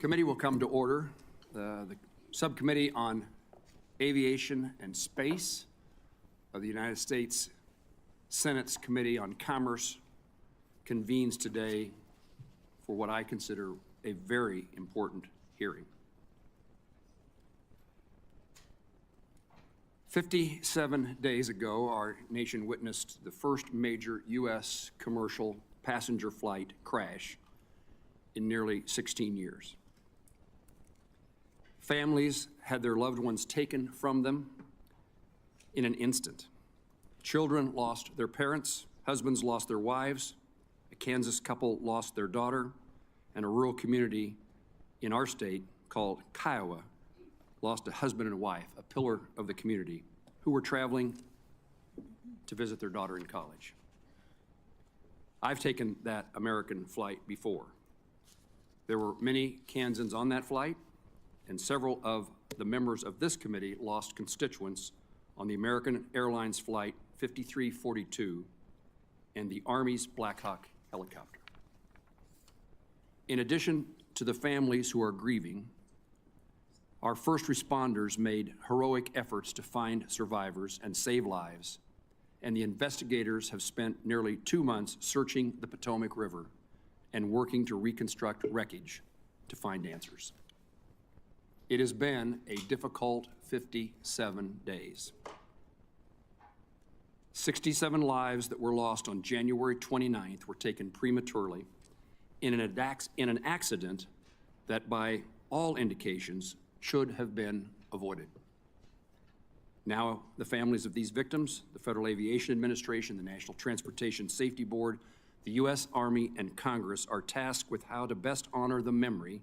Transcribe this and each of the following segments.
Committee will come to order. The Subcommittee on Aviation and Space of the United States Senate's Committee on Commerce convenes today for what I consider a very important hearing. 57 days ago, our nation witnessed the first major U.S. commercial passenger flight crash in nearly 16 years. Families had their loved ones taken from them in an instant. Children lost their parents, husbands lost their wives, a Kansas couple lost their daughter, and a rural community in our state called Kiowa lost a husband and a wife, a pillar of the community, who were traveling to visit their daughter in college. I've taken that American flight before. There were many Kansans on that flight, and several of the members of this committee lost constituents on the American Airlines Flight 5342 and the Army's Black Hawk helicopter. In addition to the families who are grieving, our first responders made heroic efforts to find survivors and save lives, and the investigators have spent nearly 2 months searching the Potomac River and working to reconstruct wreckage to find answers. It has been a difficult 57 days. 67 lives that were lost on January 29th were taken prematurely in an accident that, by all indications, should have been avoided. Now, the families of these victims, the Federal Aviation Administration, the National Transportation Safety Board, the U.S. Army, and Congress are tasked with how to best honor the memory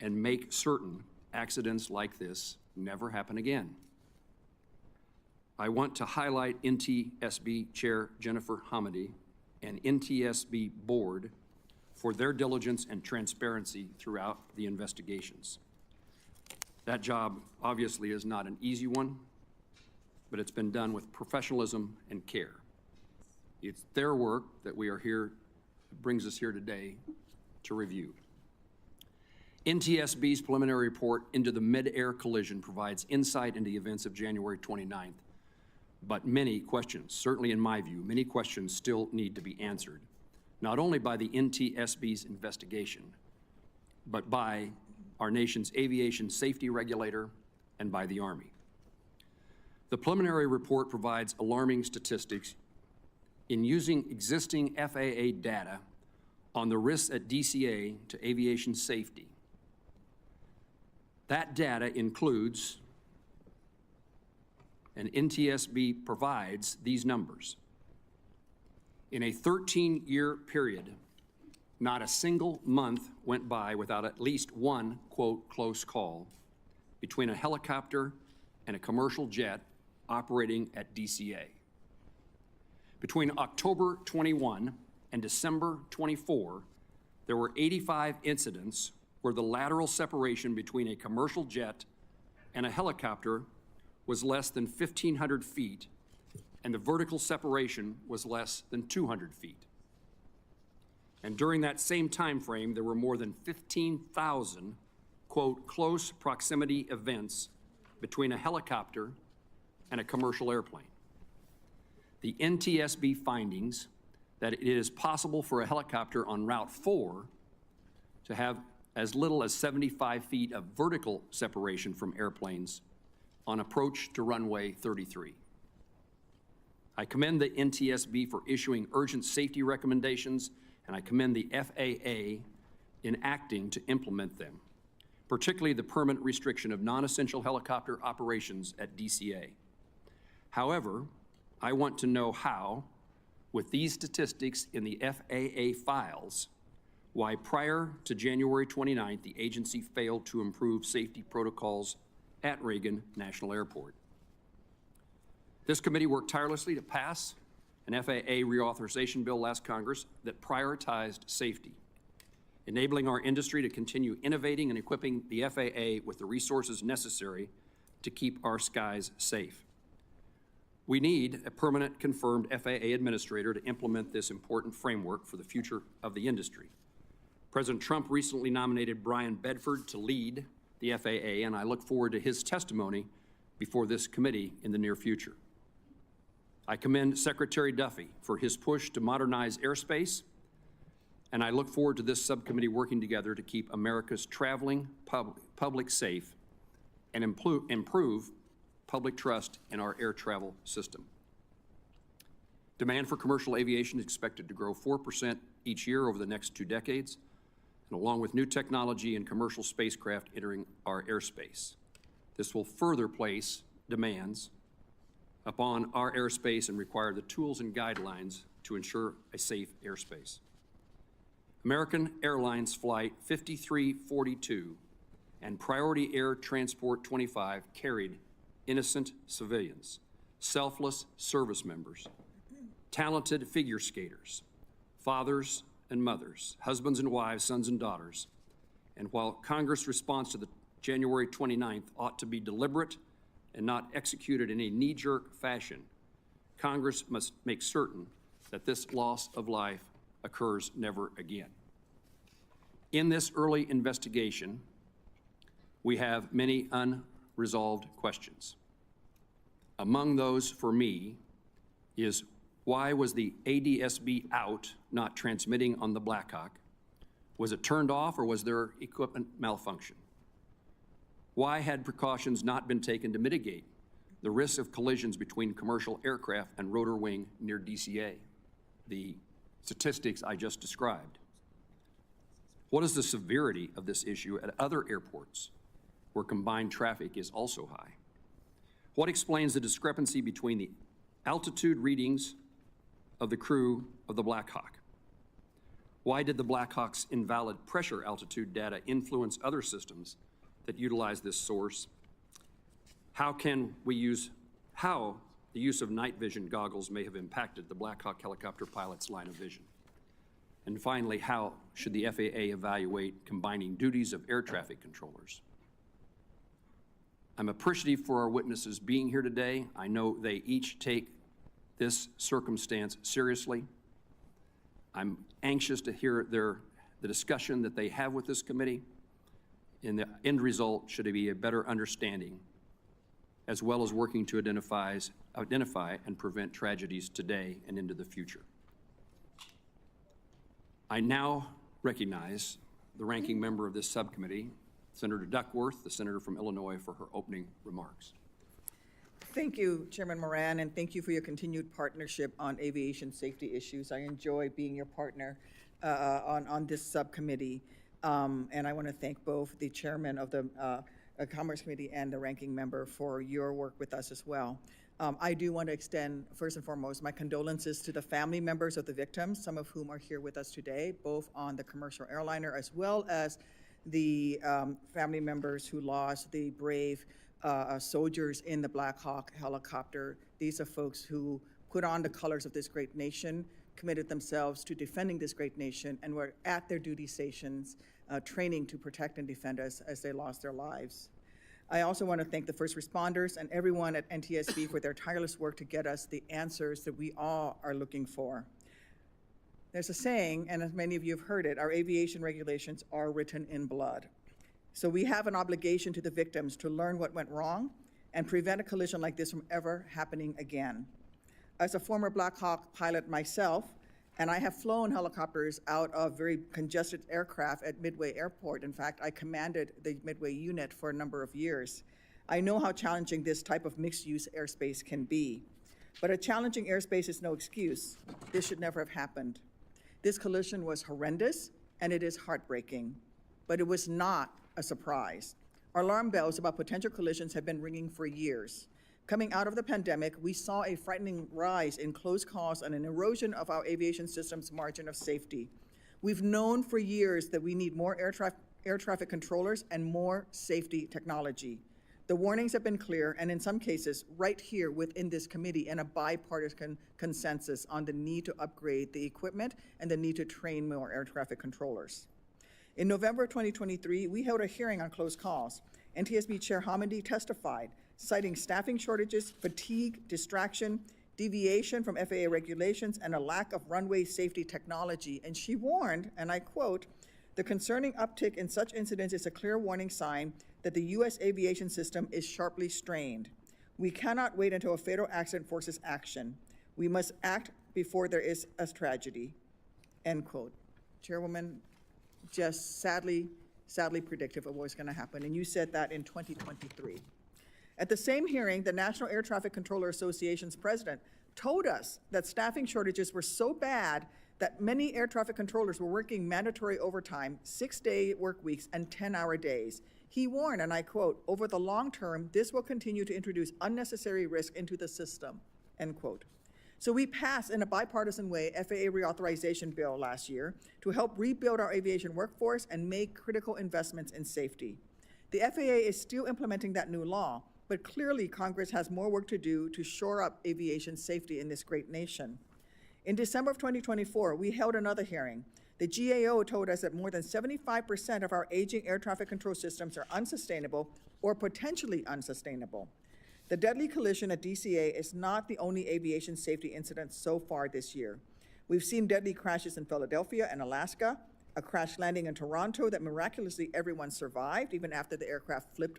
and make certain accidents like this never happen again. I want to highlight NTSB Chair Jennifer Hamady and NTSB Board for their diligence and transparency throughout the investigations. That job obviously is not an easy one, but it's been done with professionalism and care. It's their work that brings us here today to review. NTSB's preliminary report into the mid-air collision provides insight into the events of January 29th, but many questions, certainly in my view, many questions still need to be answered, not only by the NTSB's investigation, but by our nation's aviation safety regulator and by the Army. The preliminary report provides alarming statistics in using existing FAA data on the risks at DCA to aviation safety. That data includes, and NTSB provides these numbers. In a 13-year period, not a single month went by without at least one, quote, close call between a helicopter and a commercial jet operating at DCA. Between October 21 and December 24, there were 85 incidents where the lateral separation between a commercial jet and a helicopter was less than 1,500 feet, and the vertical separation was less than 200 feet. And during that same time frame, there were more than 15,000, quote, close proximity events between a helicopter and a commercial airplane. The NTSB findings that it is possible for a helicopter on Route 4 to have as little as 75 feet of vertical separation from airplanes on approach to runway 33. I commend the NTSB for issuing urgent safety recommendations, and I commend the FAA in acting to implement them, particularly the permanent restriction of non-essential helicopter operations at DCA. However, I want to know how, with these statistics in the FAA files, why prior to January 29th, the agency failed to improve safety protocols at Regan National Airport. This committee worked tirelessly to pass an FAA reauthorization bill last Congress that prioritized safety, enabling our industry to continue innovating and equipping the FAA with the resources necessary to keep our skies safe. We need a permanent confirmed FAA administrator to implement this important framework for the future of the industry. President Trump recently nominated Brian Bedford to lead the FAA, and I look forward to his testimony before this committee in the near future. I commend Secretary Duffy for his push to modernize airspace, and I look forward to this subcommittee working together to keep America's traveling public safe and improve public trust in our air travel system. Demand for commercial aviation is expected to grow 4% each year over the next 2 decades, and along with new technology and commercial spacecraft entering our airspace. This will further place demands upon our airspace and require the tools and guidelines to ensure a safe airspace. American Airlines Flight 5342 and Priority Air Transport 25 carried innocent civilians, selfless service members, talented figure skaters, fathers and mothers, husbands and wives, sons and daughters. And while Congress' response to the January 29th ought to be deliberate and not executed in a knee-jerk fashion, Congress must make certain that this loss of life occurs never again. In this early investigation, we have many unresolved questions. Among those for me is, why was the ADSB out, not transmitting on the Blackhawk? Was it turned off or was there equipment malfunction? Why had precautions not been taken to mitigate the risk of collisions between commercial aircraft and rotor wing near DCA, the statistics I just described? What is the severity of this issue at other airports where combined traffic is also high? What explains the discrepancy between the altitude readings of the crew of the Black Hawk? Why did the Black Hawk's invalid pressure altitude data influence other systems that utilize this source? How the use of night vision goggles may have impacted the Black Hawk helicopter pilot's line of vision? And finally, how should the FAA evaluate combining duties of air traffic controllers? I'm appreciative for our witnesses being here today. I know they each take this circumstance seriously. I'm anxious to hear the discussion that they have with this committee, and the end result should be a better understanding, as well as working to identify and prevent tragedies today and into the future. I now recognize the ranking member of this subcommittee, Senator Duckworth, the senator from Illinois, for her opening remarks. Thank you, Chairman Moran, and thank you for your continued partnership on aviation safety issues. I enjoy being your partner on this subcommittee, and I want to thank both the chairman of the Commerce Committee and the ranking member for your work with us as well. I do want to extend, first and foremost, my condolences to the family members of the victims, some of whom are here with us today, both on the commercial airliner as well as the family members who lost the brave soldiers in the Black Hawk helicopter. These are folks who put on the colors of this great nation, committed themselves to defending this great nation, and were at their duty stations training to protect and defend us as they lost their lives. I also want to thank the first responders and everyone at NTSB for their tireless work to get us the answers that we all are looking for. There's a saying, and as many of you have heard it, our aviation regulations are written in blood. So we have an obligation to the victims to learn what went wrong and prevent a collision like this from ever happening again. As a former Black Hawk pilot myself, and I have flown helicopters out of very congested aircraft at Midway Airport. In fact, I commanded the Midway unit for a number of years. I know how challenging this type of mixed-use airspace can be. But a challenging airspace is no excuse. This should never have happened. This collision was horrendous, and it is heartbreaking. But it was not a surprise. Our alarm bells about potential collisions have been ringing for years. Coming out of the pandemic, we saw a frightening rise in close calls and an erosion of our aviation system's margin of safety. We've known for years that we need more air traffic controllers and more safety technology. The warnings have been clear, and in some cases, right here within this committee, and a bipartisan consensus on the need to upgrade the equipment and the need to train more air traffic controllers. In November 2023, we held a hearing on close calls. NTSB Chair Hamidi testified, citing staffing shortages, fatigue, distraction, deviation from FAA regulations, and a lack of runway safety technology. And she warned, and I quote, The concerning uptick in such incidents is a clear warning sign that the U.S. aviation system is sharply strained. We cannot wait until a fatal accident forces action. We must act before there is a tragedy." End quote. Chairwoman, just sadly predictive of what was going to happen, and you said that in 2023. At the same hearing, the National Air Traffic Controller Association's president told us that staffing shortages were so bad that many air traffic controllers were working mandatory overtime, 6-day work weeks, and 10-hour days. He warned, and I quote, "Over the long term, this will continue to introduce unnecessary risk into the system," end quote. So we passed in a bipartisan way FAA reauthorization bill last year to help rebuild our aviation workforce and make critical investments in safety. The FAA is still implementing that new law, but clearly Congress has more work to do to shore up aviation safety in this great nation. In December of 2024, we held another hearing. The GAO told us that more than 75% of our aging air traffic control systems are unsustainable or potentially unsustainable. The deadly collision at DCA is not the only aviation safety incident so far this year. We've seen deadly crashes in Philadelphia and Alaska, a crash landing in Toronto that miraculously everyone survived, even after the aircraft flipped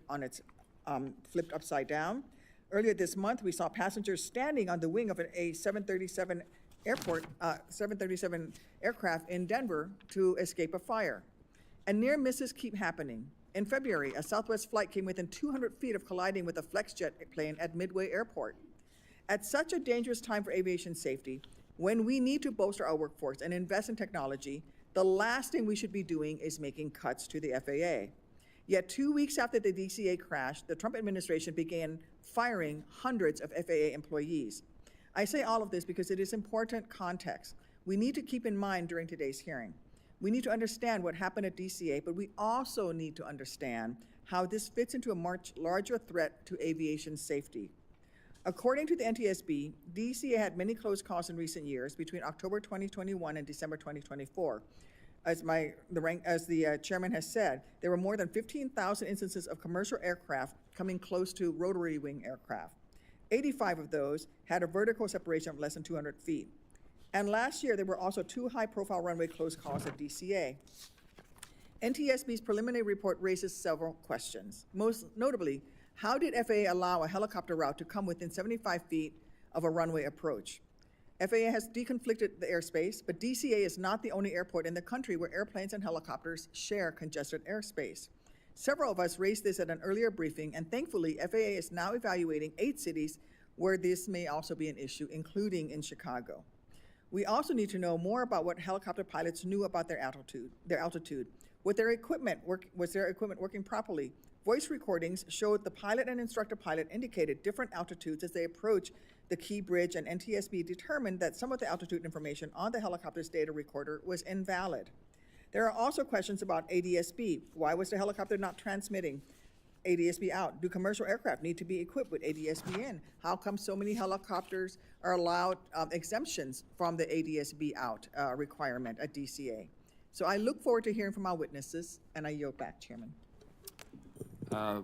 upside down. Earlier this month, we saw passengers standing on the wing of a 737 aircraft in Denver to escape a fire. And near misses keep happening. In February, a Southwest flight came within 200 feet of colliding with a FlexJet plane at Midway Airport. At such a dangerous time for aviation safety, when we need to bolster our workforce and invest in technology, the last thing we should be doing is making cuts to the FAA. Yet 2 weeks after the DCA crash, the Trump administration began firing hundreds of FAA employees. I say all of this because it is important context we need to keep in mind during today's hearing. We need to understand what happened at DCA, but we also need to understand how this fits into a much larger threat to aviation safety. According to the NTSB, DCA had many close calls in recent years between October 2021 and December 2024. As the chairman has said, there were more than 15,000 instances of commercial aircraft coming close to rotary wing aircraft. 85 of those had a vertical separation of less than 200 feet. And last year, there were also 2 high-profile runway close calls at DCA. NTSB's preliminary report raises several questions. Most notably, how did FAA allow a helicopter route to come within 75 feet of a runway approach? FAA has deconflicted the airspace, but DCA is not the only airport in the country where airplanes and helicopters share congested airspace. Several of us raised this at an earlier briefing, and thankfully, FAA is now evaluating 8 cities where this may also be an issue, including in Chicago. We also need to know more about what helicopter pilots knew about their altitude. Was their equipment working properly? Voice recordings showed the pilot and instructor pilot indicated different altitudes as they approached the Key Bridge, and NTSB determined that some of the altitude information on the helicopter's data recorder was invalid. There are also questions about ADSB. Why was the helicopter not transmitting ADSB out? Do commercial aircraft need to be equipped with ADSB in? How come so many helicopters are allowed exemptions from the ADSB out requirement at DCA? So I look forward to hearing from our witnesses, and I yield back, Chairman.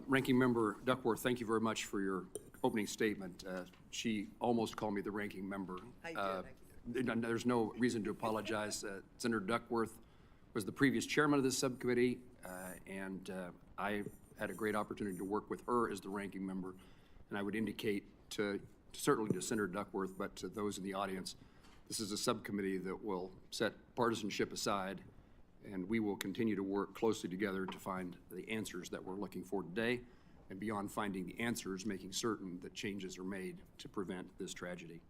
Ranking Member Duckworth, thank you very much for your opening statement. She almost called me the ranking member. I did. There's no reason to apologize. Senator Duckworth was the previous chairman of this subcommittee, and I had a great opportunity to work with her as the ranking member. And I would indicate certainly to Senator Duckworth, but to those in the audience, this is a subcommittee that will set partisanship aside, and we will continue to work closely together to find the answers that we're looking for today, and beyond finding the answers, making certain that changes are made to prevent this tragedy.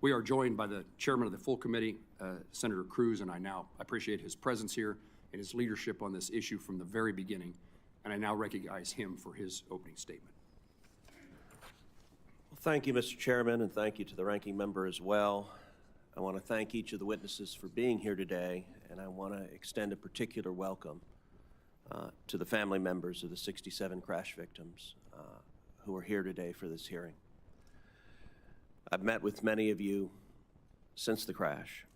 We are joined by the chairman of the full committee, Senator Cruz, and I now appreciate his presence here and his leadership on this issue from the very beginning, and I now recognize him for his opening statement. Well, thank you, Mr. Chairman, and thank you to the ranking member as well. I want to thank each of the witnesses for being here today, and I want to extend a particular welcome to the family members of the 67 crash victims who are here today for this hearing. I've met with many of you since the crash,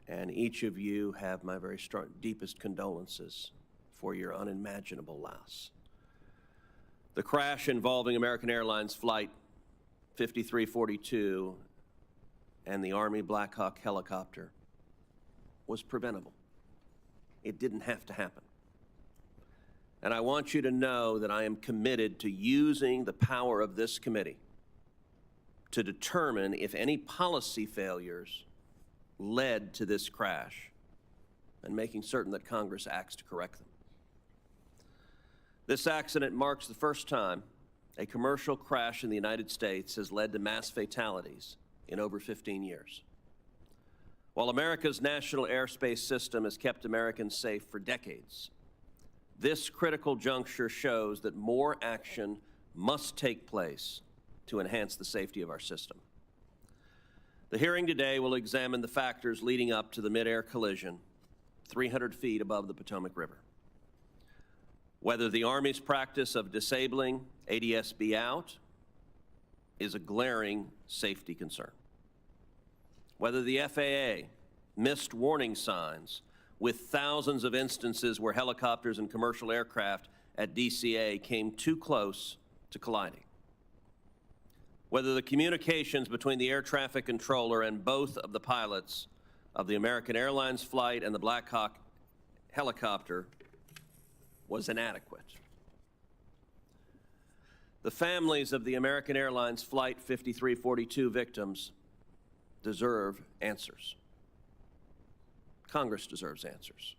and each of you have my very deepest condolences for your unimaginable loss. The crash involving American Airlines Flight 5342 and the Army Black Hawk helicopter was preventable. It didn't have to happen. And I want you to know that I am committed to using the power of this committee to determine if any policy failures led to this crash and making certain that Congress acts to correct them. This accident marks the first time a commercial crash in the United States has led to mass fatalities in over 15 years. While America's national airspace system has kept Americans safe for decades, this critical juncture shows that more action must take place to enhance the safety of our system. The hearing today will examine the factors leading up to the mid-air collision 300 feet above the Potomac River. Whether the Army's practice of disabling ADSB out is a glaring safety concern. Whether the FAA missed warning signs with thousands of instances where helicopters and commercial aircraft at DCA came too close to colliding. Whether the communications between the air traffic controller and both of the pilots of the American Airlines flight and the Black Hawk helicopter was inadequate. The families of the American Airlines Flight 5342 victims deserve answers. Congress deserves answers.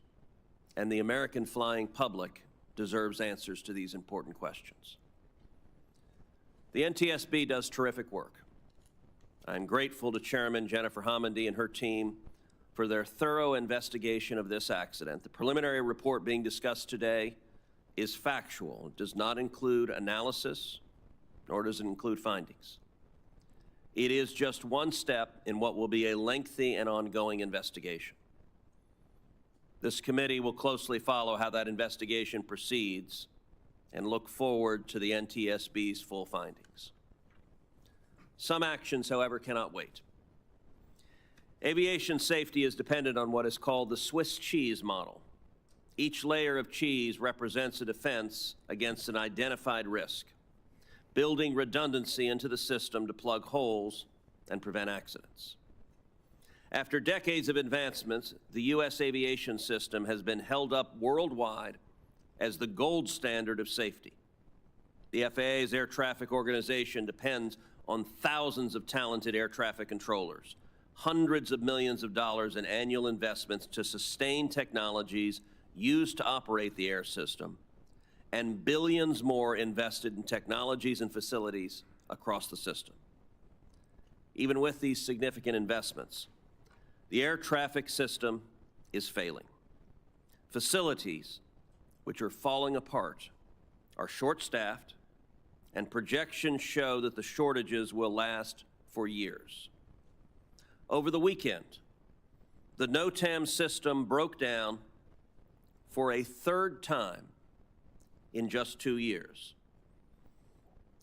And the American flying public deserves answers to these important questions. The NTSB does terrific work. I'm grateful to Chairman Jennifer Homendy and her team for their thorough investigation of this accident. The preliminary report being discussed today is factual. It does not include analysis, nor does it include findings. It is just one step in what will be a lengthy and ongoing investigation. This committee will closely follow how that investigation proceeds and look forward to the NTSB's full findings. Some actions, however, cannot wait. Aviation safety is dependent on what is called the Swiss cheese model. Each layer of cheese represents a defense against an identified risk, building redundancy into the system to plug holes and prevent accidents. After decades of advancements, the U.S. aviation system has been held up worldwide as the gold standard of safety. The FAA's air traffic organization depends on thousands of talented air traffic controllers, hundreds of millions of dollars in annual investments to sustain technologies used to operate the air system, and billions more invested in technologies and facilities across the system. Even with these significant investments, the air traffic system is failing. Facilities, which are falling apart, are short-staffed, and projections show that the shortages will last for years. Over the weekend, the NOTAM system broke down for a third time in just 2 years.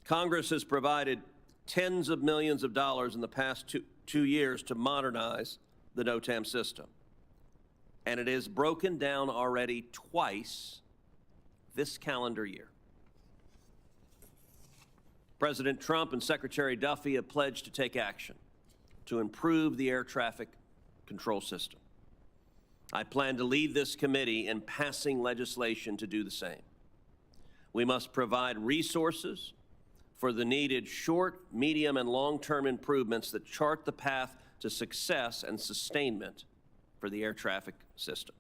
Congress has provided tens of millions of dollars in the past two years to modernize the NOTAM system, and it is broken down already twice this calendar year. President Trump and Secretary Duffy have pledged to take action to improve the air traffic control system. I plan to lead this committee in passing legislation to do the same. We must provide resources for the needed short, medium, and long-term improvements that chart the path to success and sustainment for the air traffic system.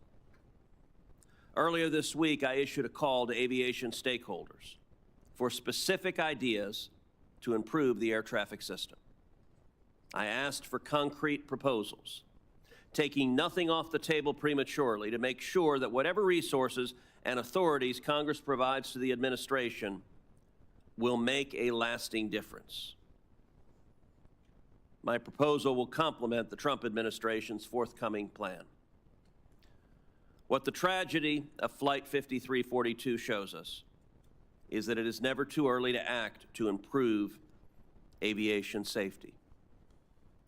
Earlier this week, I issued a call to aviation stakeholders for specific ideas to improve the air traffic system. I asked for concrete proposals, taking nothing off the table prematurely to make sure that whatever resources and authorities Congress provides to the administration will make a lasting difference. My proposal will complement the Trump administration's forthcoming plan. What the tragedy of Flight 5342 shows us is that it is never too early to act to improve aviation safety.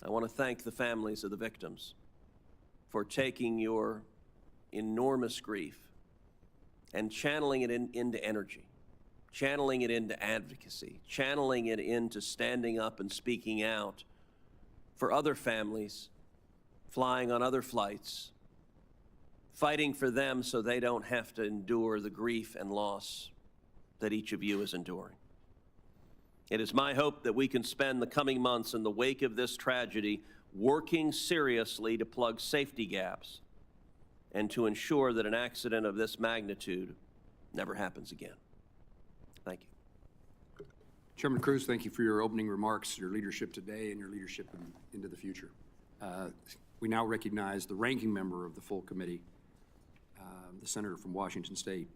I want to thank the families of the victims for taking your enormous grief and channeling it into energy, channeling it into advocacy, channeling it into standing up and speaking out for other families flying on other flights, fighting for them so they don't have to endure the grief and loss that each of you is enduring. It is my hope that we can spend the coming months in the wake of this tragedy working seriously to plug safety gaps and to ensure that an accident of this magnitude never happens again. Thank you. Chairman Cruz, thank you for your opening remarks, your leadership today, and your leadership into the future. We now recognize the ranking member of the full committee, the senator from Washington State,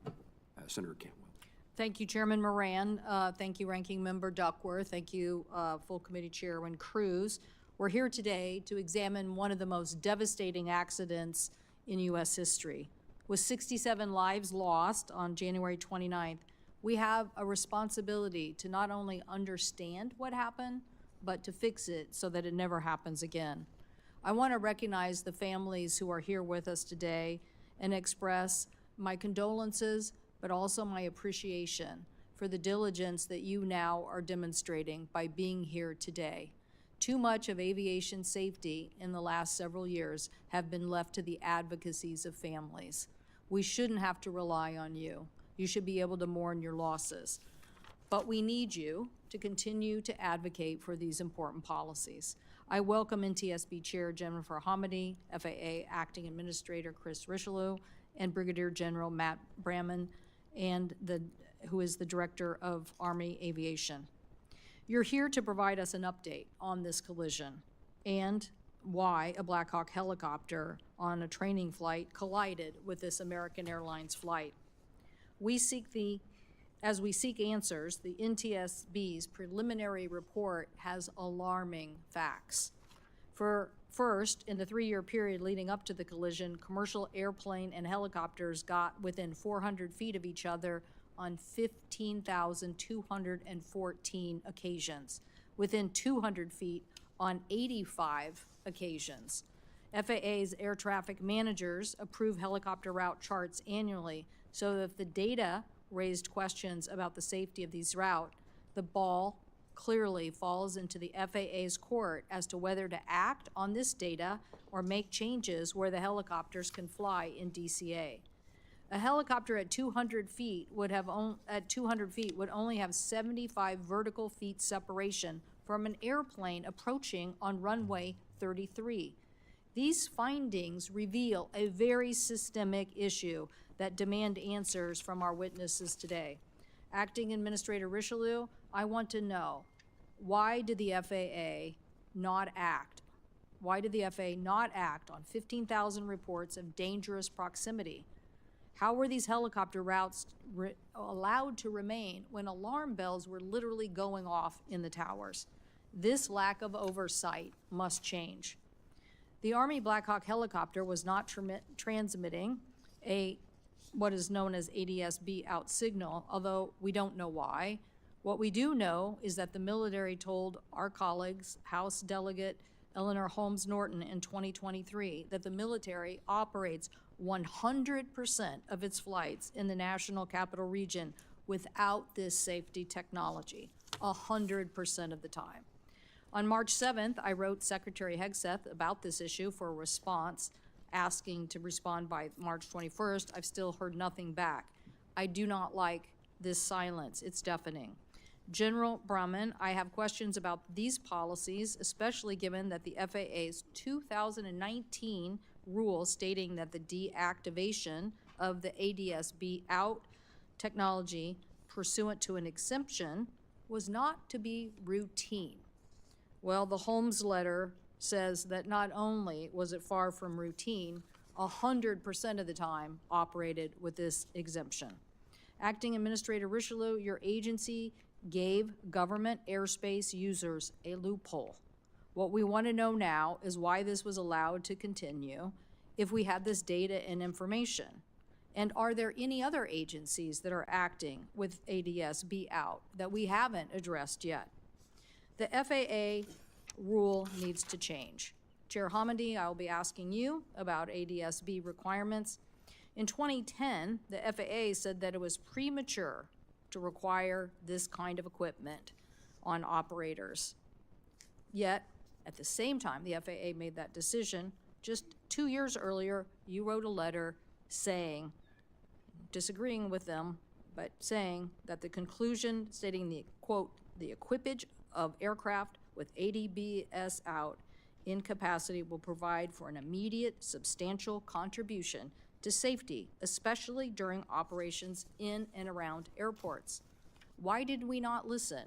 Senator Cantwell. Thank you, Chairman Moran. Thank you, Ranking Member Duckworth. Thank you, Full Committee Chairman Cruz. We're here today to examine one of the most devastating accidents in U.S. history. With 67 lives lost on January 29th, we have a responsibility to not only understand what happened, but to fix it so that it never happens again. I want to recognize the families who are here with us today and express my condolences, but also my appreciation for the diligence that you now are demonstrating by being here today. Too much of aviation safety in the last several years have been left to the advocacies of families. We shouldn't have to rely on you. You should be able to mourn your losses. But we need you to continue to advocate for these important policies. I welcome NTSB Chair Jennifer Hamady, FAA Acting Administrator Chris Richelieu, and Brigadier General Matt Bramman, and who is the Director of Army Aviation. You're here to provide us an update on this collision and why a Black Hawk helicopter on a training flight collided with this American Airlines flight. As we seek answers, the NTSB's preliminary report has alarming facts. First, in the 3-year period leading up to the collision, commercial airplane and helicopters got within 400 feet of each other on 15,214 occasions, within 200 feet on 85 occasions. FAA's air traffic managers approve helicopter route charts annually, so if the data raised questions about the safety of these routes, the ball clearly falls into the FAA's court as to whether to act on this data or make changes where the helicopters can fly in DCA. A helicopter at 200 feet would only have 75 vertical feet separation from an airplane approaching on runway 33. These findings reveal a very systemic issue that demand answers from our witnesses today. Acting Administrator Richelieu, I want to know, why did the FAA not act? Why did the FAA not act on 15,000 reports of dangerous proximity? How were these helicopter routes allowed to remain when alarm bells were literally going off in the towers? This lack of oversight must change. The Army Black Hawk helicopter was not transmitting what is known as ADS-B out signal, although we don't know why. What we do know is that the military told our colleagues, House Delegate Eleanor Holmes Norton in 2023, that the military operates 100% of its flights in the National Capital Region without this safety technology, 100% of the time. On March 7th, I wrote Secretary Hegseth about this issue for a response, asking to respond by March 21st. I've still heard nothing back. I do not like this silence. It's deafening. General Bramman, I have questions about these policies, especially given that the FAA's 2019 rule stating that the deactivation of the ADS-B out technology pursuant to an exemption was not to be routine. Well, the Holmes letter says that not only was it far from routine, 100% of the time operated with this exemption. Acting Administrator Richelieu, your agency gave government airspace users a loophole. What we want to know now is why this was allowed to continue if we had this data and information. And are there any other agencies that are acting with ADS-B out that we haven't addressed yet? The FAA rule needs to change. Chair Hamady, I will be asking you about ADS-B requirements. In 2010, the FAA said that it was premature to require this kind of equipment on operators. Yet, at the same time the FAA made that decision, just 2 years earlier, you wrote a letter saying, disagreeing with them, but saying that the conclusion stating the, quote, the equipage of aircraft with ADBS out in capacity will provide for an immediate substantial contribution to safety, especially during operations in and around airports. Why did we not listen?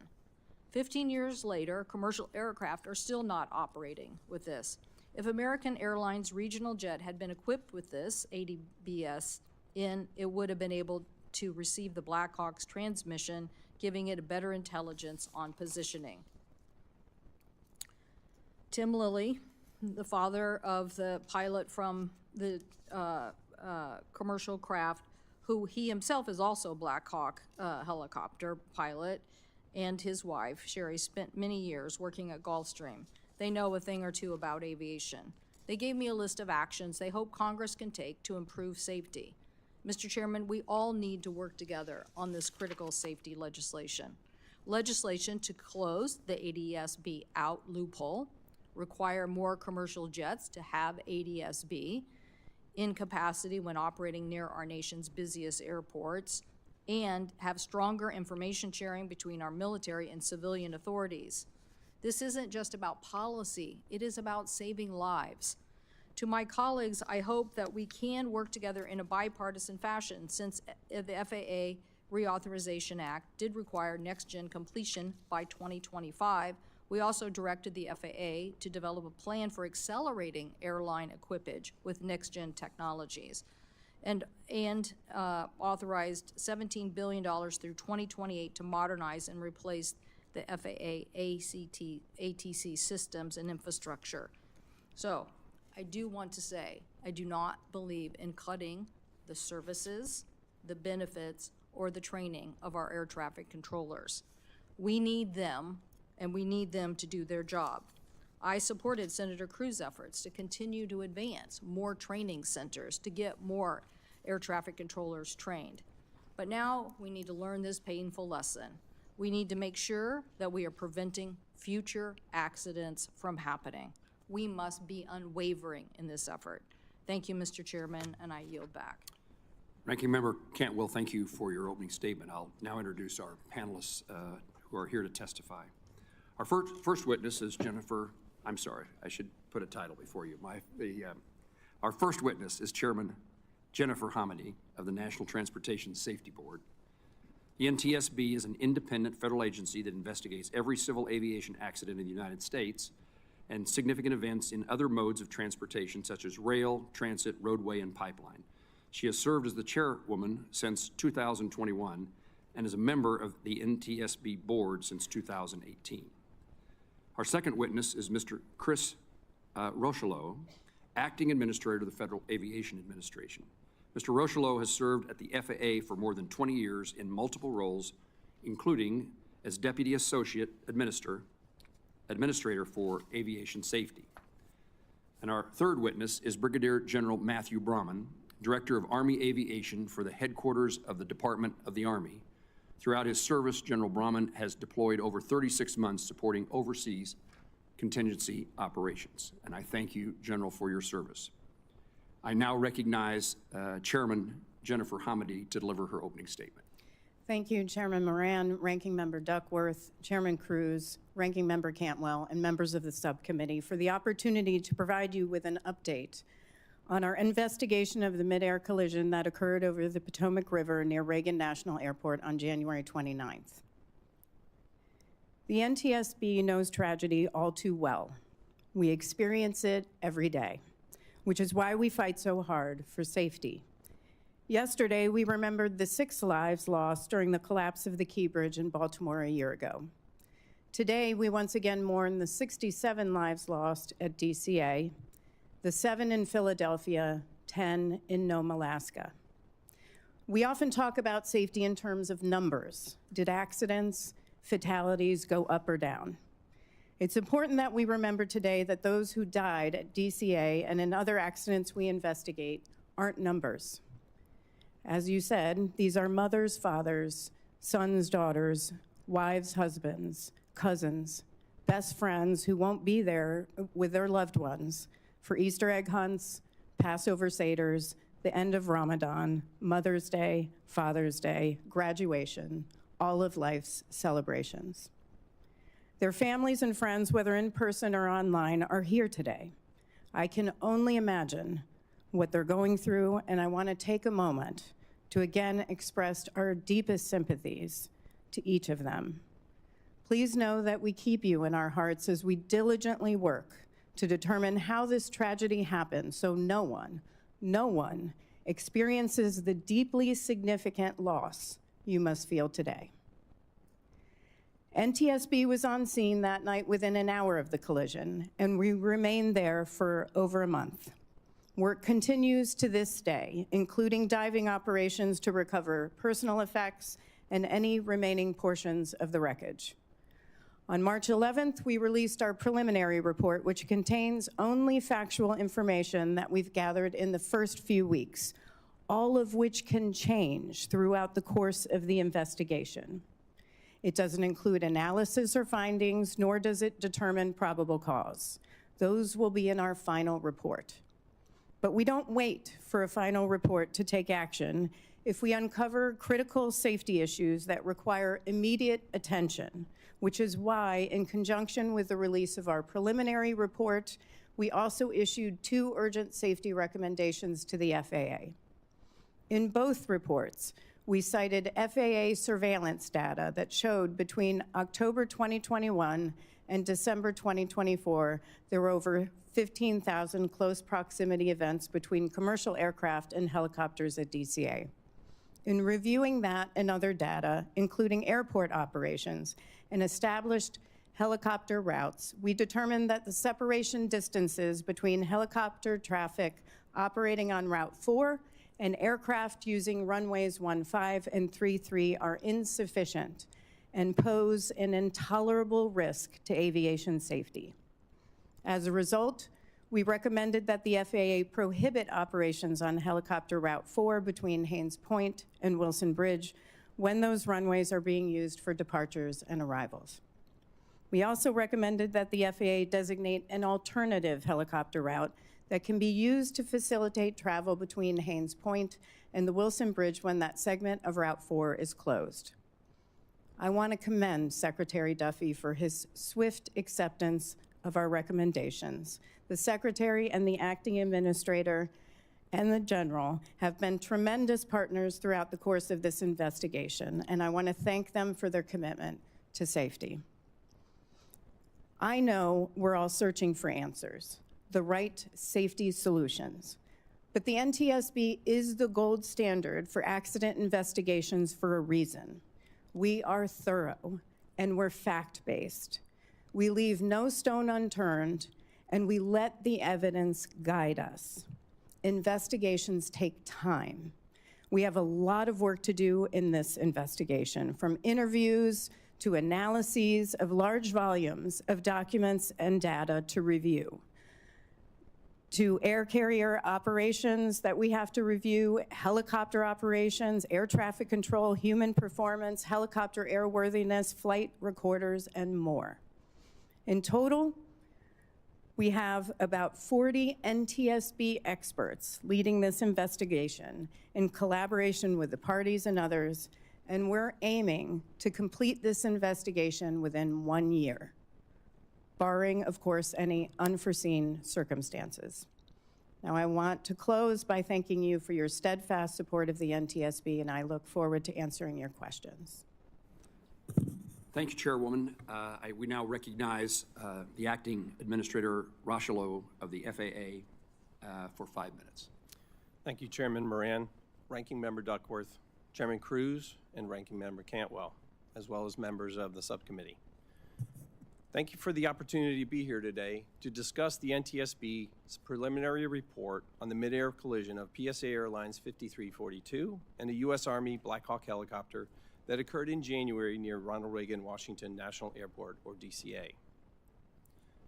15 years later, commercial aircraft are still not operating with this. If American Airlines regional jet had been equipped with this ADBS in, it would have been able to receive the Blackhawk's transmission, giving it a better intelligence on positioning. Tim Lilly, the father of the pilot from the commercial craft, who he himself is also a Black Hawk helicopter pilot, and his wife, Sherry, spent many years working at Gulfstream. They know a thing or two about aviation. They gave me a list of actions they hope Congress can take to improve safety. Mr. Chairman, we all need to work together on this critical safety legislation. Legislation to close the ADSB out loophole, require more commercial jets to have ADSB in capacity when operating near our nation's busiest airports, and have stronger information sharing between our military and civilian authorities. This isn't just about policy, it is about saving lives. To my colleagues, I hope that we can work together in a bipartisan fashion, since the FAA Reauthorization Act did require next-gen completion by 2025. We also directed the FAA to develop a plan for accelerating airline equipage with next-gen technologies, and authorized $17 billion through 2028 to modernize and replace the FAA ATC systems and infrastructure. So I do want to say, I do not believe in cutting the services, the benefits, or the training of our air traffic controllers. We need them, and we need them to do their job. I supported Senator Cruz's efforts to continue to advance more training centers to get more air traffic controllers trained. But now we need to learn this painful lesson. We need to make sure that we are preventing future accidents from happening. We must be unwavering in this effort. Thank you, Mr. Chairman, and I yield back. Ranking Member Cantwell, thank you for your opening statement. I'll now introduce our panelists who are here to testify. Our first witness is Jennifer, I'm sorry, I should put a title before you. Our first witness is Chairman Jennifer Hamady of the National Transportation Safety Board. The NTSB is an independent federal agency that investigates every civil aviation accident in the United States and significant events in other modes of transportation such as rail, transit, roadway, and pipeline. She has served as the chairwoman since 2021 and is a member of the NTSB board since 2018. Our second witness is Mr. Chris Rochelot, Acting Administrator of the Federal Aviation Administration. Mr. Rochelot has served at the FAA for more than 20 years in multiple roles, including as Deputy Associate Administrator for Aviation Safety. And our third witness is Brigadier General Matthew Brahman, Director of Army Aviation for the headquarters of the Department of the Army. Throughout his service, General Brahman has deployed over 36 months supporting overseas contingency operations. And I thank you, General, for your service. I now recognize Chairman Jennifer Hamady to deliver her opening statement. Thank you, Chairman Moran, Ranking Member Duckworth, Chairman Cruz, Ranking Member Cantwell, and members of the subcommittee for the opportunity to provide you with an update on our investigation of the mid-air collision that occurred over the Potomac River near Reagan National Airport on January 29th. The NTSB knows tragedy all too well. We experience it every day, which is why we fight so hard for safety. Yesterday, we remembered the 6 lives lost during the collapse of the Key Bridge in Baltimore a year ago. Today, we once again mourn the 67 lives lost at DCA, the 7 in Philadelphia, 10 in Nome, Alaska. We often talk about safety in terms of numbers. Did accidents, fatalities go up or down? It's important that we remember today that those who died at DCA and in other accidents we investigate aren't numbers. As you said, these are mothers, fathers, sons, daughters, wives, husbands, cousins, best friends who won't be there with their loved ones for Easter egg hunts, Passover seders, the end of Ramadan, Mother's Day, Father's Day, graduation, all of life's celebrations. Their families and friends, whether in person or online, are here today. I can only imagine what they're going through, and I want to take a moment to again express our deepest sympathies to each of them. Please know that we keep you in our hearts as we diligently work to determine how this tragedy happened so no one experiences the deeply significant loss you must feel today. NTSB was on scene that night within an hour of the collision, and we remained there for over a month. Work continues to this day, including diving operations to recover personal effects and any remaining portions of the wreckage. On March 11th, we released our preliminary report, which contains only factual information that we've gathered in the first few weeks, all of which can change throughout the course of the investigation. It doesn't include analysis or findings, nor does it determine probable cause. Those will be in our final report. But we don't wait for a final report to take action if we uncover critical safety issues that require immediate attention, which is why, in conjunction with the release of our preliminary report, we also issued 2 urgent safety recommendations to the FAA. In both reports, we cited FAA surveillance data that showed between October 2021 and December 2024, there were over 15,000 close proximity events between commercial aircraft and helicopters at DCA. In reviewing that and other data, including airport operations and established helicopter routes, we determined that the separation distances between helicopter traffic operating on Route 4 and aircraft using runways 15 and 33 are insufficient and pose an intolerable risk to aviation safety. As a result, we recommended that the FAA prohibit operations on helicopter Route 4 between Haynes Point and Wilson Bridge when those runways are being used for departures and arrivals. We also recommended that the FAA designate an alternative helicopter route that can be used to facilitate travel between Haynes Point and the Wilson Bridge when that segment of Route 4 is closed. I want to commend Secretary Duffy for his swift acceptance of our recommendations. The Secretary and the Acting Administrator and the General have been tremendous partners throughout the course of this investigation, and I want to thank them for their commitment to safety. I know we're all searching for answers, the right safety solutions. But the NTSB is the gold standard for accident investigations for a reason. We are thorough and we're fact-based. We leave no stone unturned and we let the evidence guide us. Investigations take time. We have a lot of work to do in this investigation, from interviews to analyses of large volumes of documents and data to review, to air carrier operations that we have to review, helicopter operations, air traffic control, human performance, helicopter airworthiness, flight recorders, and more. In total, we have about 40 NTSB experts leading this investigation in collaboration with the parties and others, and we're aiming to complete this investigation within 1 year, barring, of course, any unforeseen circumstances. Now, I want to close by thanking you for your steadfast support of the NTSB, and I look forward to answering your questions. Thank you, Chairwoman. We now recognize the Acting Administrator Rocheleau of the FAA for 5 minutes. Thank you, Chairman Moran, Ranking Member Duckworth, Chairman Cruz, and Ranking Member Cantwell, as well as members of the subcommittee. Thank you for the opportunity to be here today to discuss the NTSB's preliminary report on the mid-air collision of PSA Airlines 5342 and a U.S. Army Black Hawk helicopter that occurred in January near Ronald Reagan Washington National Airport, or DCA.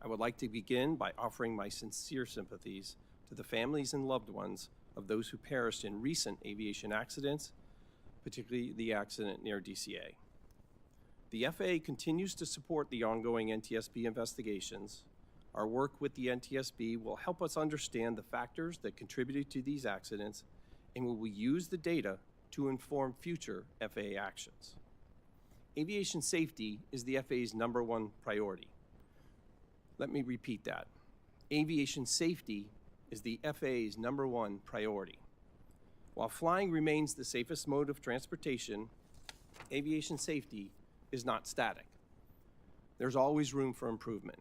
I would like to begin by offering my sincere sympathies to the families and loved ones of those who perished in recent aviation accidents, particularly the accident near DCA. The FAA continues to support the ongoing NTSB investigations. Our work with the NTSB will help us understand the factors that contributed to these accidents and we will use the data to inform future FAA actions. Aviation safety is the FAA's #1 priority. Let me repeat that. Aviation safety is the FAA's #1 priority. While flying remains the safest mode of transportation, aviation safety is not static. There's always room for improvement.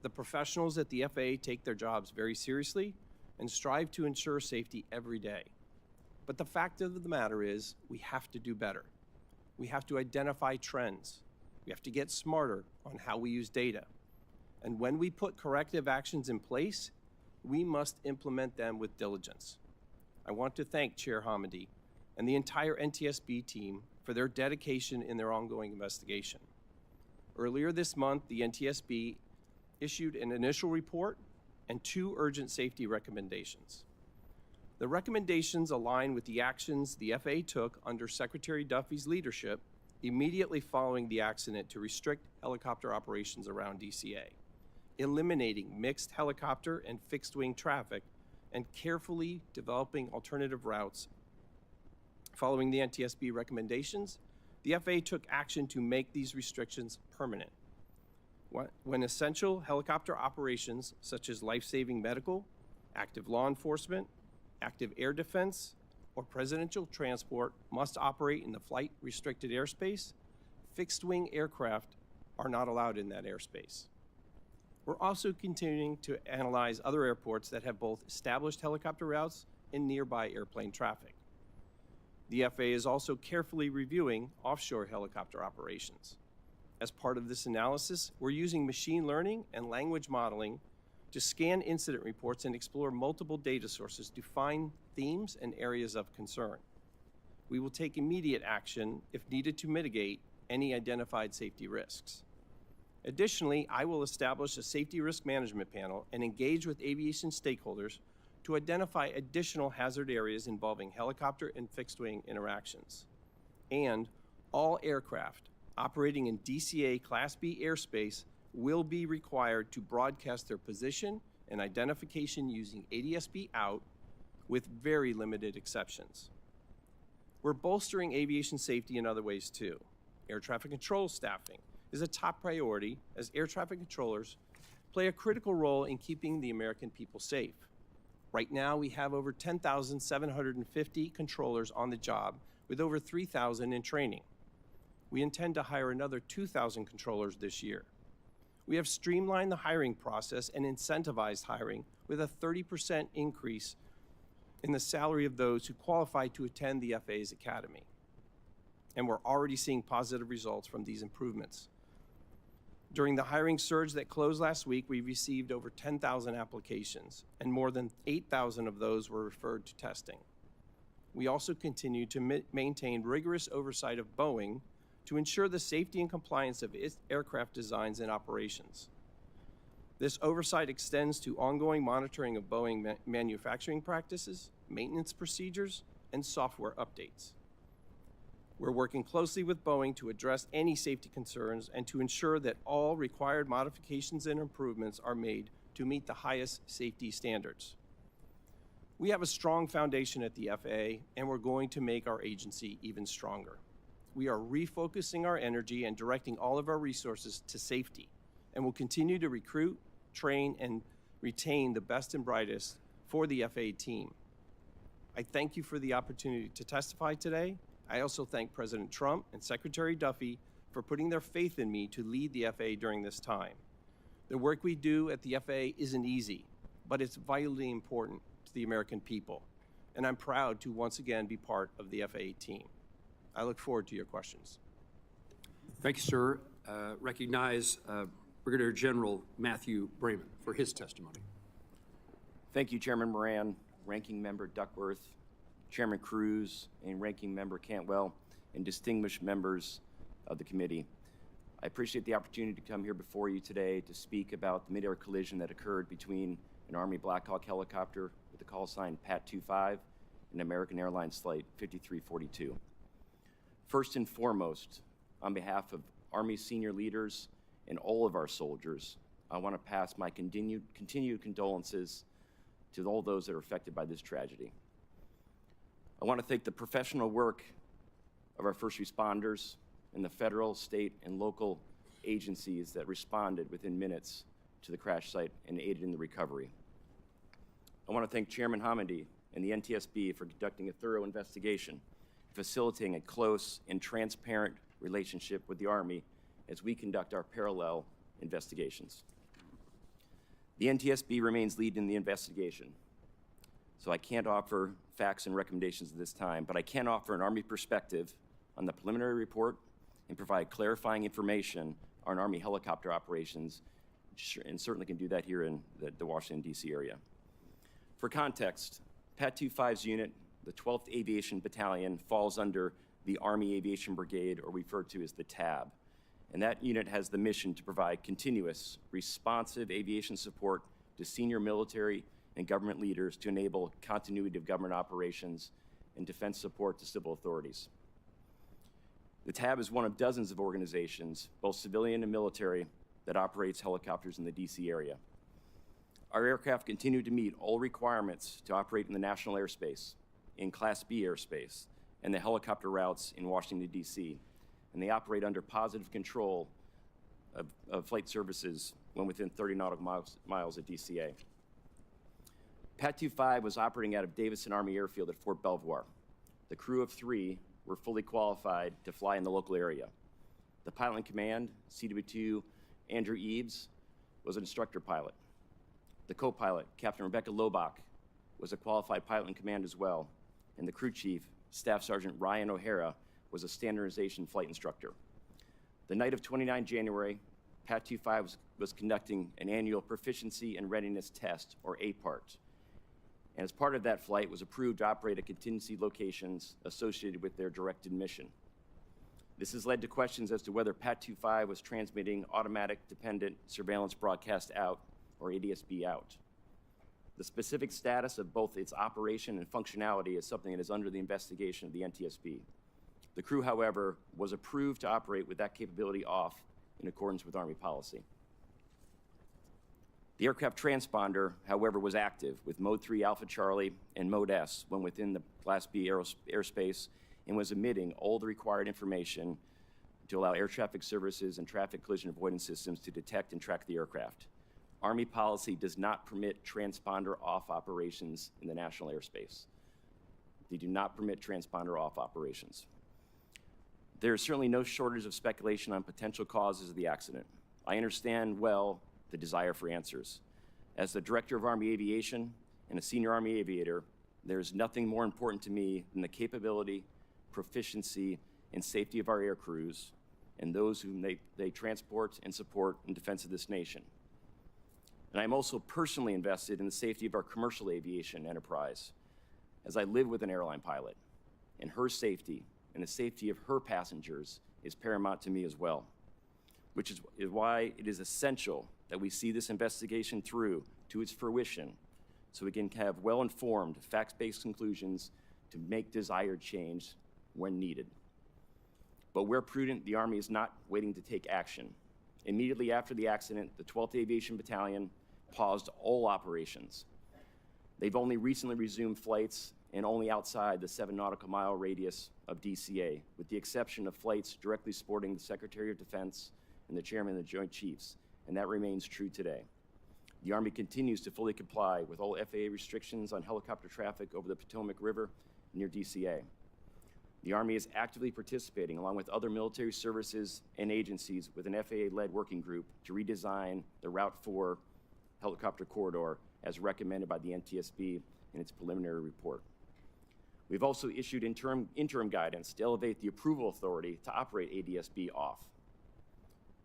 The professionals at the FAA take their jobs very seriously and strive to ensure safety every day. But the fact of the matter is, we have to do better. We have to identify trends. We have to get smarter on how we use data. And when we put corrective actions in place, we must implement them with diligence. I want to thank Chair Hamady and the entire NTSB team for their dedication in their ongoing investigation. Earlier this month, the NTSB issued an initial report and 2 urgent safety recommendations. The recommendations align with the actions the FAA took under Secretary Duffy's leadership immediately following the accident to restrict helicopter operations around DCA, eliminating mixed helicopter and fixed-wing traffic, and carefully developing alternative routes. Following the NTSB recommendations, the FAA took action to make these restrictions permanent. When essential helicopter operations, such as life-saving medical, active law enforcement, active air defense, or presidential transport must operate in the flight-restricted airspace, fixed-wing aircraft are not allowed in that airspace. We're also continuing to analyze other airports that have both established helicopter routes and nearby airplane traffic. The FAA is also carefully reviewing offshore helicopter operations. As part of this analysis, we're using machine learning and language modeling to scan incident reports and explore multiple data sources to find themes and areas of concern. We will take immediate action if needed to mitigate any identified safety risks. Additionally, I will establish a safety risk management panel and engage with aviation stakeholders to identify additional hazard areas involving helicopter and fixed-wing interactions. And all aircraft operating in DCA Class B airspace will be required to broadcast their position and identification using ADS-B out, with very limited exceptions. We're bolstering aviation safety in other ways too. Air traffic control staffing is a top priority, as air traffic controllers play a critical role in keeping the American people safe. Right now, we have over 10,750 controllers on the job, with over 3,000 in training. We intend to hire another 2,000 controllers this year. We have streamlined the hiring process and incentivized hiring with a 30% increase in the salary of those who qualify to attend the FAA's Academy. And we're already seeing positive results from these improvements. During the hiring surge that closed last week, we received over 10,000 applications, and more than 8,000 of those were referred to testing. We also continue to maintain rigorous oversight of Boeing to ensure the safety and compliance of its aircraft designs and operations. This oversight extends to ongoing monitoring of Boeing manufacturing practices, maintenance procedures, and software updates. We're working closely with Boeing to address any safety concerns and to ensure that all required modifications and improvements are made to meet the highest safety standards. We have a strong foundation at the FAA, and we're going to make our agency even stronger. We are refocusing our energy and directing all of our resources to safety, and will continue to recruit, train, and retain the best and brightest for the FAA team. I thank you for the opportunity to testify today. I also thank President Trump and Secretary Duffy for putting their faith in me to lead the FAA during this time. The work we do at the FAA isn't easy, but it's vitally important to the American people, and I'm proud to once again be part of the FAA team. I look forward to your questions. Thank you, sir. Recognize Brigadier General Matthew Brayman for his testimony. Thank you, Chairman Moran, Ranking Member Duckworth, Chairman Cruz, and Ranking Member Cantwell, and distinguished members of the committee. I appreciate the opportunity to come here before you today to speak about the mid-air collision that occurred between an Army Black Hawk helicopter with the call sign PAT-25 and American Airlines Flight 5342. First and foremost, on behalf of Army senior leaders and all of our soldiers, I want to pass my continued condolences to all those that are affected by this tragedy. I want to thank the professional work of our first responders and the federal, state, and local agencies that responded within minutes to the crash site and aided in the recovery. I want to thank Chairman Hamady and the NTSB for conducting a thorough investigation, facilitating a close and transparent relationship with the Army as we conduct our parallel investigations. The NTSB remains lead in the investigation, so I can't offer facts and recommendations at this time, but I can offer an Army perspective on the preliminary report and provide clarifying information on Army helicopter operations, and certainly can do that here in the Washington, D.C. area. For context, Pat 25's unit, the 12th Aviation Battalion, falls under the Army Aviation Brigade, or referred to as the TAB. And that unit has the mission to provide continuous, responsive aviation support to senior military and government leaders to enable continuity of government operations and defense support to civil authorities. The TAB is one of dozens of organizations, both civilian and military, that operates helicopters in the D.C. area. Our aircraft continue to meet all requirements to operate in the national airspace, in Class B airspace, and the helicopter routes in Washington, D.C., and they operate under positive control of flight services when within 30 nautical miles of DCA. Pat 25 was operating out of Davison Army Airfield at Fort Belvoir. The crew of 3 were fully qualified to fly in the local area. The pilot in command, CW2 Andrew Eves, was an instructor pilot. The co-pilot, Captain Rebecca Lobach, was a qualified pilot in command as well, and the crew chief, Staff Sergeant Ryan O'Hara, was a standardization flight instructor. The night of 29 January, Pat 25 was conducting an annual proficiency and readiness test, or APART. And as part of that flight, was approved to operate at contingency locations associated with their directed mission. This has led to questions as to whether Pat 25 was transmitting automatic dependent surveillance broadcast out, or ADSB out. The specific status of both its operation and functionality is something that is under the investigation of the NTSB. The crew, however, was approved to operate with that capability off in accordance with Army policy. The aircraft transponder, however, was active with Mode 3 Alpha Charlie and Mode S when within the Class B airspace, and was emitting all the required information to allow air traffic services and traffic collision avoidance systems to detect and track the aircraft. Army policy does not permit transponder off operations in the national airspace. They do not permit transponder off operations. There is certainly no shortage of speculation on potential causes of the accident. I understand well the desire for answers. As the Director of Army Aviation and a senior Army aviator, there is nothing more important to me than the capability, proficiency, and safety of our air crews and those whom they transport and support in defense of this nation. And I'm also personally invested in the safety of our commercial aviation enterprise, as I live with an airline pilot, and her safety and the safety of her passengers is paramount to me as well, which is why it is essential that we see this investigation through to its fruition so we can have well-informed, facts-based conclusions to make desired change when needed. But where prudent, the Army is not waiting to take action. Immediately after the accident, the 12th Aviation Battalion paused all operations. They've only recently resumed flights and only outside the 7 nautical mile radius of DCA, with the exception of flights directly supporting the Secretary of Defense and the Chairman of the Joint Chiefs, and that remains true today. The Army continues to fully comply with all FAA restrictions on helicopter traffic over the Potomac River near DCA. The Army is actively participating, along with other military services and agencies, with an FAA-led working group to redesign the Route 4 helicopter corridor as recommended by the NTSB in its preliminary report. We've also issued interim guidance to elevate the approval authority to operate ADSB off.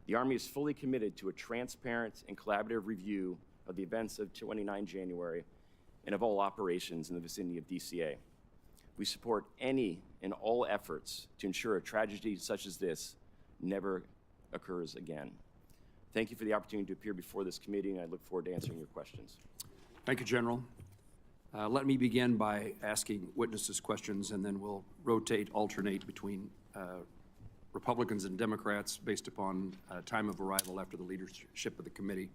The Army is fully committed to a transparent and collaborative review of the events of 29 January and of all operations in the vicinity of DCA. We support any and all efforts to ensure a tragedy such as this never occurs again. Thank you for the opportunity to appear before this committee, and I look forward to answering your questions. Thank you, General. Let me begin by asking witnesses questions, and then we'll alternate between Republicans and Democrats based upon time of arrival after the leadership of the committee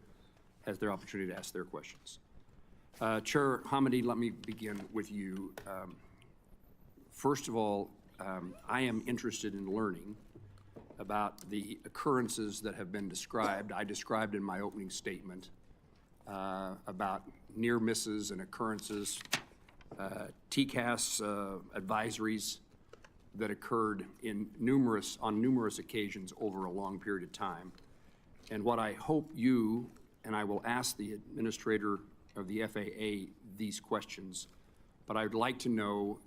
has their opportunity to ask their questions. Chair Hamady, let me begin with you. First of all, I am interested in learning about the occurrences that have been described. I described in my opening statement about near misses and occurrences, TCAS advisories that occurred on numerous occasions over a long period of time. And what I hope you, and I will ask the administrator of the FAA these questions, but I would like to know,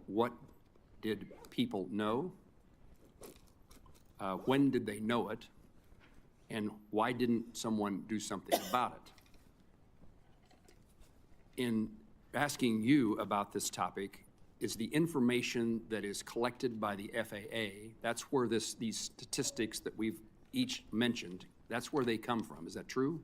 what did people know? When did they know it? And why didn't someone do something about it? In asking you about this topic, is the information that is collected by the FAA, that's where these statistics that we've each mentioned, that's where they come from. Is that true?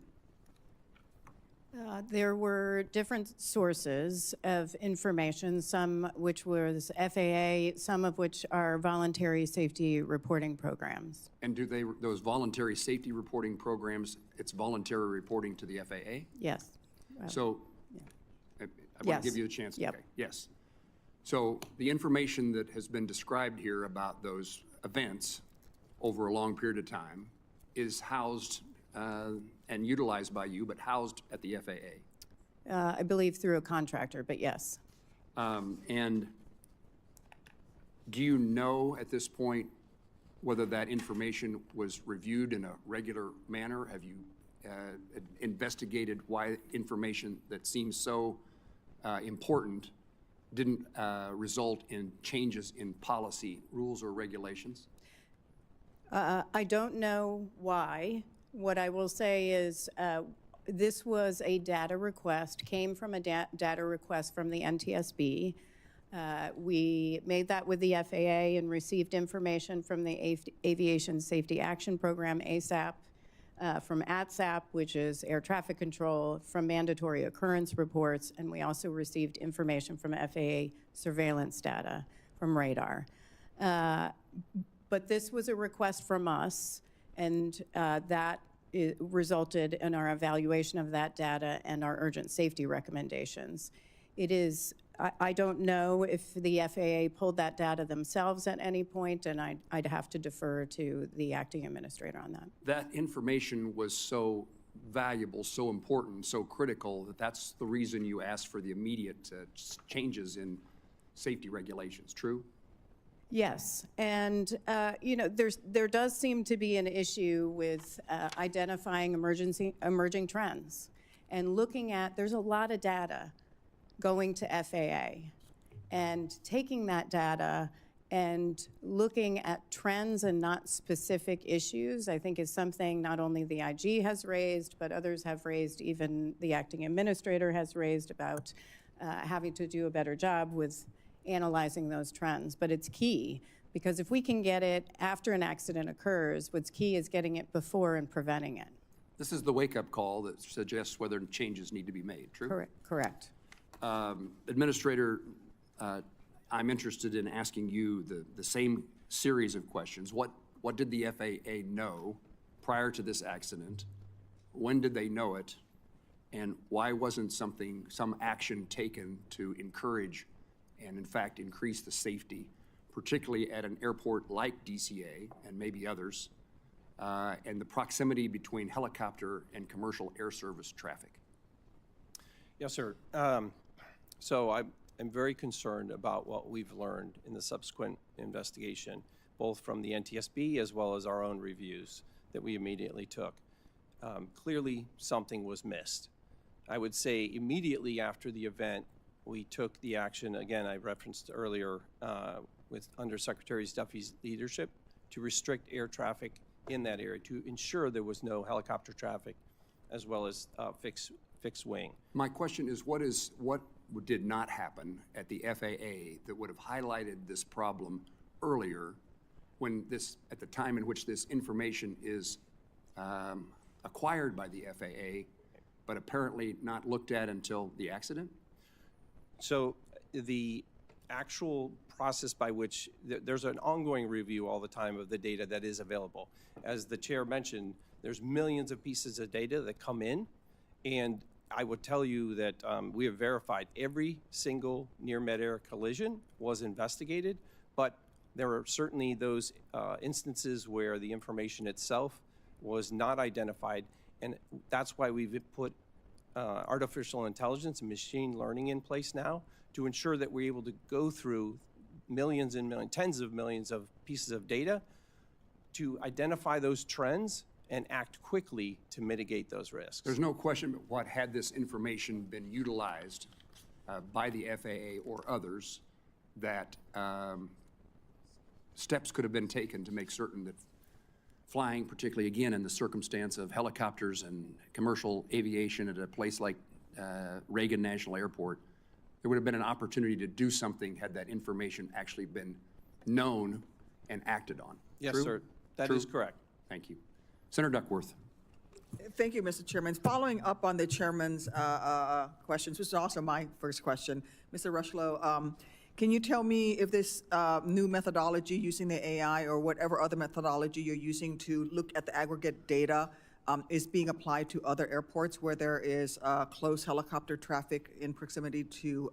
There were different sources of information, some which was FAA, some of which are voluntary safety reporting programs. And do those voluntary safety reporting programs, it's voluntary reporting to the FAA? Yes. So, I want Yes. to give you a chance. Yep. Okay, yes. So the information that has been described here about those events over a long period of time is housed and utilized by you, but housed at the FAA. I believe through a contractor, but yes. And do you know at this point whether that information was reviewed in a regular manner? Have you investigated why information that seems so important didn't result in changes in policy, rules, or regulations? I don't know why. What I will say is this was a data request, came from a data request from the NTSB. We made that with the FAA and received information from the Aviation Safety Action Program, ASAP, from ATSAP, which is air traffic control, from mandatory occurrence reports, and we also received information from FAA surveillance data from radar. But this was a request from us, and that resulted in our evaluation of that data and our urgent safety recommendations. It is, I don't know if the FAA pulled that data themselves at any point, and I'd have to defer to the acting administrator on that. That information was so valuable, so important, so critical, that that's the reason you asked for the immediate changes in safety regulations, true? Yes, and there does seem to be an issue with identifying emerging trends, and looking at, there's a lot of data going to FAA, and taking that data and looking at trends and not specific issues, I think is something not only the IG has raised, but others have raised, even the acting administrator has raised, about having to do a better job with analyzing those trends. But it's key, because if we can get it after an accident occurs, what's key is getting it before and preventing it. This is the wake-up call that suggests whether changes need to be made, true? Correct. Administrator, I'm interested in asking you the same series of questions. What did the FAA know prior to this accident? When did they know it? And why wasn't some action taken to encourage and in fact increase the safety, particularly at an airport like DCA and maybe others, and the proximity between helicopter and commercial air service traffic? Yes, sir. So I'm very concerned about what we've learned in the subsequent investigation, both from the NTSB as well as our own reviews that we immediately took. Clearly, something was missed. I would say immediately after the event, we took the action, again, I referenced earlier, with Undersecretary Duffy's leadership, to restrict air traffic in that area, to ensure there was no helicopter traffic, as well as fixed wing. My question is, what did not happen at the FAA that would have highlighted this problem earlier, at the time in which this information is acquired by the FAA, but apparently not looked at until the accident? So the actual process by which there's an ongoing review all the time of the data that is available. As the chair mentioned, there's millions of pieces of data that come in, and I would tell you that we have verified every single near mid-air collision was investigated, but there are certainly those instances where the information itself was not identified, and that's why we've put artificial intelligence and machine learning in place now to ensure that we're able to go through millions and millions, tens of millions of pieces of data to identify those trends and act quickly to mitigate those risks. There's no question but what, had this information been utilized by the FAA or others, that steps could have been taken to make certain that flying, particularly again in the circumstance of helicopters and commercial aviation at a place like Reagan National Airport, there would have been an opportunity to do something had that information actually been known and acted on. Yes, True? sir. That True? is correct. Thank you. Senator Duckworth. Thank you, Mr. Chairman. Following up on the chairman's questions, which is also my first question, Mr. Rushlow, can you tell me if this new methodology using the AI or whatever other methodology you're using to look at the aggregate data is being applied to other airports where there is close helicopter traffic in proximity to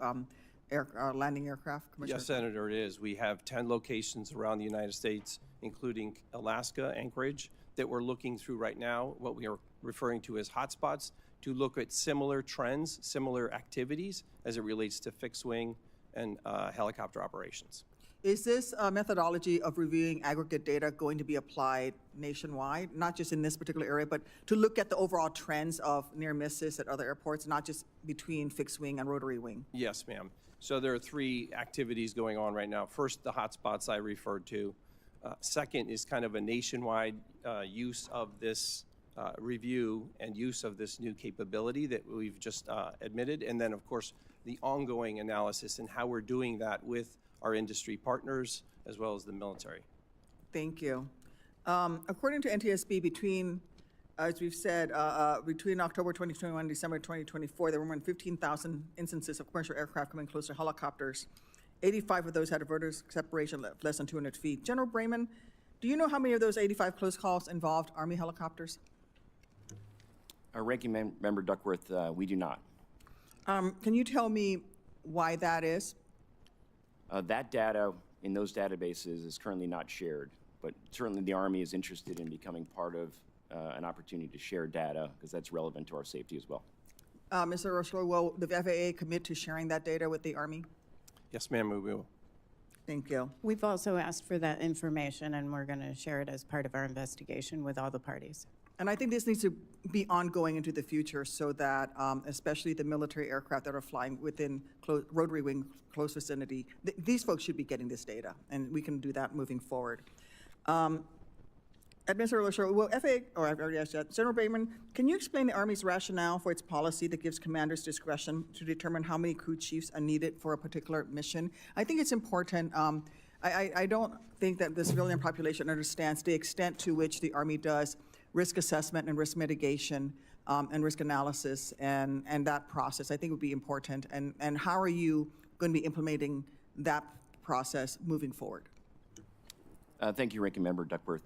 landing aircraft? Commissioner? Yes, Senator, it is. We have 10 locations around the United States, including Alaska, Anchorage, that we're looking through right now, what we are referring to as hotspots, to look at similar trends, similar activities as it relates to fixed wing and helicopter operations. Is this methodology of reviewing aggregate data going to be applied nationwide, not just in this particular area, but to look at the overall trends of near misses at other airports, not just between fixed wing and rotary wing? Yes, ma'am. So there are 3 activities going on right now. First, the hotspots I referred to. Second is kind of a nationwide use of this review and use of this new capability that we've just admitted. And then, of course, the ongoing analysis and how we're doing that with our industry partners as well as the military. Thank you. According to NTSB, between, as we've said, between October 2021 and December 2024, there were more than 15,000 instances of commercial aircraft coming close to helicopters. 85 of those had a vertical separation of less than 200 feet. General Brayman, do you know how many of those 85 close calls involved Army helicopters? Ranking Member Duckworth, we do not. Can you tell me why that is? That data in those databases is currently not shared, but certainly the Army is interested in becoming part of an opportunity to share data because that's relevant to our safety as well. Mr. Rushlow, will the FAA commit to sharing that data with the Army? Yes, ma'am, we will. Thank you. We've also asked for that information, and we're going to share it as part of our investigation with all the parties. And I think this needs to be ongoing into the future so that especially the military aircraft that are flying within rotary wing close vicinity, these folks should be getting this data, and we can do that moving forward. Administrator Rushlow, will FAA, or I've already asked that, General Brayman, can you explain the Army's rationale for its policy that gives commanders discretion to determine how many crew chiefs are needed for a particular mission? I think it's important. I don't think that the civilian population understands the extent to which the Army does risk assessment and risk mitigation and risk analysis and that process. I think would be important. And how are you going to be implementing that process moving forward? Thank you, Ranking Member Duckworth.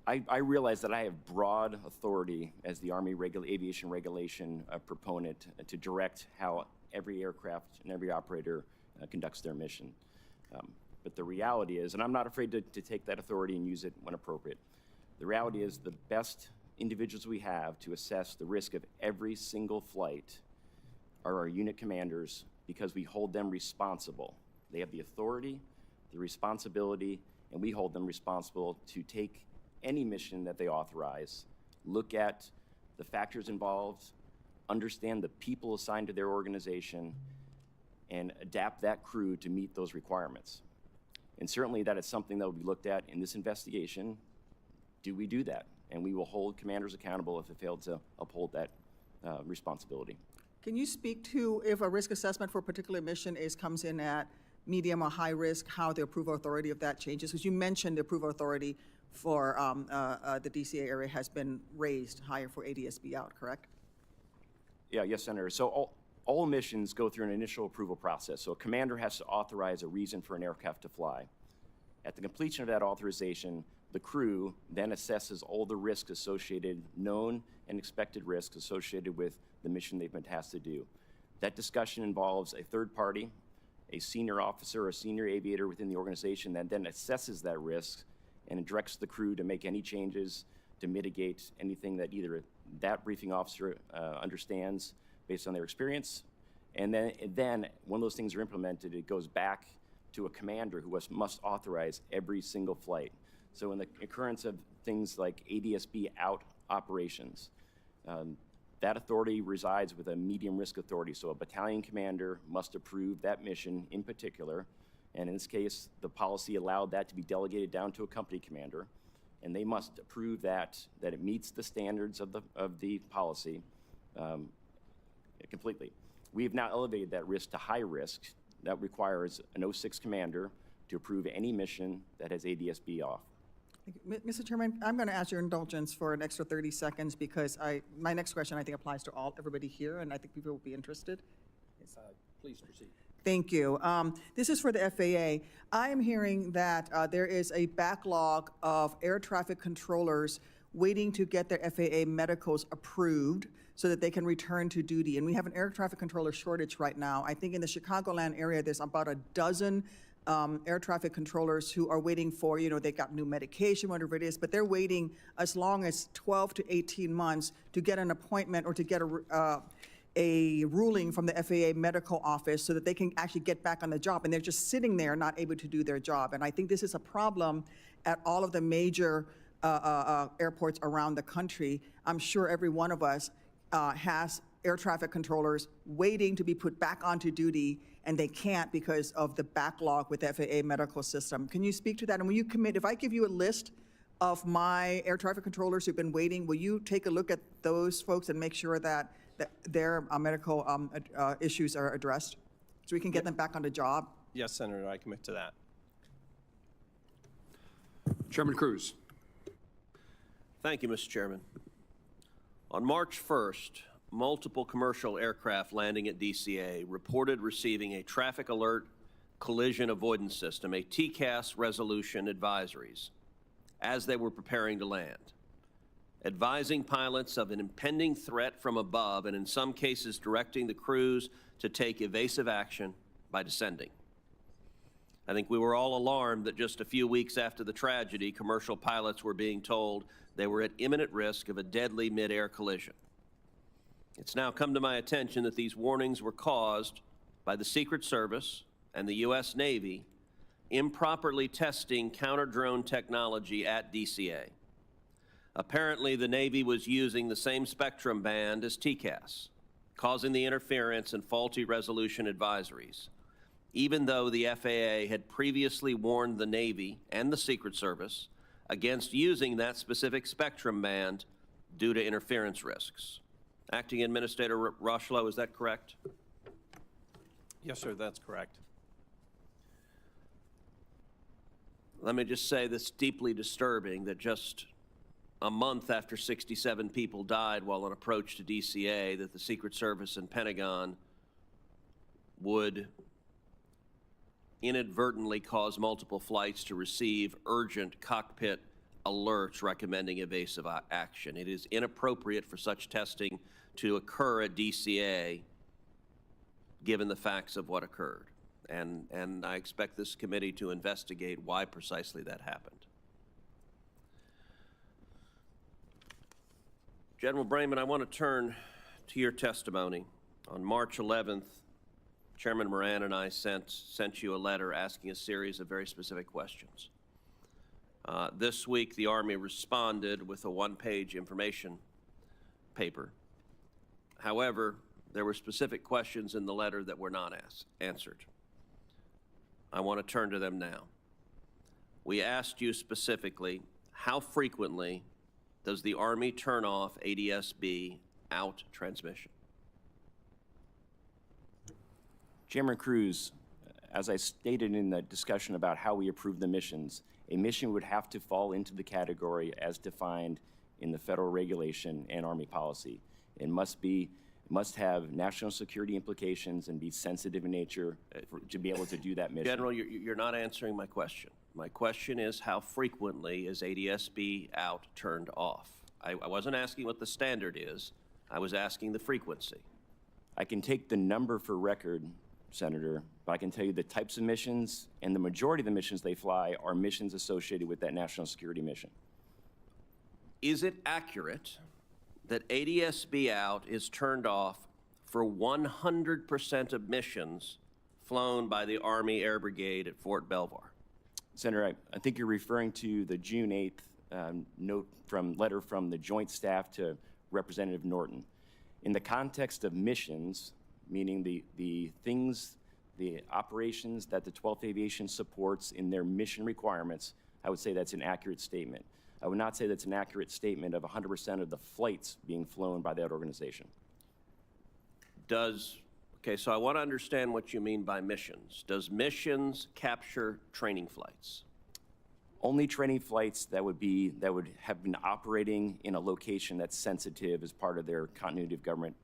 I realize that I have broad authority as the Army aviation regulation proponent to direct how every aircraft and every operator conducts their mission. But the reality is, and I'm not afraid to take that authority and use it when appropriate, the reality is the best individuals we have to assess the risk of every single flight are our unit commanders because we hold them responsible. They have the authority, the responsibility, and we hold them responsible to take any mission that they authorize, look at the factors involved, understand the people assigned to their organization, and adapt that crew to meet those requirements. And certainly that is something that will be looked at in this investigation. Do we do that? And we will hold commanders accountable if they fail to uphold that responsibility. Can you speak to if a risk assessment for a particular mission comes in at medium or high risk, how the approval authority of that changes? Because you mentioned the approval authority for the DCA area has been raised higher for ADSB out, correct? Yeah, yes, Senator. So all missions go through an initial approval process. So a commander has to authorize a reason for an aircraft to fly. At the completion of that authorization, The crew then assesses all the risks associated, known and expected risks associated with the mission they've been tasked to do. That discussion involves a third party, a senior officer or senior aviator within the organization that then assesses that risk and directs the crew to make any changes to mitigate anything that either that briefing officer understands based on their experience. And then when those things are implemented, it goes back to a commander who must authorize every single flight. So in the occurrence of things like ADSB out operations, that authority resides with a medium risk authority. So a battalion commander must approve that mission in particular. And in this case, the policy allowed that to be delegated down to a company commander. And they must approve that it meets the standards of the policy completely. We have now elevated that risk to high risk. That requires an 06 commander to approve any mission that has ADSB off. Mr. Chairman, I'm going to ask your indulgence for an extra 30 seconds because my next question I think applies to everybody here, and I think people will be interested. Please proceed. Thank you. This is for the FAA. I am hearing that there is a backlog of air traffic controllers waiting to get their FAA medicals approved so that they can return to duty. And we have an air traffic controller shortage right now. I think in the Chicagoland area, there's about a dozen air traffic controllers who are waiting for, they got new medication, whatever it is, but they're waiting as long as 12 to 18 months to get an appointment or to get a ruling from the FAA medical office so that they can actually get back on the job. And they're just sitting there not able to do their job. And I think this is a problem at all of the major airports around the country. I'm sure every one of us has air traffic controllers waiting to be put back onto duty, and they can't because of the backlog with the FAA medical system. Can you speak to that? And will you commit, if I give you a list of my air traffic controllers who've been waiting, will you take a look at those folks and make sure that their medical issues are addressed so we can get them back on the job? Yes, Senator, I commit to that. Chairman Cruz. Thank you, Mr. Chairman. On March 1st, multiple commercial aircraft landing at DCA reported receiving a traffic alert collision avoidance system, a TCAS resolution advisories, as they were preparing to land, advising pilots of an impending threat from above and in some cases directing the crews to take evasive action by descending. I think we were all alarmed that just a few weeks after the tragedy, commercial pilots were being told they were at imminent risk of a deadly mid-air collision. It's now come to my attention that these warnings were caused by the Secret Service and the U.S. Navy improperly testing counter-drone technology at DCA. Apparently, the Navy was using the same spectrum band as TCAS, causing the interference and faulty resolution advisories, even though the FAA had previously warned the Navy and the Secret Service against using that specific spectrum band due to interference risks. Acting Administrator Rocheleau, is that correct? Yes, sir, that's correct. Let me just say this deeply disturbing that just a month after 67 people died while on approach to DCA, that the Secret Service and Pentagon would inadvertently cause multiple flights to receive urgent cockpit alerts recommending evasive action. It is inappropriate for such testing to occur at DCA given the facts of what occurred. And I expect this committee to investigate why precisely that happened. General Brayman, I want to turn to your testimony. On March 11th, Chairman Moran and I sent you a letter asking a series of very specific questions. This week, the Army responded with a one-page information paper. However, there were specific questions in the letter that were not answered. I want to turn to them now. We asked you specifically, how frequently does the Army turn off ADSB out transmission? Chairman Cruz, as I stated in the discussion about how we approve the missions, a mission would have to fall into the category as defined in the federal regulation and Army policy. It must have national security implications and be sensitive in nature to be able to do that mission. General, you're not answering my question. My question is, how frequently is ADSB out turned off? I wasn't asking what the standard is. I was asking the frequency. I can take the number for record, Senator, but I can tell you the types of missions and the majority of the missions they fly are missions associated with that national security mission. Is it accurate that ADSB out is turned off for 100% of missions flown by the Army Air Brigade at Fort Belvoir? Senator, I think you're referring to the June 8th letter from the Joint Staff to Representative Norton. In the context of missions, meaning the things, the operations that the 12th Aviation supports in their mission requirements, I would say that's an accurate statement. I would not say that's an accurate statement of 100% of the flights being flown by that organization. Okay, so I want to understand what you mean by missions. Does missions capture training flights? Only training flights that would have been operating in a location that's sensitive as part of their continuity of government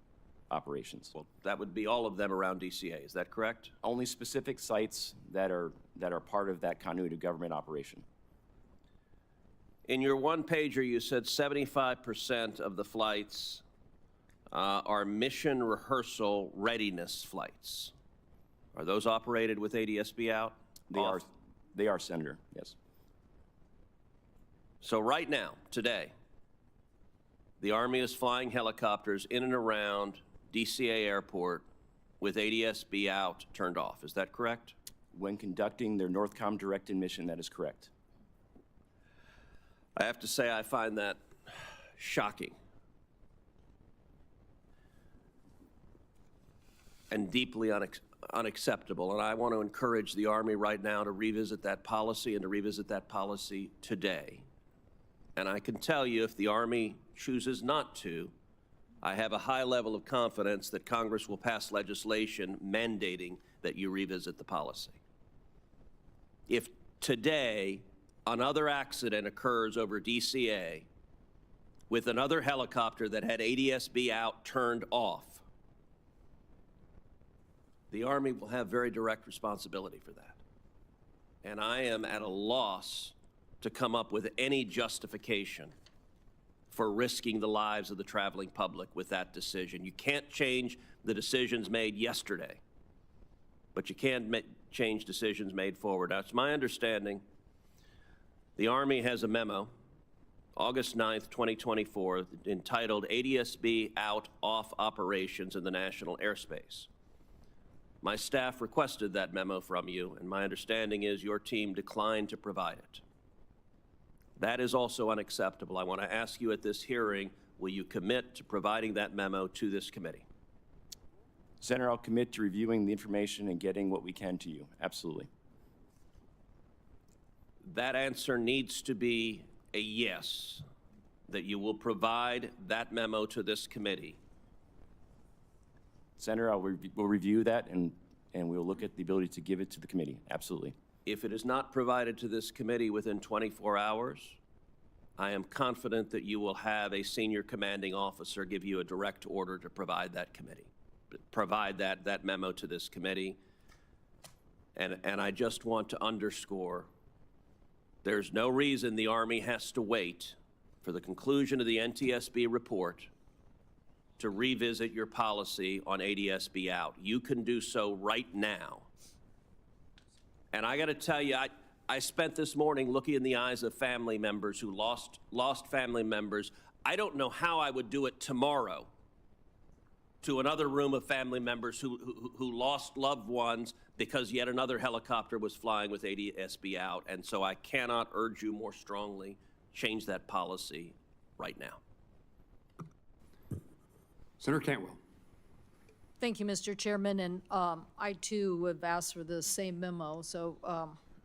operations. Well, that would be all of them around DCA, is that correct? Only specific sites that are part of that continuity of government operation. In your one-pager, you said 75% of the flights are mission rehearsal readiness flights. Are those operated with ADSB out? They are, Senator, yes. So right now, today, the Army is flying helicopters in and around DCA Airport with ADSB out turned off. Is that correct? When conducting their NORTHCOM directed mission, that is correct. I have to say I find that shocking and deeply unacceptable. And I want to encourage the Army right now to revisit that policy and to revisit that policy today. And I can tell you, if the Army chooses not to, I have a high level of confidence that Congress will pass legislation mandating that you revisit the policy. If today another accident occurs over DCA with another helicopter that had ADSB out turned off, the Army will have very direct responsibility for that. And I am at a loss to come up with any justification for risking the lives of the traveling public with that decision. You can't change the decisions made yesterday, but you can change decisions made forward. Now, it's my understanding the Army has a memo, August 9th, 2024, entitled ADSB Out Off Operations in the National Airspace. My staff requested that memo from you, and my understanding is your team declined to provide it. That is also unacceptable. I want to ask you at this hearing, will you commit to providing that memo to this committee? Senator, I'll commit to reviewing the information and getting what we can to you. Absolutely. That answer needs to be a yes, that you will provide that memo to this committee. Senator, we'll review that and we'll look at the ability to give it to the committee. Absolutely. If it is not provided to this committee within 24 hours, I am confident that you will have a senior commanding officer give you a direct order to provide that committee, provide that memo to this committee. And I just want to underscore, there's no reason the Army has to wait for the conclusion of the NTSB report to revisit your policy on ADSB out. You can do so right now. And I got to tell you, I spent this morning looking in the eyes of family members who lost family members. I don't know how I would do it tomorrow to another room of family members who lost loved ones because yet another helicopter was flying with ADSB out. And so I cannot urge you more strongly, change that policy right now. Senator Cantwell. Thank you, Mr. Chairman, and I too have asked for the same memo, so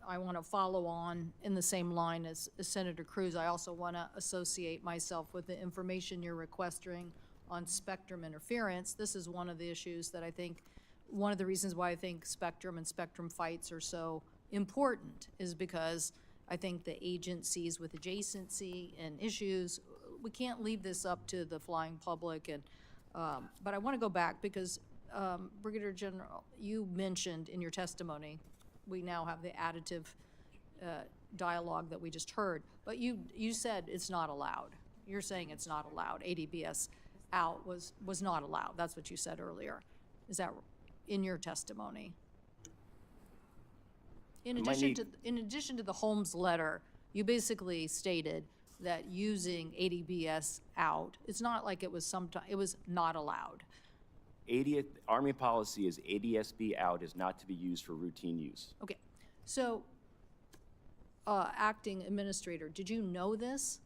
I want to follow on in the same line as Senator Cruz. I also want to associate myself with the information you're requesting on spectrum interference. This is one of the issues that I think, one of the reasons why I think spectrum and spectrum fights are so important is because I think the agencies with adjacency and issues, we can't leave this up to the flying public. And but I want to go back because, Brigadier General, you mentioned in your testimony, we now have the additive dialogue that we just heard. But you said it's not allowed. You're saying it's not allowed. ADBS out was not allowed. That's what you said earlier. Is that in your testimony? In addition to the Holmes letter, you basically stated that using ADBS out, it's not like it was it was not allowed. Army policy is ADSB out is not to be used for routine use. Okay, so, acting administrator, did you know this?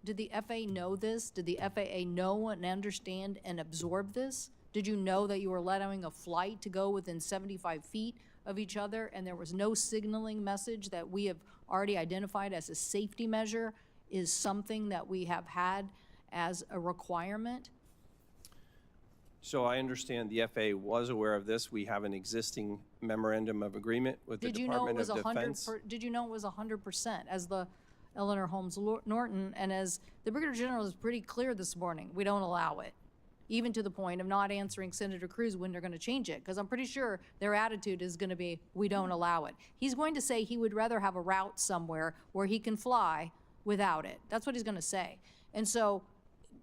Did the FAA know this? Did the FAA know and understand and absorb this? Did you know that you were allowing a flight to go within 75 feet of each other and there was no signaling message that we have already identified as a safety measure is something that we have had as a requirement? So I understand the FAA was aware of this. We have an existing memorandum of agreement with the Did you know it Department was of Defense. Did you know it was 100% as the Eleanor Holmes Norton and as the Brigadier General is pretty clear this morning, we don't allow it, even to the point of not answering Senator Cruz when they're going to change it, because I'm pretty sure their attitude is going to be, we don't allow it. He's going to say he would rather have a route somewhere where he can fly without it. That's what he's going to say. And so,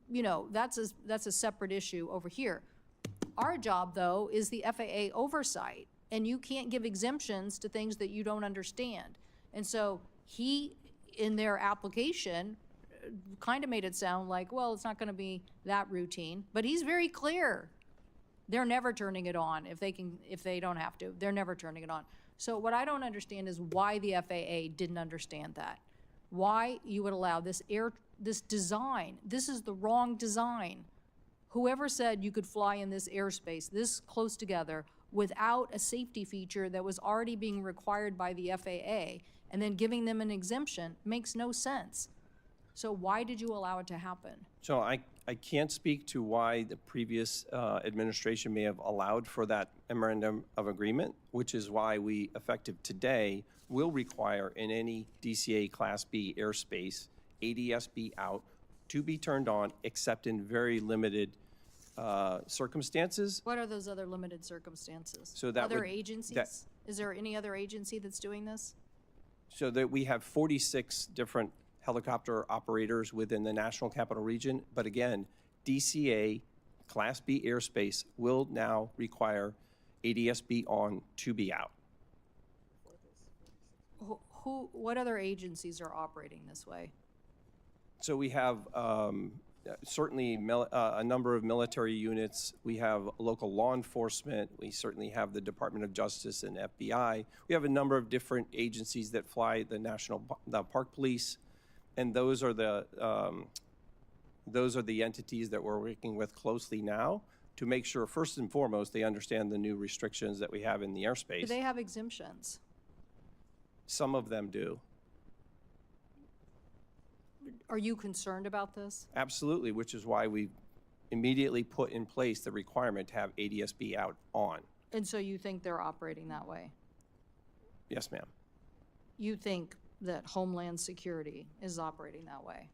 you know, that's a separate issue over here. Our job, though, is the FAA oversight, and you can't give exemptions to things that you don't understand. And so he, in their application, kind of made it sound like, well, it's not going to be that routine, but he's very clear. They're never turning it on if they don't have to. They're never turning it on. So what I don't understand is why the FAA didn't understand that. Why you would allow this design. This is the wrong design. Whoever said you could fly in this airspace this close together without a safety feature that was already being required by the FAA and then giving them an exemption makes no sense. So why did you allow it to happen? So I can't speak to why the previous administration may have allowed for that memorandum of agreement, which is why we, effective today, will require in any DCA Class B airspace, ADSB out to be turned on, except in very limited circumstances. What are those other limited circumstances? So that other would- agencies? Is there any other agency that's doing this? So that we have 46 different helicopter operators within the National Capital Region. But again, DCA Class B airspace will now require ADSB on to be out. What other agencies are operating this way? So we have certainly a number of military units. We have local law enforcement. We certainly have the Department of Justice and FBI. We have a number of different agencies that fly the Park Police, and those are the entities that we're working with closely now to make sure, first and foremost, they understand the new restrictions that we have in the airspace. Do they have exemptions? Some of them do. Are you concerned about this? Absolutely, which is why we immediately put in place the requirement to have ADSB out on. And so you think they're operating that way? Yes, ma'am. You think that Homeland Security is operating that way?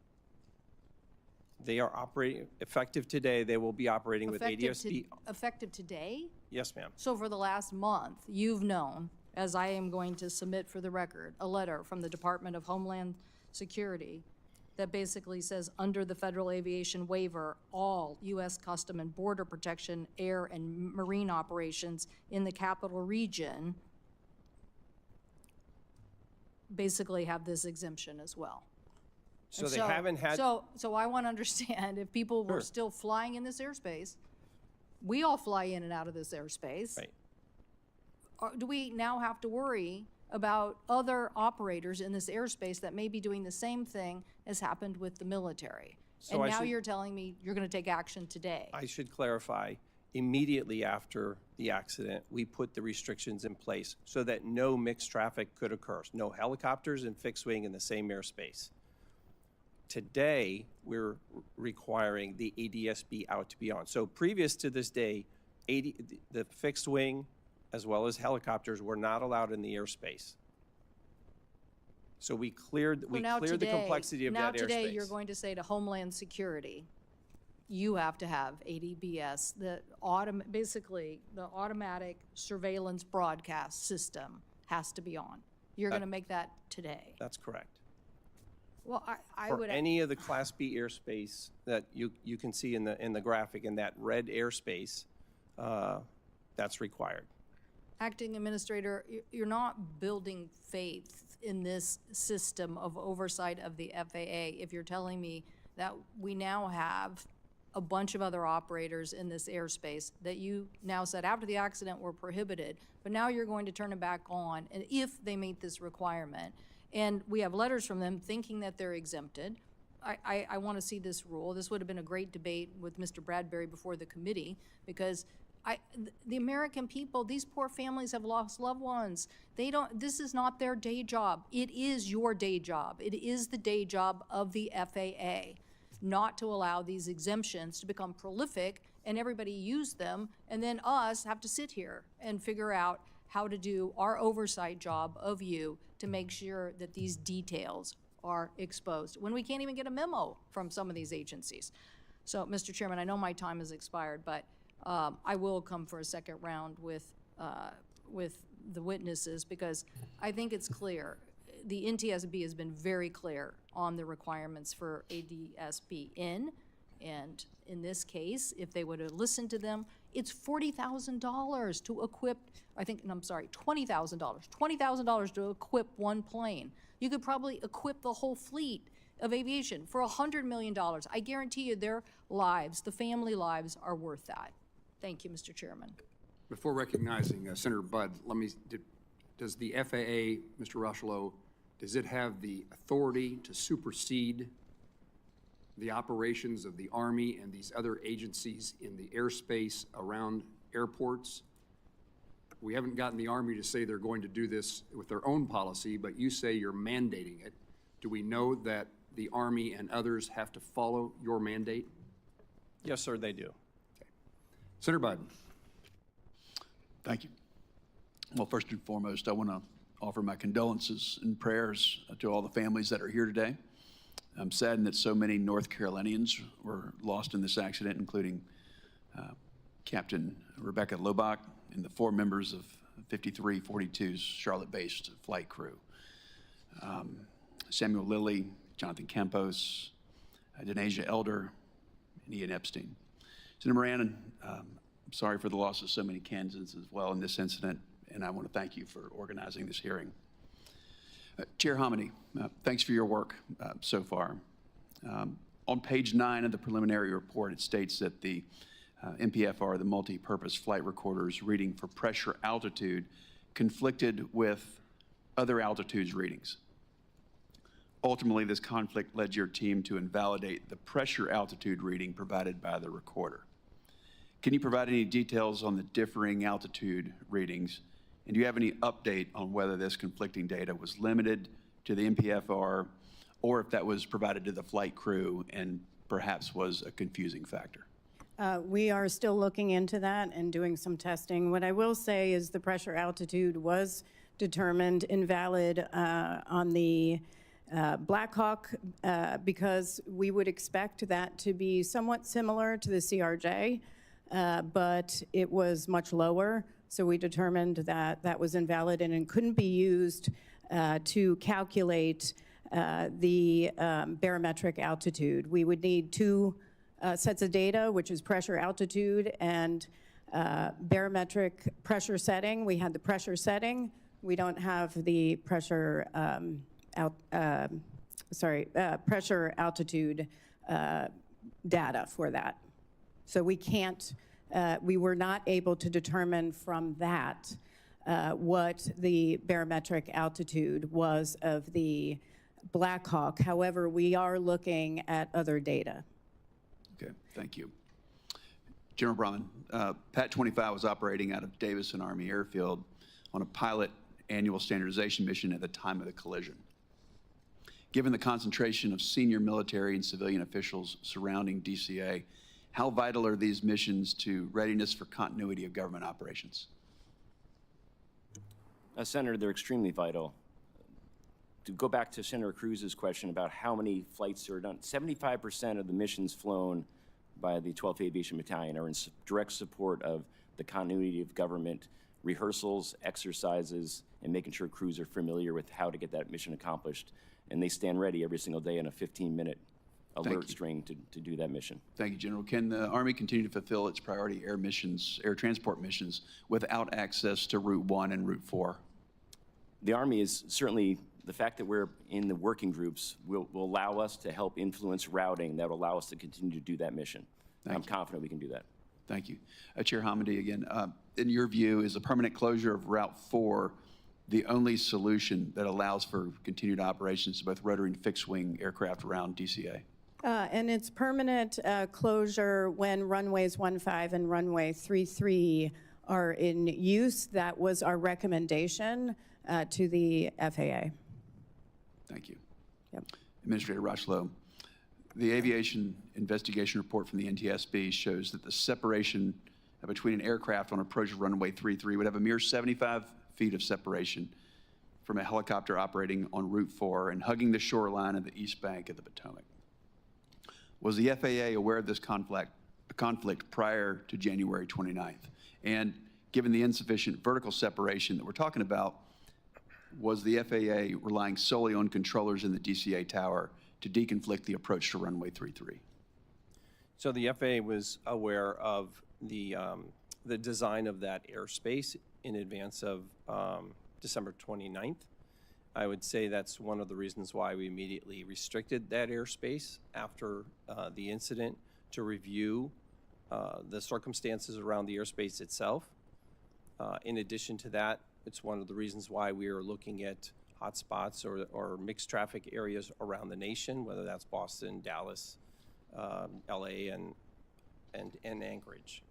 They are operating, effective today, they will be operating with ADSB. Effective today? Yes, ma'am. So for the last month, you've known, as I am going to submit for the record, a letter from the Department of Homeland Security that basically says, under the Federal Aviation Waiver, all U.S. Custom and Border Protection, air and marine operations in the capital region basically have this exemption as well. So And they haven't had. So I want to understand, if people were Sure. still flying in this airspace, we all fly in and out of this airspace. Right. Do we now have to worry about other operators in this airspace that may be doing the same thing as happened with the military? So And I now should- you're telling me you're going to take action today. I should clarify, immediately after the accident, we put the restrictions in place so that no mixed traffic could occur. No helicopters and fixed wing in the same airspace. Today, we're requiring the ADSB out to be on. So previous to this day, the fixed wing as well as helicopters were not allowed in the airspace. So we cleared the complexity of that airspace. Now today, you're going to say to Homeland Security, you have to have ADBS, basically the automatic surveillance broadcast system has to be on. You're going to make that today? That's correct. Well, I For would. any of the Class B airspace that you can see in the graphic, in that red airspace, that's required. Acting Administrator, you're not building faith in this system of oversight of the FAA if you're telling me that we now have a bunch of other operators in this airspace that you now said after the accident were prohibited, but now you're going to turn them back on, and if they meet this requirement. And we have letters from them thinking that they're exempted. I want to see this rule. This would have been a great debate with Mr. Bradbury before the committee, because the American people, these poor families have lost loved ones. This is not their day job. It is your day job. It is the day job of the FAA not to allow these exemptions to become prolific and everybody use them, and then us have to sit here and figure out how to do our oversight job of you to make sure that these details are exposed, when we can't even get a memo from some of these agencies. So, Mr. Chairman, I know my time has expired, but I will come for a second round with the witnesses, because I think it's clear. The NTSB has been very clear on the requirements for ADSB in, and in this case, if they would have listened to them, it's $40,000 to equip, $20,000 to equip one plane. You could probably equip the whole fleet of aviation for $100 million. I guarantee you their lives, the family lives, are worth that. Thank you, Mr. Chairman. Before recognizing Senator Budd, does the FAA, Mr. Rushlow, does it have the authority to supersede the operations of the Army and these other agencies in the airspace around airports? We haven't gotten the Army to say they're going to do this with their own policy, but you say you're mandating it. Do we know that the Army and others have to follow your mandate? Yes, sir, they do. Senator Budd. Thank you. Well, first and foremost, I want to offer my condolences and prayers to all the families that are here today. I'm saddened that so many North Carolinians were lost in this accident, including Captain Rebecca Lobach and the 4 members of 5342's Charlotte-based flight crew. Samuel Lilly, Jonathan Campos, Denasia Elder, and Ian Epstein. Senator Moran, I'm sorry for the loss of so many Kansans as well in this incident, and I want to thank you for organizing this hearing. Chair Hominy, thanks for your work so far. On page 9 of the preliminary report, it states that the MPFR, the multi-purpose flight recorder's reading for pressure altitude, conflicted with other altitudes readings. Ultimately, this conflict led your team to invalidate the pressure altitude reading provided by the recorder. Can you provide any details on the differing altitude readings? And do you have any update on whether this conflicting data was limited to the MPFR, or if that was provided to the flight crew and perhaps was a confusing factor? We are still looking into that and doing some testing. What I will say is the pressure altitude was determined invalid on the Black Hawk because we would expect that to be somewhat similar to the CRJ, but it was much lower. So we determined that that was invalid and it couldn't be used to calculate the barometric altitude. We would need 2 sets of data, which is pressure altitude and barometric pressure setting. We had the pressure setting. We don't have the pressure pressure altitude data for that. So we can't, we were not able to determine from that what the barometric altitude was of the Black Hawk. However, we are looking at other data. Okay, thank you. General Brahman, Pat 25 was operating out of Davison Army Airfield on a pilot annual standardization mission at the time of the collision. Given the concentration of senior military and civilian officials surrounding DCA, how vital are these missions to readiness for continuity of government operations? Senator, they're extremely vital. To go back to Senator Cruz's question about how many flights are done, 75% of the missions flown by the 12th Aviation Battalion are in direct support of the continuity of government rehearsals, exercises, and making sure crews are familiar with how to get that mission accomplished. And they stand ready every single day in a 15-minute alert you. string to do that mission. Thank you, General. Can the Army continue to fulfill its priority air missions, air transport missions, without access to Route 1 and Route 4? The Army is certainly, the fact that we're in the working groups will allow us to help influence routing that will allow us to continue to do that mission. I'm confident we can do that. Thank you. Chair Hamady again. In your view, is a permanent closure of Route 4 the only solution that allows for continued operations of both rotary and fixed-wing aircraft around DCA? And it's permanent closure when runways 15 and runway 33 are in use. That was our recommendation to the FAA. Thank you. Yep. Administrator Rocheleau, the aviation investigation report from the NTSB shows that the separation between an aircraft on approach to runway 33 would have a mere 75 feet of separation from a helicopter operating on Route 4 and hugging the shoreline of the east bank of the Potomac. Was the FAA aware of this conflict prior to January 29th? And given the insufficient vertical separation that we're talking about, was the FAA relying solely on controllers in the DCA tower to deconflict the approach to runway 33? So the FAA was aware of the design of that airspace in advance of December 29th. I would say that's one of the reasons why we immediately restricted that airspace after the incident to review the circumstances around the airspace itself. In addition to that, it's one of the reasons why we are looking at hotspots or mixed traffic areas around the nation, whether that's Boston, Dallas, LA, and Anchorage.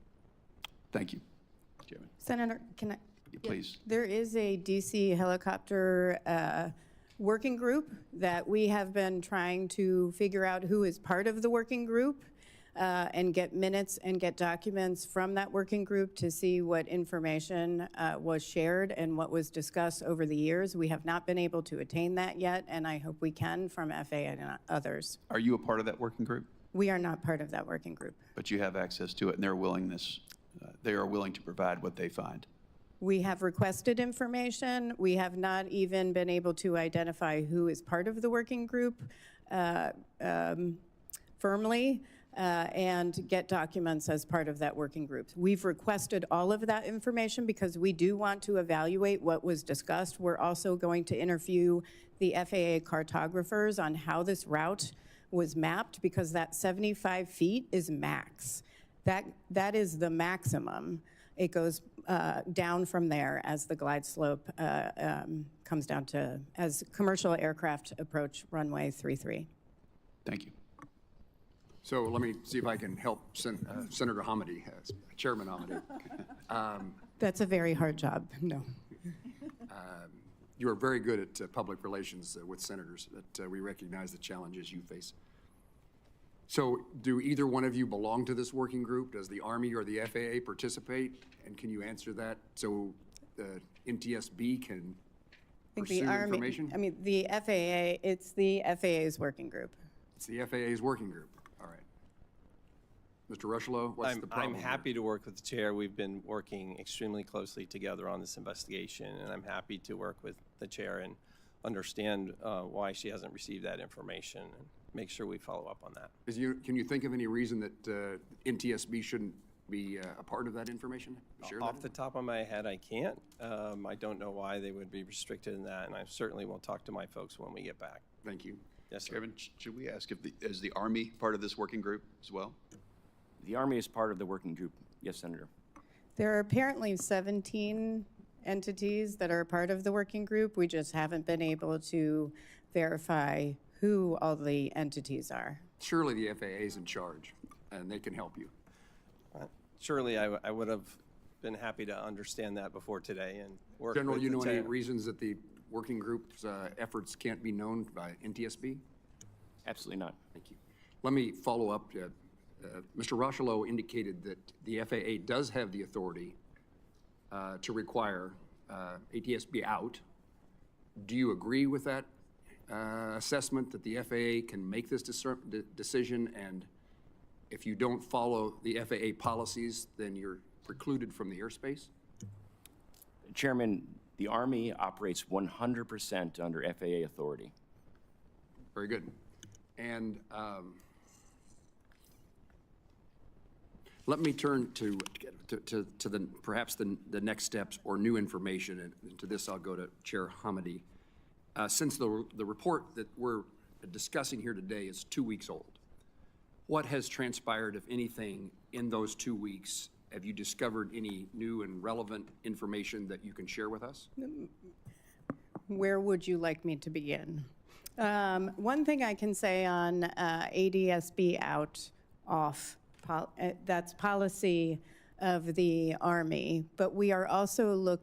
Thank you, Chairman. Senator, can I? Please. There is a DC helicopter working group that we have been trying to figure out who is part of the working group and get minutes and get documents from that working group to see what information was shared and what was discussed over the years. We have not been able to attain that yet, and I hope we can from FAA and others. Are you a part of that working group? We are not part of that working group. But you have access to it, and they are willing to provide what they find. We have requested information. We have not even been able to identify who is part of the working group firmly and get documents as part of that working group. We've requested all of that information because we do want to evaluate what was discussed. We're also going to interview the FAA cartographers on how this route was mapped because that 75 feet is max. That is the maximum. It goes down from there as the glide slope comes down to, as commercial aircraft approach runway 33. Thank you. So let me see if I can help Senator Hamady, Chairman Hamady. That's a very hard job, no. You are very good at public relations with senators, that we recognize the challenges you face. So do either one of you belong to this working group? Does the Army or the FAA participate? And can you answer that so the NTSB can pursue information? I mean, the FAA, it's the FAA's working group. It's the FAA's working group. All right. Mr. Rocheleau, what's the problem? I'm happy to work with the chair. We've been working extremely closely together on this investigation, and I'm happy to work with the chair and understand why she hasn't received that information and make sure we follow up on that. Can you think of any reason that NTSB shouldn't be a part of that information? Share Off that? the top of my head, I can't. I don't know why they would be restricted in that, and I certainly will talk to my folks when we get back. Thank you. Yes, sir. Chairman, should we ask is the Army part of this working group as well? The Army is part of the working group. Yes, Senator. There are apparently 17 entities that are part of the working group. We just haven't been able to verify who all the entities are. Surely the FAA is in charge, and they can help you. Surely I would have been happy to understand that before today and work General, with you the know any chair. reasons that the working group's efforts can't be known by NTSB? Absolutely not. Thank you. Let me follow up. Mr. Rocheleau indicated that the FAA does have the authority to require ATSB out. Do you agree with that assessment that the FAA can make this decision, and if you don't follow the FAA policies, then you're precluded from the airspace? Chairman, The Army operates 100% under FAA authority. Very good. And let me turn to the perhaps the next steps or new information. And to this, I'll go to Chair Hamady. Since the report that we're discussing here today is 2 weeks old, what has transpired, if anything, in those 2 weeks? Have you discovered any new and relevant information that you can share with us? Where would you like me to begin? One thing I can say on ADSB out, off, that's policy of the Army, but we are also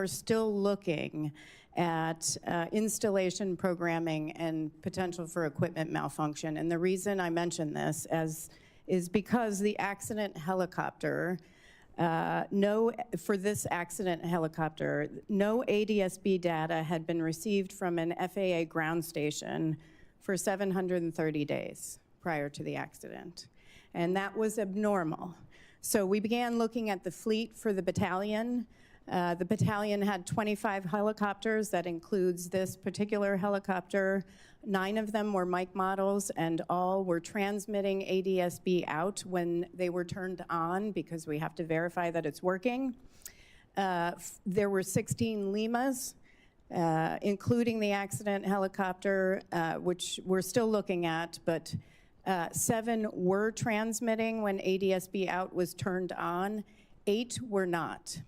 still looking at installation programming and potential for equipment malfunction. And the reason I mention this is because the accident helicopter, for this accident helicopter, no ADSB data had been received from an FAA ground station for 730 days prior to the accident. And that was abnormal. So we began looking at the fleet for the battalion. The battalion had 25 helicopters. That includes this particular helicopter. 9 of them were Mike models, and all were transmitting ADSB out when they were turned on, because we have to verify that it's working. There were 16 Limas, including the accident helicopter, which we're still looking at, but 7 were transmitting when ADSB out was turned on. 8 were not,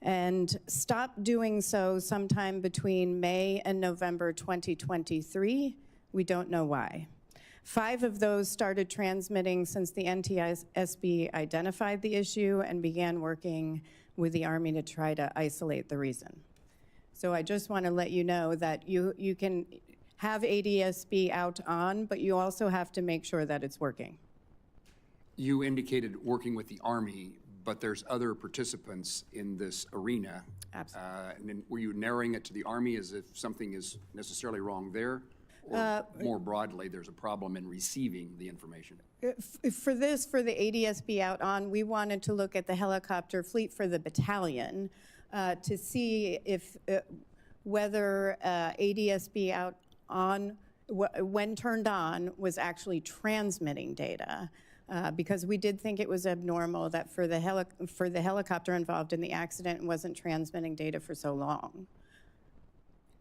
and stopped doing so sometime between May and November 2023. We don't know why. 5 of those started transmitting since the NTSB identified the issue and began working with the Army to try to isolate the reason. So I just want to let you know that you can have ADSB out on, but you also have to make sure that it's working. You indicated working with the Army, but there's other participants in this arena. Absolutely. And then were you narrowing it to the Army as if something is necessarily wrong there? Or more broadly, there's a problem in receiving the information? For the ADSB out on, we wanted to look at the helicopter fleet for the battalion to see if whether ADSB out on, when turned on, was actually transmitting data. Because we did think it was abnormal that for the helicopter involved in the accident wasn't transmitting data for so long.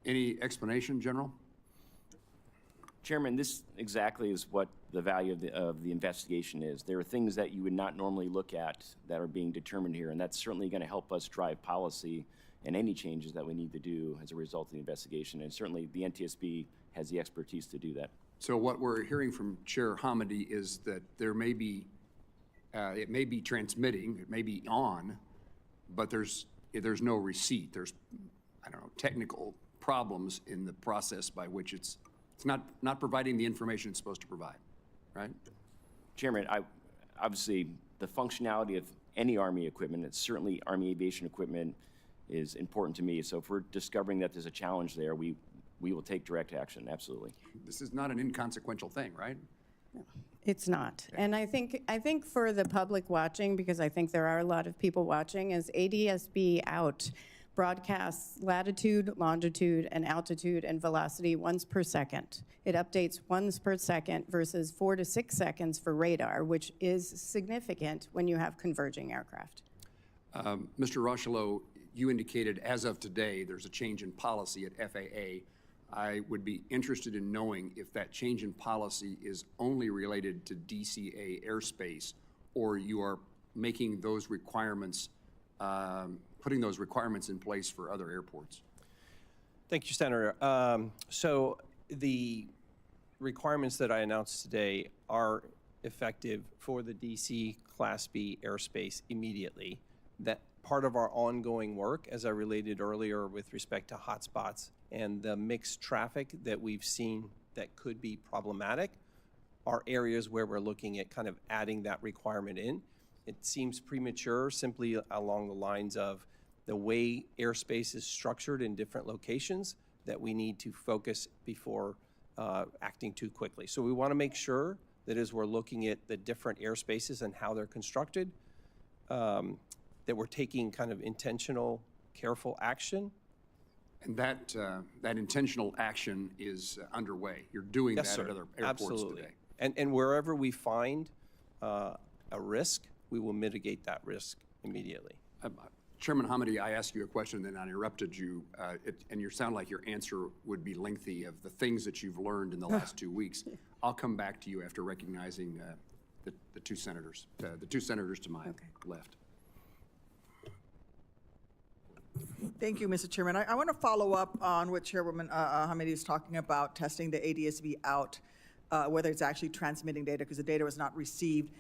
Any explanation, General? Chairman, this exactly is what the value of the investigation is. There are things that you would not normally look at that are being determined here, and that's certainly going to help us drive policy and any changes that we need to do as a result of the investigation. And certainly the NTSB has the expertise to do that. So what we're hearing from Chair Hamady is that there may be, it may be transmitting, it may be on, but there's no receipt. There's, I don't know, technical problems in the process by which it's not providing the information it's supposed to provide, right? Chairman, obviously the functionality of any Army equipment, it's certainly Army aviation equipment, is important to me. So if we're discovering that there's a challenge there, we will take direct action, absolutely. This is not an inconsequential thing, right? It's not. And I think for the public watching, because I think there are a lot of people watching, is ADSB out broadcasts latitude, longitude, and altitude and velocity once per second. It updates once per second versus 4 to 6 seconds for radar, which is significant when you have converging aircraft. Mr. Rocheleau, you indicated as of today there's a change in policy at FAA. I would be interested in knowing if that change in policy is only related to DCA airspace, or you are making those requirements, putting those requirements in place for other airports. Thank you, Senator. So the requirements that I announced today are effective for the DC Class B airspace immediately. That part of our ongoing work, as I related earlier with respect to hotspots and the mixed traffic that we've seen that could be problematic, are areas where we're looking at kind of adding that requirement in. It seems premature simply along the lines of the way airspace is structured in different locations that we need to focus before acting too quickly. So we want to make sure that as we're looking at the different airspaces and how they're constructed, that we're taking kind of intentional, careful action And that intentional action is underway. You're doing Yes, that sir. at other airports Absolutely. today. And wherever we find a risk, we will mitigate that risk immediately. Chairman Hamady, I asked you a question, then I interrupted you, and you sound like your answer would be lengthy of the things that you've learned in the last 2 weeks. I'll come back to you after recognizing the two senators to my left. Thank you, Mr. Chairman. I want to follow up on what Chairwoman Hamidi is talking about, testing the ADSB out, whether it's actually transmitting data, because the data was not received.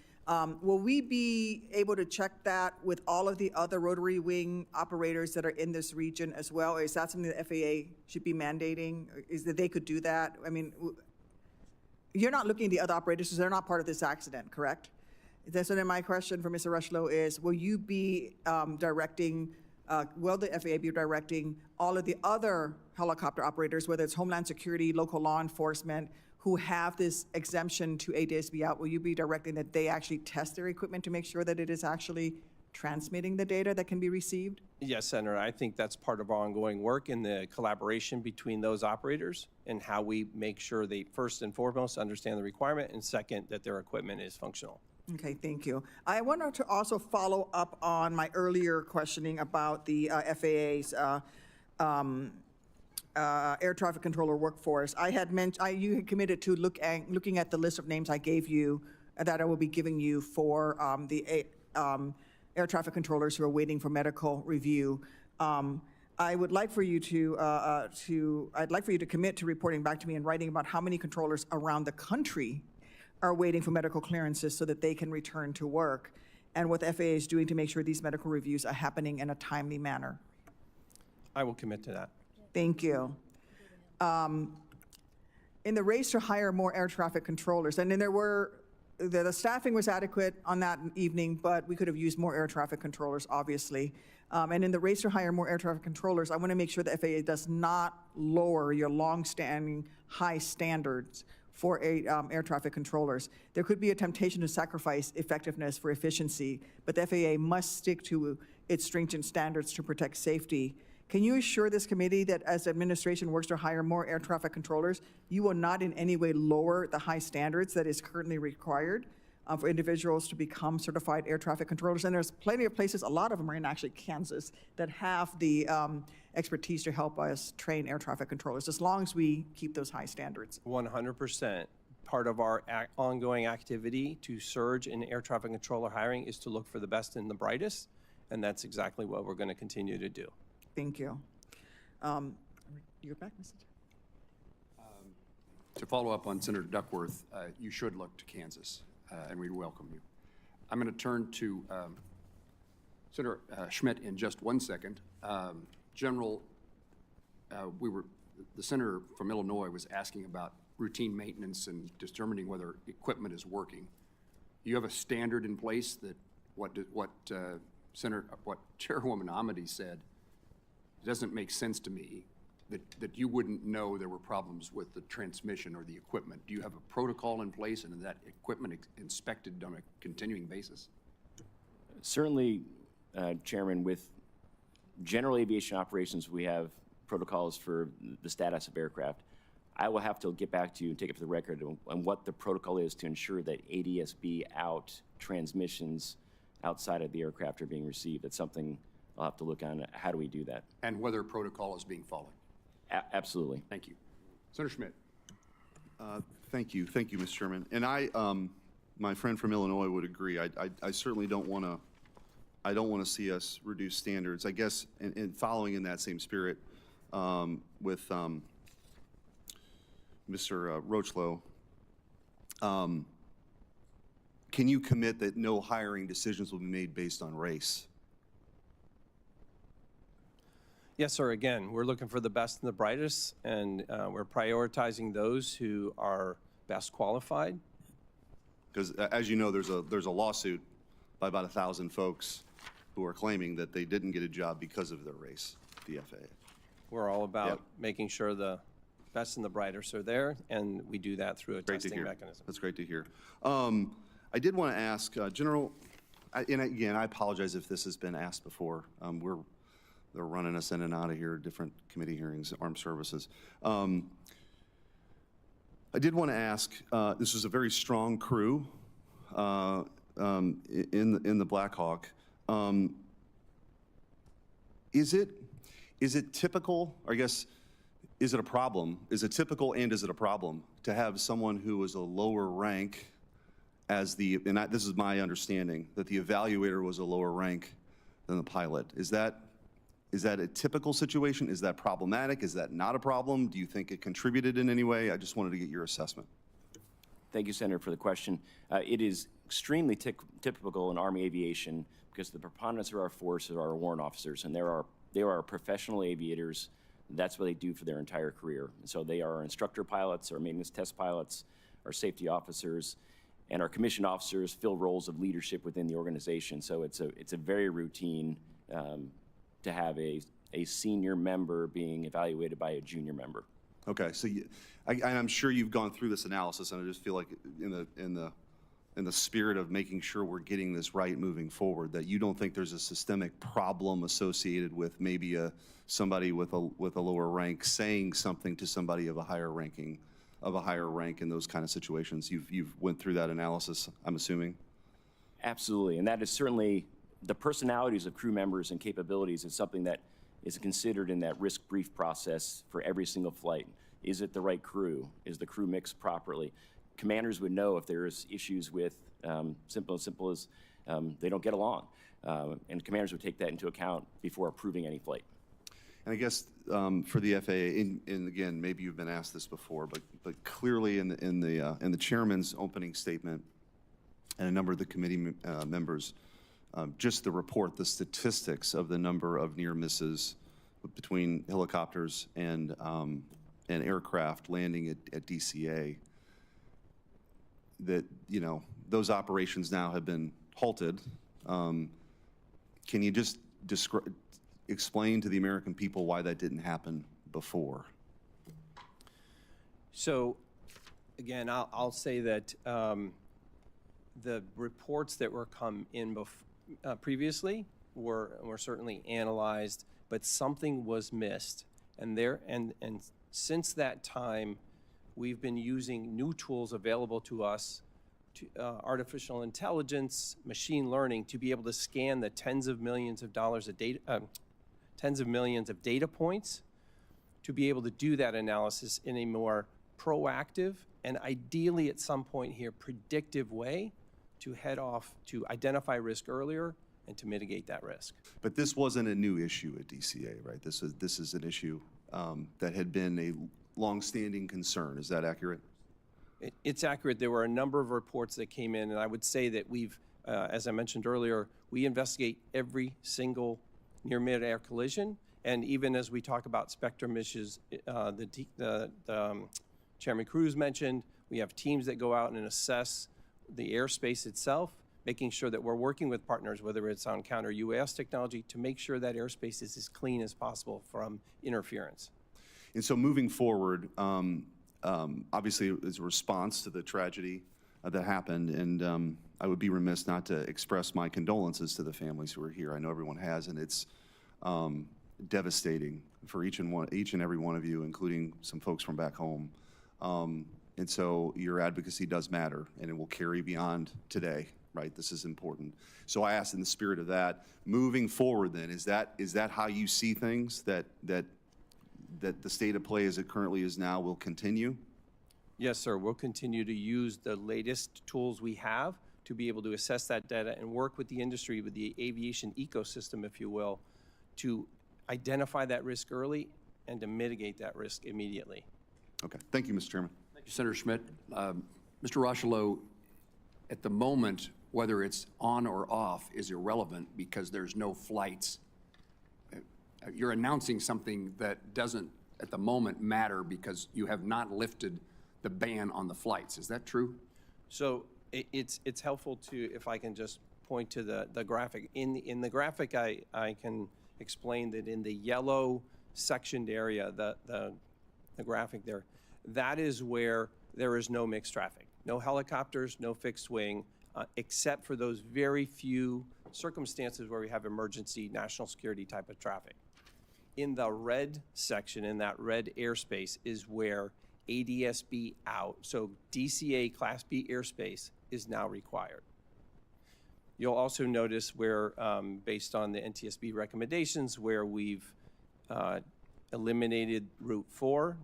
Will we be able to check that with all of the other rotary wing operators that are in this region as well? Is that something the FAA should be mandating? Is that they could do that? I mean, you're not looking at the other operators because they're not part of this accident, correct? So then my question for Mr. Rushlow is, will you be directing, will the FAA be directing all of the other helicopter operators, whether it's Homeland Security, local law enforcement, who have this exemption to ADSB out, will you be directing that they actually test their equipment to make sure that it is actually transmitting the data that can be received? Yes, Senator, I think that's part of our ongoing work in the collaboration between those operators and how we make sure they, first and foremost, understand the requirement, and second, that their equipment is functional. Okay, thank you. I wanted to also follow up on my earlier questioning about the FAA's air traffic controller workforce. I had mentioned, you had committed to looking at the list of names I gave you, that I will be giving you for the air traffic controllers who are waiting for medical review. I would like for you I'd like for you to commit to reporting back to me and writing about how many controllers around the country are waiting for medical clearances so that they can return to work, and what the FAA is doing to make sure these medical reviews are happening in a timely manner. I will commit to that. Thank you. In the race to hire more air traffic controllers, and then the staffing was adequate on that evening, but we could have used more air traffic controllers, obviously. And in the race to hire more air traffic controllers, I want to make sure the FAA does not lower your long-standing high standards for air traffic controllers. There could be a temptation to sacrifice effectiveness for efficiency, but the FAA must stick to its stringent standards to protect safety. Can you assure this committee that as the administration works to hire more air traffic controllers, you will not in any way lower the high standards that is currently required for individuals to become certified air traffic controllers? And there's plenty of places, a lot of them are in actually Kansas, that have the expertise to help us train air traffic controllers, as long as we keep those high standards. 100%. Part of our ongoing activity to surge in air traffic controller hiring is to look for the best and the brightest, and that's exactly what we're going to continue to do. Thank you. You're back, Mr. Chair. To follow up on Senator Duckworth, you should look to Kansas, and we welcome you. I'm going to turn to Senator Schmidt in just 1 second. General, the senator from Illinois was asking about routine maintenance and determining whether equipment is working. You have a standard in place that what Chairwoman Hamady said. It doesn't make sense to me that you wouldn't know there were problems with the transmission or the equipment. Do you have a protocol in place and that equipment inspected on a continuing basis? Certainly, Chairman, with general aviation operations, we have protocols for the status of aircraft. I will have to get back to you and take it for the record on what the protocol is to ensure that ADSB out transmissions outside of the aircraft are being received. It's something I'll have to look on. How do we do that? And whether protocol is being followed? Absolutely. Thank you. Senator Schmidt. Thank you, Mr. Chairman. And my friend from Illinois would agree. I certainly don't want to see us reduce standards. I guess, and following in that same spirit, with Mr. Rochlow, can you commit that no hiring decisions will be made based on race? Yes, sir. Again, we're looking for the best and the brightest, and we're prioritizing those who are best qualified. Because as you know, there's a lawsuit by about 1,000 folks who are claiming that they didn't get a job because of their race, the FAA. We're all about Yep. making sure the best and the brightest are there, and we do that through a Great to testing hear. mechanism. That's great to hear. I did want to ask, General, and again, I apologize if this has been asked before. they're running us in and out of here, different committee hearings, armed services. I did want to ask, this was a very strong crew in the Black Hawk. Is it typical, or I guess, is it a problem? Is it typical and is it a problem to have someone who was a lower rank as the, and this is my understanding, that the evaluator was a lower rank than the pilot? Is that a typical situation? Is that problematic? Is that not a problem? Do you think it contributed in any way? I just wanted to get your assessment. Thank you, Senator, for the question. It is extremely typical in Army aviation because the preponderance of our force are our warrant officers, and they are professional aviators. That's what they do for their entire career. And so they are our instructor pilots, our maintenance test pilots, our safety officers, and our commissioned officers fill roles of leadership within the organization. So it's a very routine to have a senior member being evaluated by a junior member. Okay, so I'm sure you've gone through this analysis, and I just feel like in the spirit of making sure we're getting this right moving forward, that you don't think there's a systemic problem associated with maybe somebody with a lower rank saying something to somebody of a higher rank in those kind of situations. You've went through that analysis, I'm assuming? Absolutely, and that is certainly the personalities of crew members and capabilities is something that is considered in that risk brief process for every single flight. Is it the right crew? Is the crew mixed properly? Commanders would know if there's issues with simple as they don't get along, and commanders would take that into account before approving any flight. And I guess for the FAA, and again, maybe you've been asked this before, but clearly in the chairman's opening statement and a number of the committee members, just the report, the statistics of the number of near misses between helicopters and aircraft landing at DCA, that, you know, those operations now have been halted. Can you just explain to the American people why that didn't happen before? So, again, I'll say that the reports that were come in previously were certainly analyzed, but something was missed, and since that time, we've been using new tools available to us, to artificial intelligence, machine learning, to be able to scan the tens of millions of data points, to be able to do that analysis in a more proactive and ideally at some point here predictive way to head off, to identify risk earlier and to mitigate that risk. But this wasn't a new issue at DCA, right? This is an issue that had been a longstanding concern. Is that accurate? It's accurate. There were a number of reports that came in, and I would say that we've, as I mentioned earlier, we investigate every single near mid-air collision, and even as we talk about spectrum issues, Chairman Cruz mentioned, we have teams that go out and assess the airspace itself, making sure that we're working with partners, whether it's on counter-UAS technology, to make sure that airspace is as clean as possible from interference. And so moving forward, obviously as a response to the tragedy that happened, and I would be remiss not to express my condolences to the families who are here. I know everyone has, and it's devastating for each and every one of you, including some folks from back home. And so your advocacy does matter, and it will carry beyond today, right? This is important. So I ask in the spirit of that, moving forward then, is that how you see things, that the state of play as it currently is now will continue? Yes, sir. We'll continue to use the latest tools we have to be able to assess that data and work with the industry, with the aviation ecosystem, if you will, to identify that risk early and to mitigate that risk immediately. Okay. Thank you, Mr. Chairman. Thank you, Senator Schmidt. Mr. Rochelow, at the moment, whether it's on or off is irrelevant because there's no flights. You're announcing something that doesn't, at the moment, matter because you have not lifted the ban on the flights. Is that true? So it's helpful to, if I can just point to the graphic. In the graphic, I can explain that in the yellow sectioned area, the graphic there, that is where there is no mixed traffic. No helicopters, no fixed wing, except for those very few circumstances where we have emergency national security type of traffic. In the red section, in that red airspace, is where ADSB out, so DCA Class B airspace is now required. You'll also notice where, based on the NTSB recommendations, where we've eliminated Route 4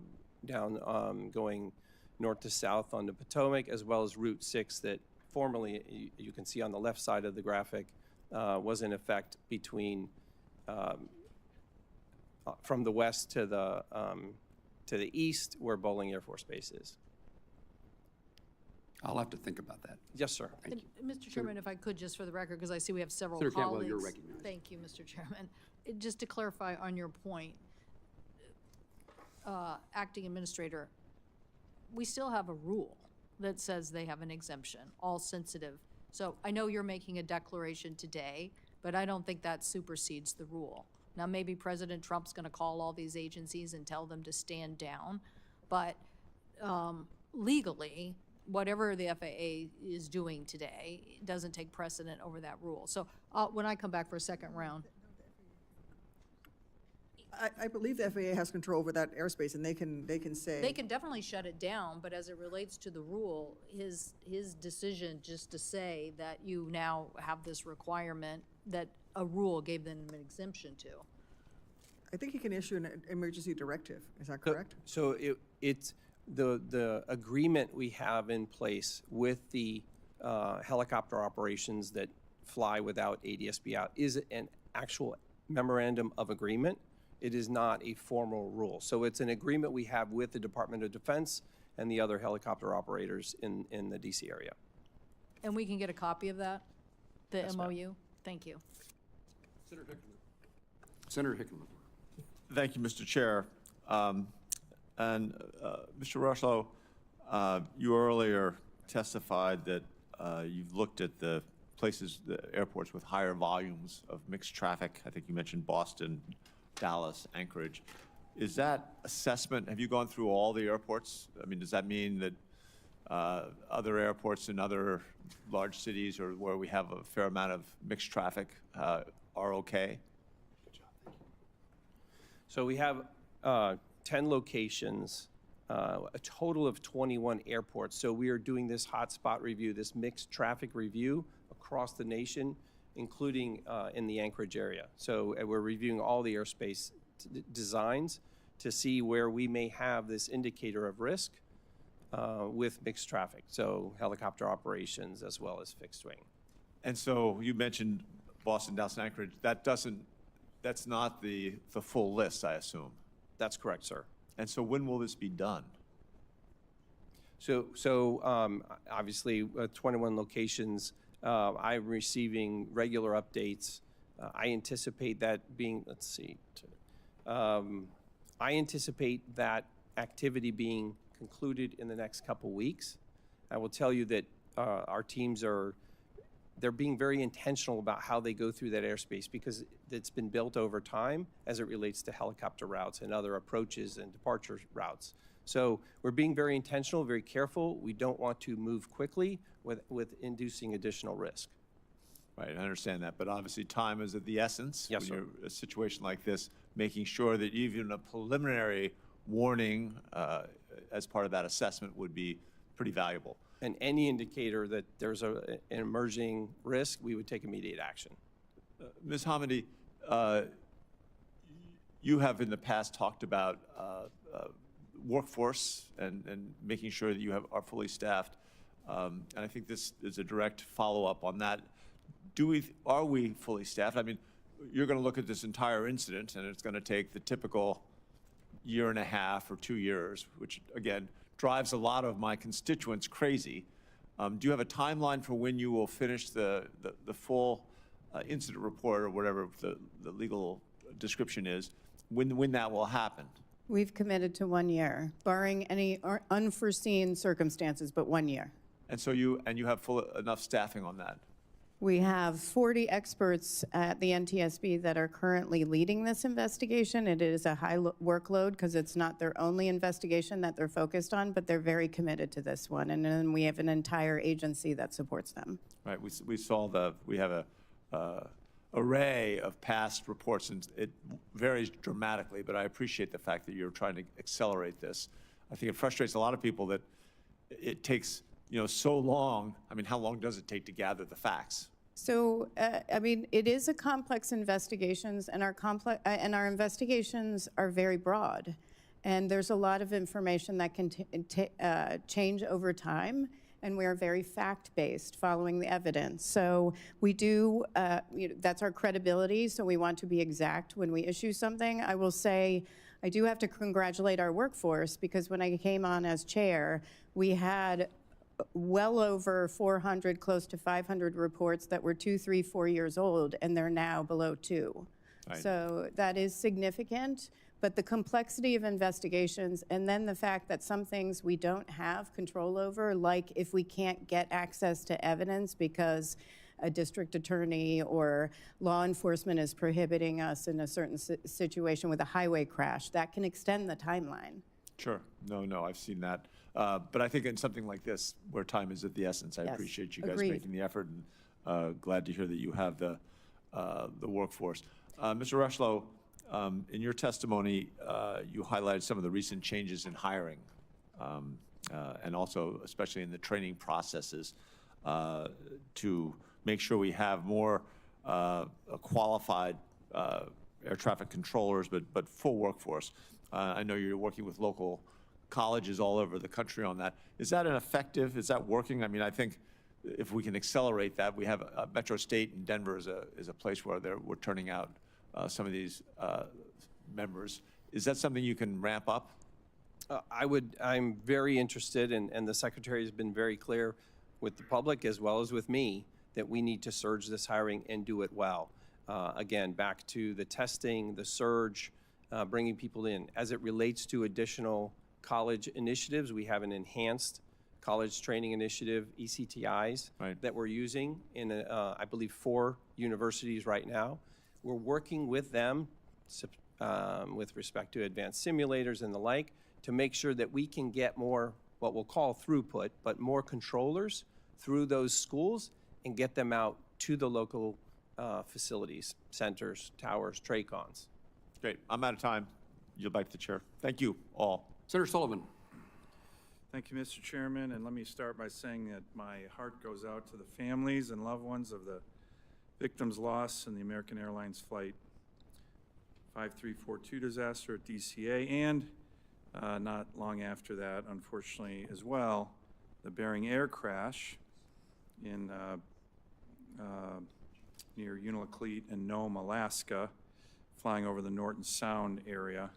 down going north to south on the Potomac, as well as Route 6 that formerly, you can see on the left side of the graphic, was in effect between from the west to the east where Bowling Air Force Base is. I'll have to think about that. Yes, sir. And, Mr. Chairman, if I could, just for the record, because I see we have several Senator colleagues. Cantwell, you're recognized. Thank you, Mr. Chairman. Just to clarify on your point, Acting Administrator, we still have a rule that says they have an exemption, all sensitive. So I know you're making a declaration today, but I don't think that supersedes the rule. Now, maybe President Trump's going to call all these agencies and tell them to stand down, but legally, whatever the FAA is doing today doesn't take precedent over that rule. So when I come back for a second round, I believe the FAA has control over that airspace, and they can say. they can definitely shut it down, but as it relates to the rule, his decision just to say that you now have this requirement that a rule gave them an exemption to. I think he can issue an emergency directive. Is that correct? So it's the agreement we have in place with the helicopter operations that fly without ADSB out is an actual memorandum of agreement. It is not a formal rule. So it's an agreement we have with the Department of Defense and the other helicopter operators in the DC area. And we can get a copy of that, the Yes, ma'am. MOU? Thank you. Senator Hickman. Thank you, Mr. Chair. Mr. Rushlow, you earlier testified that you've looked at the places, the airports with higher volumes of mixed traffic. I think you mentioned Boston, Dallas, Anchorage. Is that assessment, have you gone through all the airports? I mean, does that mean that other airports in other large cities or where we have a fair amount of mixed traffic are okay? So we have 10 locations, a total of 21 airports. So we are doing this hotspot review, this mixed traffic review across the nation, including in the Anchorage area. So we're reviewing all the airspace designs to see where we may have this indicator of risk with mixed traffic. So helicopter operations as well as fixed wing. And so you mentioned Boston, Dallas, and Anchorage. That's not the full list, I assume. That's correct, sir. And so when will this be done? So obviously, 21 locations, I'm receiving regular updates. I anticipate that being, let's see, I anticipate that activity being concluded in the next couple weeks. I will tell you that our teams they're being very intentional about how they go through that airspace because it's been built over time as it relates to helicopter routes and other approaches and departure routes. So we're being very intentional, very careful. We don't want to move quickly with inducing additional risk. Right, I understand that, but obviously time is of the essence. Yes, sir. When you're in a situation like this, making sure that even a preliminary warning as part of that assessment would be pretty valuable. And any indicator that there's an emerging risk, we would take immediate action. Ms. Hamady, you have in the past talked about workforce and making sure that you are fully staffed. And I think this is a direct follow-up on that. Are we fully staffed? I mean, you're going to look at this entire incident, and it's going to take the typical year and a half or 2 years, which, again, drives a lot of my constituents crazy. Do you have a timeline for when you will finish the full incident report or whatever the legal description is, when that will happen? We've committed to 1 year, barring any unforeseen circumstances, but 1 year. And so you have enough staffing on that? We have 40 experts at the NTSB that are currently leading this investigation. It is a high workload because it's not their only investigation that they're focused on, but they're very committed to this one. And then we have an entire agency that supports them. Right, we saw we have a array of past reports, and it varies dramatically, but I appreciate the fact that you're trying to accelerate this. I think it frustrates a lot of people that it takes, so long. I mean, how long does it take to gather the facts? So, I mean, it is a complex investigations, and our investigations are very broad. And there's a lot of information that can change over time, and we are very fact-based, following the evidence. So we do, that's our credibility, so we want to be exact when we issue something. I will say, I do have to congratulate our workforce, because when I came on as chair, we had well over 400, close to 500 reports that were 2, 3, 4 years old, and they're now below 2. Right. So that is significant, but the complexity of investigations, and then the fact that some things we don't have control over, like if we can't get access to evidence because a district attorney or law enforcement is prohibiting us in a certain situation with a highway crash, that can extend the timeline. Sure. No, I've seen that. But I think in something like this, where time is of the essence, I Yes. appreciate you guys Agreed. making the effort, and glad to hear that you have the workforce. Mr. Rushlow, in your testimony, you highlighted some of the recent changes in hiring, and also especially in the training processes to make sure we have more qualified air traffic controllers, but full workforce. I know you're working with local colleges all over the country on that. Is that is that working? I mean, I think if we can accelerate that, we have Metro State in Denver is a place where we're turning out some of these members. Is that something you can ramp up? I'm very interested, and the Secretary has been very clear with the public as well as with me that we need to surge this hiring and do it well. Again, back to the testing, the surge, bringing people in. As it relates to additional college initiatives, we have an enhanced college training initiative, ECTIs, Right. that we're using in, I believe, 4 universities right now. We're working with them with respect to advanced simulators and the like to make sure that we can get more, what we'll call throughput, but more controllers through those schools and get them out to the local facilities, centers, towers, TRACONs. Great. I'm out of time. Yield back to the chair. Thank you all. Senator Sullivan. Thank you, Mr. Chairman, and let me start by saying that my heart goes out to the families and loved ones of the victims lost in the American Airlines Flight 5342 disaster at DCA, and not long after that, unfortunately, as well, the Bering Air crash in near Unalakleet and Nome, Alaska, flying over the Norton Sound area.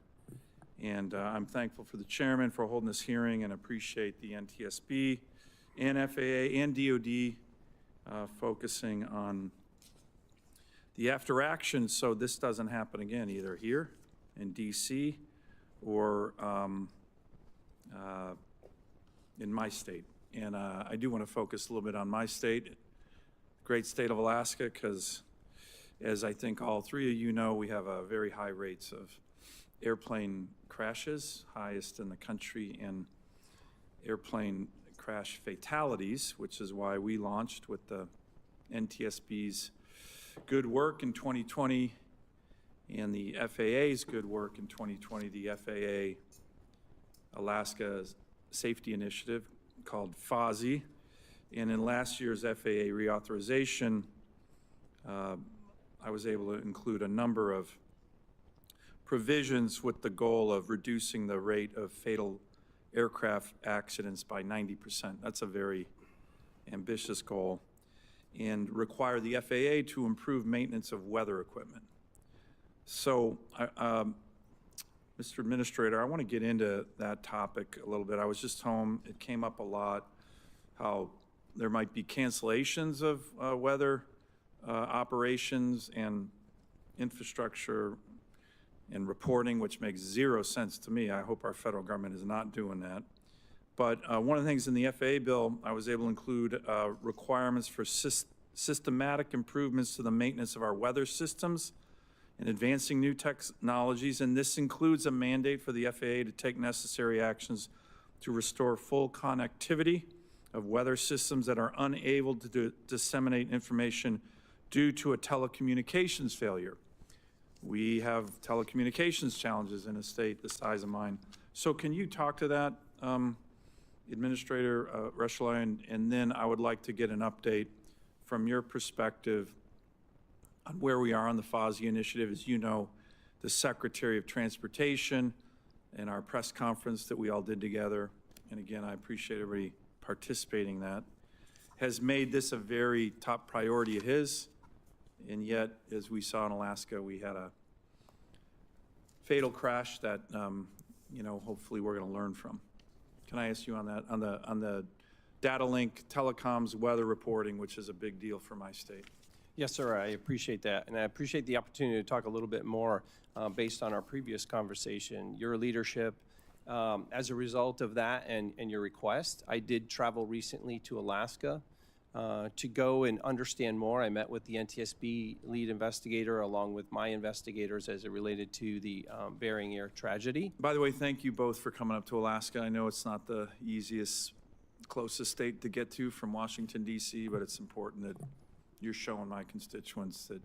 And I'm thankful for the chairman for holding this hearing and appreciate the NTSB and FAA and DOD focusing on the after action so this doesn't happen again, either here in DC or in my state. And I do want to focus a little bit on my state, great state of Alaska, because as I think all three of you know, we have very high rates of airplane crashes, highest in the country, and airplane crash fatalities, which is why we launched with the NTSB's good work in 2020 and the FAA's good work in 2020, the FAA Alaska Safety Initiative called FOSI. And in last year's FAA reauthorization, I was able to include a number of provisions with the goal of reducing the rate of fatal aircraft accidents by 90%. That's a very ambitious goal. And require the FAA to improve maintenance of weather equipment. So, Mr. Administrator, I want to get into that topic a little bit. I was just home. It came up a lot, how there might be cancellations of weather operations and infrastructure and reporting, which makes zero sense to me. I hope our federal government is not doing that. But one of the things in the FAA bill, I was able to include requirements for systematic improvements to the maintenance of our weather systems and advancing new technologies. And this includes a mandate for the FAA to take necessary actions to restore full connectivity of weather systems that are unable to disseminate information due to a telecommunications failure. We have telecommunications challenges in a state the size of mine. So can you talk to that, Administrator Reschler? And then I would like to get an update from your perspective on where we are on the FOSI initiative. As you know, the Secretary of Transportation and our press conference that we all did together, and again, I appreciate everybody participating in that, has made this a very top priority of his. And yet, as we saw in Alaska, we had a fatal crash that, hopefully we're going to learn from. Can I ask you on that, on the data link, telecoms, weather reporting, which is a big deal for my state? Yes, sir, I appreciate that. And I appreciate the opportunity to talk a little bit more based on our previous conversation. Your leadership, as a result of that and your request, I did travel recently to Alaska to go and understand more. I met with the NTSB lead investigator along with my investigators as it related to the Bering Air tragedy. By the way, thank you both for coming up to Alaska. I know it's not the easiest, closest state to get to from Washington, D.C., but it's important that you're showing my constituents that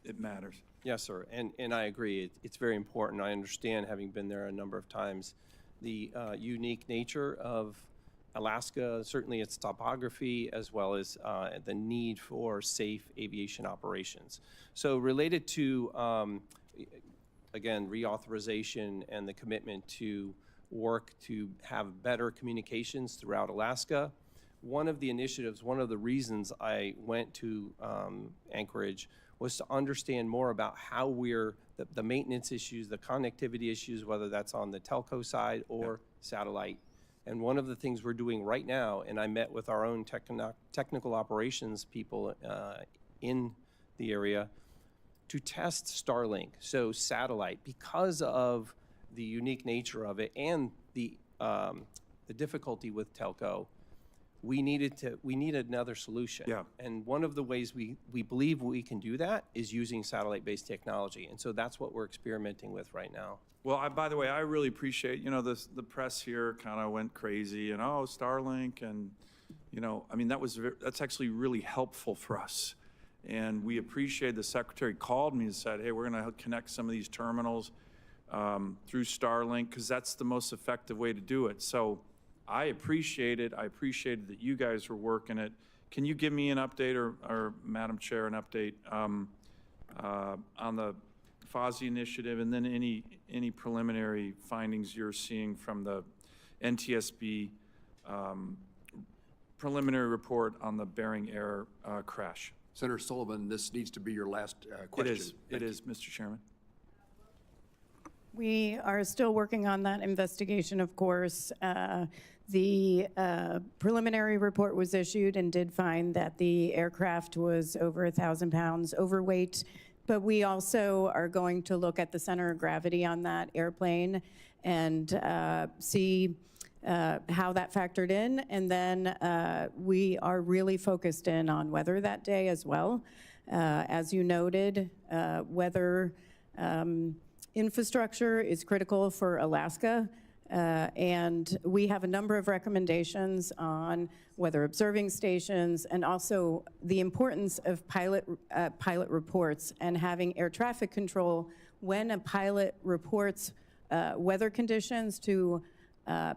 it matters. Yes, sir, and I agree. It's very important. I understand, having been there a number of times, the unique nature of Alaska, certainly its topography, as well as the need for safe aviation operations. So related to, again, reauthorization and the commitment to work to have better communications throughout Alaska, one of the initiatives, one of the reasons I went to Anchorage was to understand more about how we're, the maintenance issues, the connectivity issues, whether that's on the telco side or satellite. And one of the things we're doing right now, and I met with our own technical operations people in the area to test Starlink, so satellite, because of the unique nature of it and the difficulty with telco. We needed another solution. Yeah. And one of the ways we believe we can do that is using satellite-based technology. And so that's what we're experimenting with right now. Well, by the way, I really appreciate, the press here kind of went crazy and, oh, Starlink, and, that's actually really helpful for us. And we appreciate the Secretary called me and said, hey, we're going to connect some of these terminals through Starlink because that's the most effective way to do it. So I appreciate it. I appreciated that you guys were working it. Can you give me an update, or Madam Chair, an update on the FOSI initiative, and then any preliminary findings you're seeing from the NTSB preliminary report on the Bering Air crash? Senator Sullivan, this needs to be your last question. It is, Mr. Chairman. We are still working on that investigation, of course. The preliminary report was issued and did find that the aircraft was over 1,000 pounds overweight, but we also are going to look at the center of gravity on that airplane and see how that factored in. And then we are really focused in on weather that day as well. As you noted, weather infrastructure is critical for Alaska. And we have a number of recommendations on weather observing stations, and also the importance of pilot reports and having air traffic control when a pilot reports weather conditions to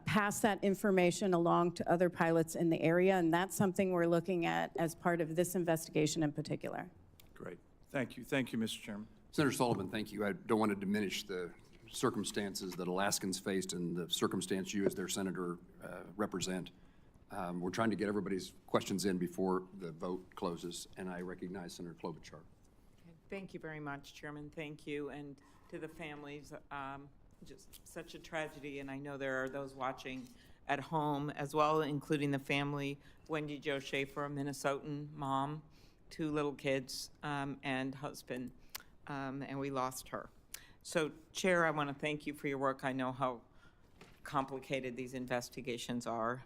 pass that information along to other pilots in the area. And that's something we're looking at as part of this investigation in particular. Great. Thank you. Thank you, Mr. Chairman. Senator Sullivan, thank you. I don't want to diminish the circumstances that Alaskans faced and the circumstance you as their senator represent. We're trying to get everybody's questions in before the vote closes, and I recognize Senator Klobuchar. Thank you very much, Chairman. Thank you. And to the families, just such a tragedy, and I know there are those watching at home as well, including the family, Wendy Jo Schaefer, a Minnesotan mom, 2 little kids, and husband, and we lost her. So, Chair, I want to thank you for your work. I know how complicated these investigations are.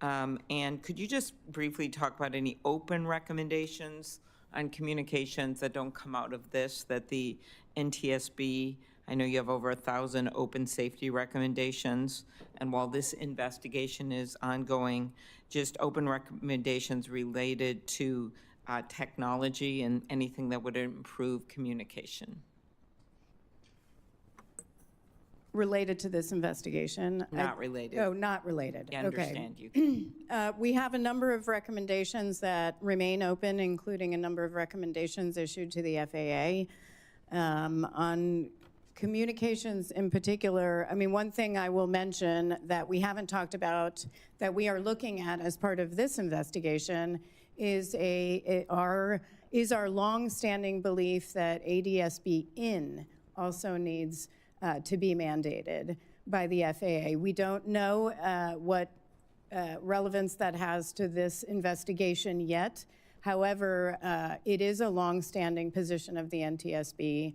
And could you just briefly talk about any open recommendations on communications that don't come out of this, that the NTSB, I know you have over 1,000 open safety recommendations, and while this investigation is ongoing, just open recommendations related to technology and anything that would improve communication. Related to this investigation? Not related. Oh, not related. I Okay. understand you. We have a number of recommendations that remain open, including a number of recommendations issued to the FAA. On communications in particular, I mean, one thing I will mention that we haven't talked about that we are looking at as part of this investigation is our longstanding belief that ADSB in also needs to be mandated by the FAA. We don't know what relevance that has to this investigation yet. However, it is a longstanding position of the NTSB.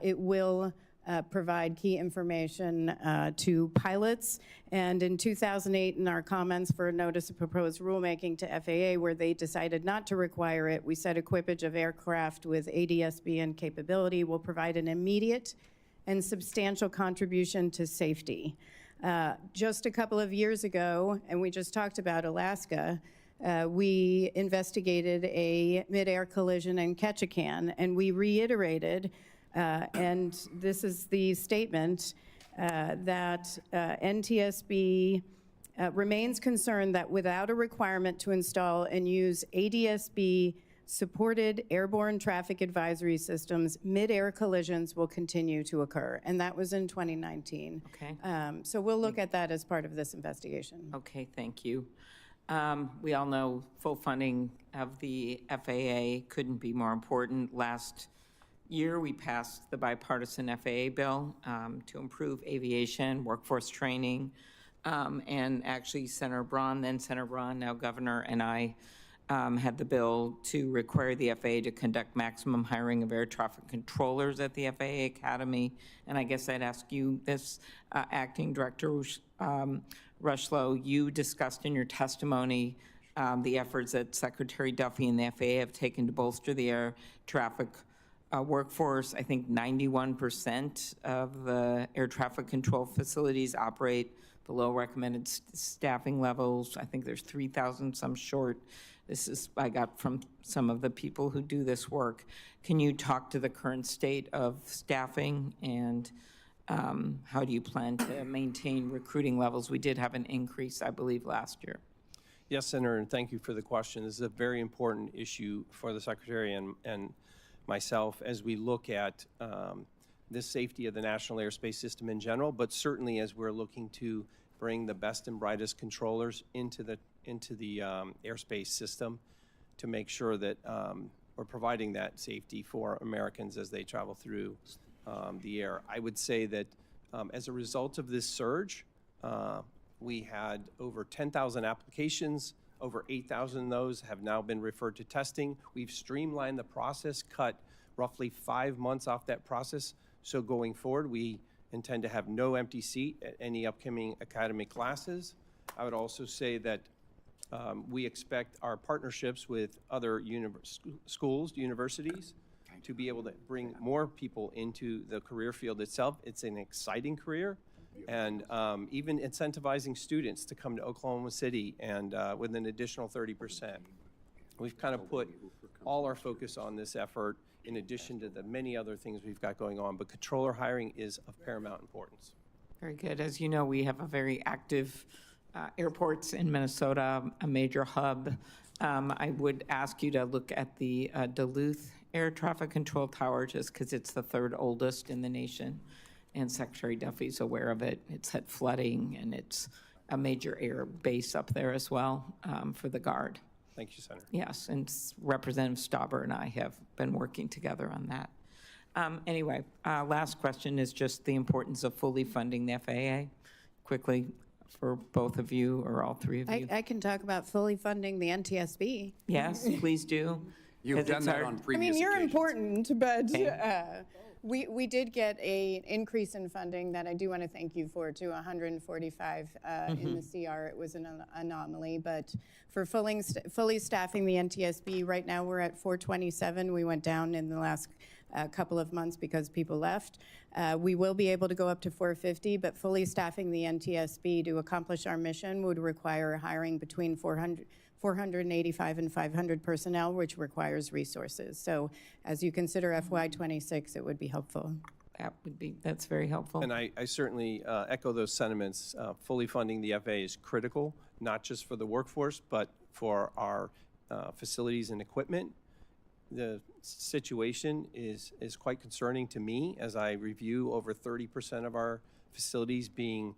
It will provide key information to pilots. And in 2008, in our comments for a notice of proposed rulemaking to FAA, where they decided not to require it, we said equipage of aircraft with ADSB and capability will provide an immediate and substantial contribution to safety. Just a couple of years ago, and we just talked about Alaska, we investigated a mid-air collision in Ketchikan, and we reiterated, and this is the statement, that NTSB remains concerned that without a requirement to install and use ADSB supported airborne traffic advisory systems, mid-air collisions will continue to occur. And that was in 2019. Okay. So we'll look at that as part of this investigation. Okay, thank you. We all know full funding of the FAA couldn't be more important. Last year, we passed the bipartisan FAA bill to improve aviation, workforce training, and actually Senator Braun, then Senator Braun, now Governor, and I had the bill to require the FAA to conduct maximum hiring of air traffic controllers at the FAA Academy. And I guess I'd ask you this, Acting Director Rushlow, you discussed in your testimony the efforts that Secretary Duffy and the FAA have taken to bolster the air traffic workforce. I think 91% of the air traffic control facilities operate below recommended staffing levels. I think there's 3,000, some short. This is, I got from some of the people who do this work. Can you talk to the current state of staffing and how do you plan to maintain recruiting levels? We did have an increase, I believe, last year. Yes, Senator, and thank you for the question. This is a very important issue for the Secretary and myself as we look at the safety of the national airspace system in general, but certainly as we're looking to bring the best and brightest controllers into the airspace system to make sure that we're providing that safety for Americans as they travel through the air. I would say that as a result of this surge, we had over 10,000 applications. Over 8,000 of those have now been referred to testing. We've streamlined the process, cut roughly 5 months off that process. So going forward, we intend to have no empty seat at any upcoming academy classes. I would also say that we expect our partnerships with other schools, universities, to be able to bring more people into the career field itself. It's an exciting career, and even incentivizing students to come to Oklahoma City and with an additional 30%. We've kind of put all our focus on this effort in addition to the many other things we've got going on, but controller hiring is of paramount importance. Very good. As you know, we have a very active airports in Minnesota, a major hub. I would ask you to look at the Duluth Air Traffic Control Tower, just because it's the third oldest in the nation, and Secretary Duffy's aware of it. It's had flooding, and it's a major air base up there as well for the Guard. Thank you, Senator. Yes, and Representative Stauber and I have been working together on that. Anyway, last question is just the importance of fully funding the FAA. Quickly, for both of you or all three of you. I can talk about fully funding the NTSB. Yes, please do. You've done that on I previous mean, you're occasions. important, but we did get an increase in funding that I do want to thank you for, to 145 in the CR. It was an anomaly, but for fully staffing the NTSB, right now we're at 427. We went down in the last couple of months because people left. We will be able to go up to 450, but fully staffing the NTSB to accomplish our mission would require hiring between 485 and 500 personnel, which requires resources. So as you consider FY26, it would be helpful. That's very helpful. And I certainly echo those sentiments. Fully funding the FAA is critical, not just for the workforce, but for our facilities and equipment. The situation is quite concerning to me as I review over 30% of our facilities being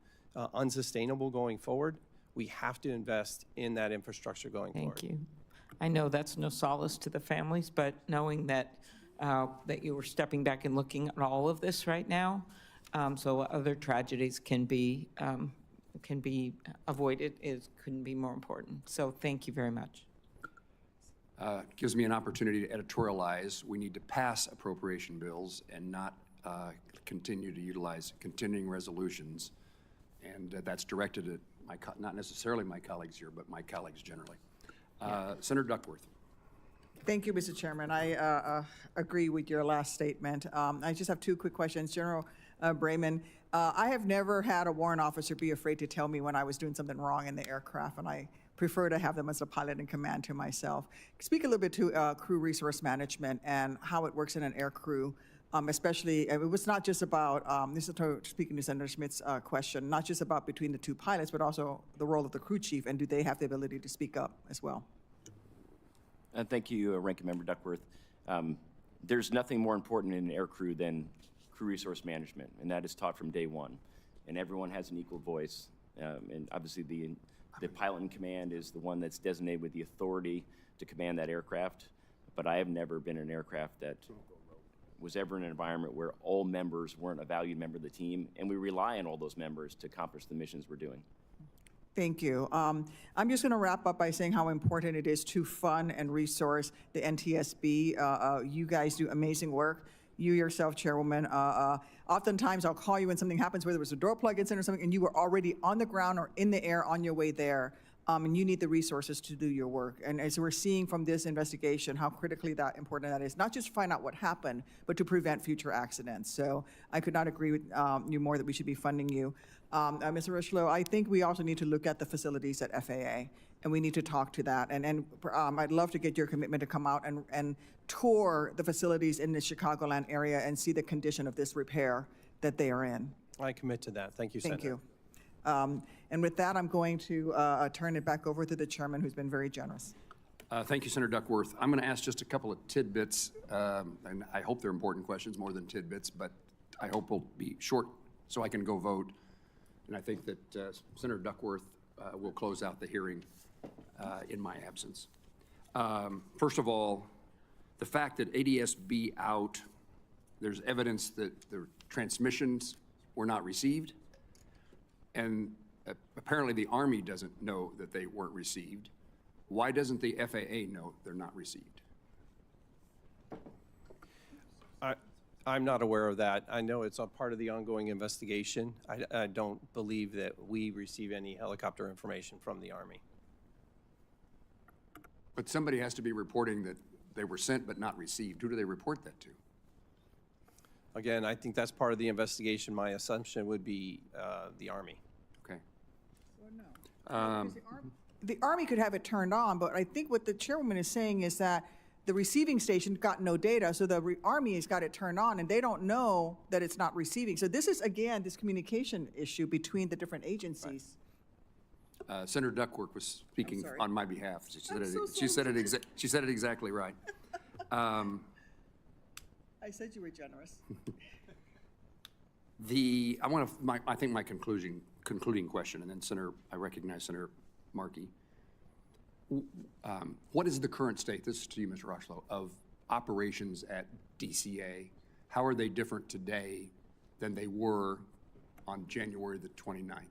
unsustainable going forward. We have to invest in that infrastructure going forward. Thank you. I know that's no solace to the families, but knowing that that you were stepping back and looking at all of this right now, so other tragedies can be avoided, couldn't be more important. So thank you very much. Gives me an opportunity to editorialize. We need to pass appropriation bills and not continue to utilize continuing resolutions. And that's directed at not necessarily my colleagues here, but my colleagues generally. Senator Duckworth. Thank you, Mr. Chairman. I agree with your last statement. I just have two quick questions. General Brayman, I have never had a warrant officer be afraid to tell me when I was doing something wrong in the aircraft, and I prefer to have them as a pilot in command to myself. Speak a little bit to crew resource management and how it works in an air crew, especially, it was not just about, this is speaking to Senator Schmidt's question, not just about between the two pilots, but also the role of the crew chief, and do they have the ability to speak up as well? Thank you, Ranking Member Duckworth. There's nothing more important in an air crew than crew resource management, and that is taught from day one. And everyone has an equal voice. And obviously, the pilot in command is the one that's designated with the authority to command that aircraft. But I have never been in an aircraft that was ever in an environment where all members weren't a valued member of the team, and we rely on all those members to accomplish the missions we're doing. Thank you. I'm just going to wrap up by saying how important it is to fund and resource the NTSB. You guys do amazing work. You yourself, Chairwoman, oftentimes I'll call you when something happens, whether it was a door plug incident or something, and you were already on the ground or in the air on your way there, and you need the resources to do your work. And as we're seeing from this investigation, how critically important that is, not just to find out what happened, but to prevent future accidents. So I could not agree with you more that we should be funding you. Mr. Rushlow, I think we also need to look at the facilities at FAA, and we need to talk to that. And I'd love to get your commitment to come out and tour the facilities in the Chicagoland area and see the condition of this repair that they are in. I commit to that. Thank you, Senator. Thank you. And with that, I'm going to turn it back over to the chairman, who's been very generous. Thank you, Senator Duckworth. I'm going to ask just a couple of tidbits, and I hope they're important questions more than tidbits, but I hope we'll be short so I can go vote. And I think that Senator Duckworth will close out the hearing in my absence. First of all, the fact that ADSB out, there's evidence that the transmissions were not received, and apparently the Army doesn't know that they weren't received. Why doesn't the FAA know they're not received? I'm not aware of that. I know it's a part of the ongoing investigation. I don't believe that we receive any helicopter information from the Army. But somebody has to be reporting that they were sent but not received. Who do they report that to? Again, I think that's part of the investigation. My assumption would be the Army. Okay. The Army could have it turned on, but I think what the chairwoman is saying is that the receiving station got no data, so the Army has got it turned on, and they don't know that it's not receiving. So this is, again, this communication issue between the different agencies. Senator Duckworth was speaking sorry. on my behalf. She said, so she said it exactly right. I said you were generous. I think my concluding question, and then I recognize Senator Markey. What is the current state, this is to you, Mr. Rushlow, of operations at DCA? How are they different today than they were on January the 29th?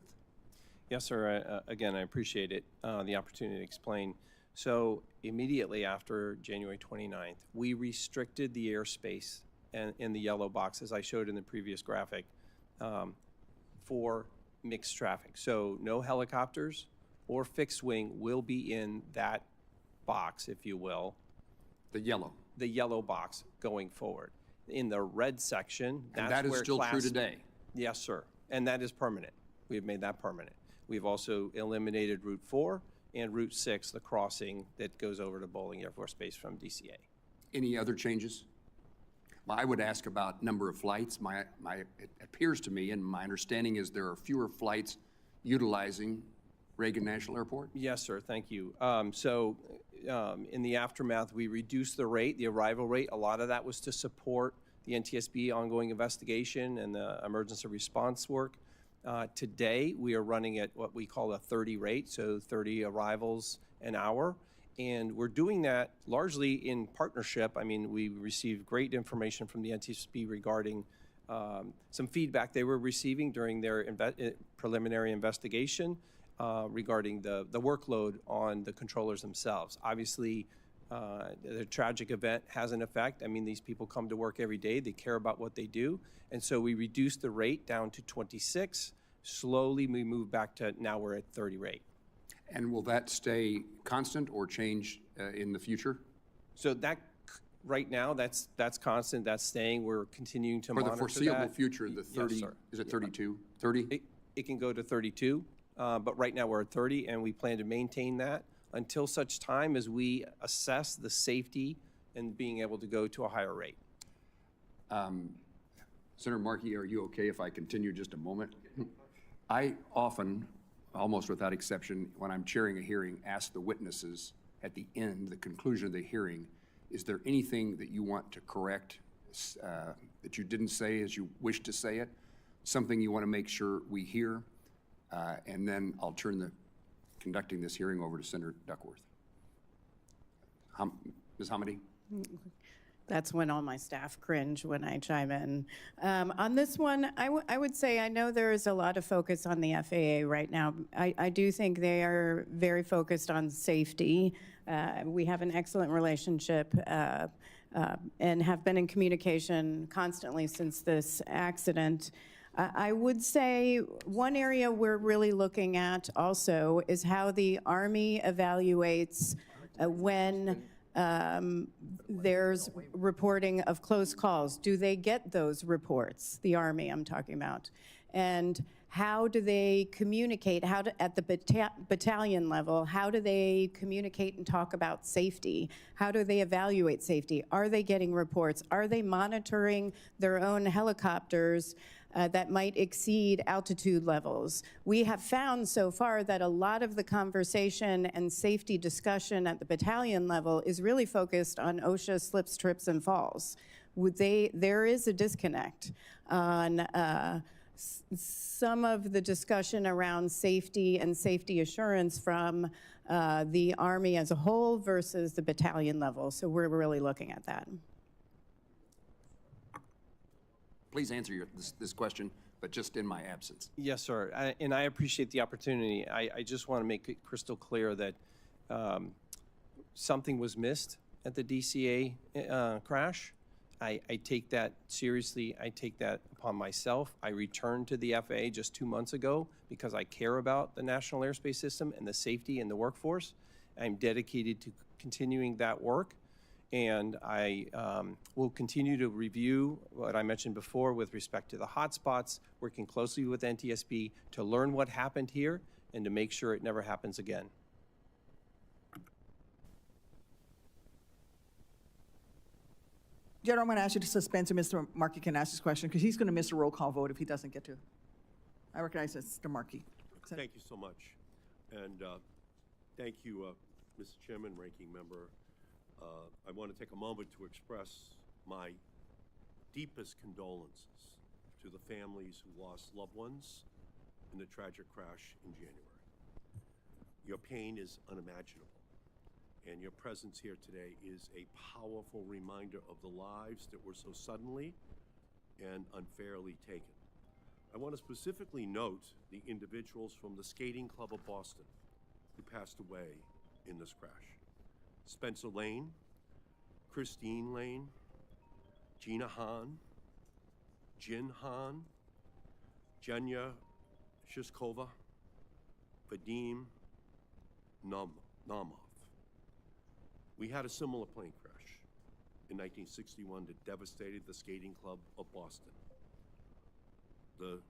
Yes, sir. Again, I appreciate it, the opportunity to explain. So immediately after January 29th, we restricted the airspace in the yellow box, as I showed in the previous graphic, for mixed traffic. So no helicopters or fixed wing will be in that box, if you will. The yellow box going forward. In the red section, and that is still true today? Yes, sir. And that is permanent. We've made that permanent. We've also eliminated Route 4, and Route 6, the crossing that goes over to Bowling Air Force Base from DCA. Any other changes? Well, I would ask about number of flights. It appears to me, and my understanding is there are fewer flights utilizing Reagan National Airport? Yes, sir, thank you. In the aftermath, we reduced the rate, the arrival rate. A lot of that was to support the NTSB ongoing investigation and the emergency response work. Today, we are running at what we call a 30 rate, so 30 arrivals an hour. And we're doing that largely in partnership. I mean, we received great information from the NTSB regarding some feedback they were receiving during their preliminary investigation regarding the workload on the controllers themselves. Obviously, the tragic event has an effect. I mean, these people come to work every day. They care about what they do. And so we reduced the rate down to 26. Slowly, we move back to now we're at 30 rate. And will that stay constant or change in the future? So that, right now, that's constant, that's staying. We're continuing to For monitor the that. foreseeable future, the Yes, 30, sir. is it 32? 30? It can go to 32, but right now we're at 30, and we plan to maintain that until such time as we assess the safety and being able to go to a higher rate. Senator Markey, are you okay if I continue just a moment? I often, almost without exception, when I'm chairing a hearing, ask the witnesses at the end, the conclusion of the hearing, is there anything that you want to correct that you didn't say as you wish to say it? Something you want to make sure we hear? And then I'll turn conducting this hearing over to Senator Duckworth. Ms. Hamady? That's when all my staff cringe when I chime in. On this one, I would say I know there is a lot of focus on the FAA right now. I do think they are very focused on safety. We have an excellent relationship and have been in communication constantly since this accident. I would say one area we're really looking at also is how the Army evaluates when there's reporting of close calls. Do they get those reports, the Army I'm talking about? And how do they communicate, at the battalion level, how do they communicate and talk about safety? How do they evaluate safety? Are they getting reports? Are they monitoring their own helicopters that might exceed altitude levels? We have found so far that a lot of the conversation and safety discussion at the battalion level is really focused on OSHA slips, trips, and falls. There is a disconnect on some of the discussion around safety and safety assurance from the Army as a whole versus the battalion level. So we're really looking at that. Please answer this question, but just in my absence. Yes, sir, and I appreciate the opportunity. I just want to make it crystal clear that something was missed at the DCA crash. I take that seriously. I take that upon myself. I returned to the FAA just 2 months ago because I care about the National Airspace System and the safety and the workforce. I'm dedicated to continuing that work. And I will continue to review what I mentioned before with respect to the hotspots, working closely with NTSB to learn what happened here and to make sure it never happens again. General, I'm going to ask you to suspend so Mr. Markey can ask his question, because he's going to miss a roll call vote if he doesn't get to. I recognize Mr. Markey. Thank you so much. And thank you, Mr. Chairman, Ranking Member. I want to take a moment to express my deepest condolences to the families who lost loved ones in the tragic crash in January. Your pain is unimaginable, and your presence here today is a powerful reminder of the lives that were so suddenly and unfairly taken. I want to specifically note the individuals from the Skating Club of Boston who passed away in this crash. Spencer Lane, Christine Lane, Gina Hahn, Jin Hahn, Jenya Shishkova, Vadim Namov. We had a similar plane crash in 1961 that devastated the Skating Club of Boston. The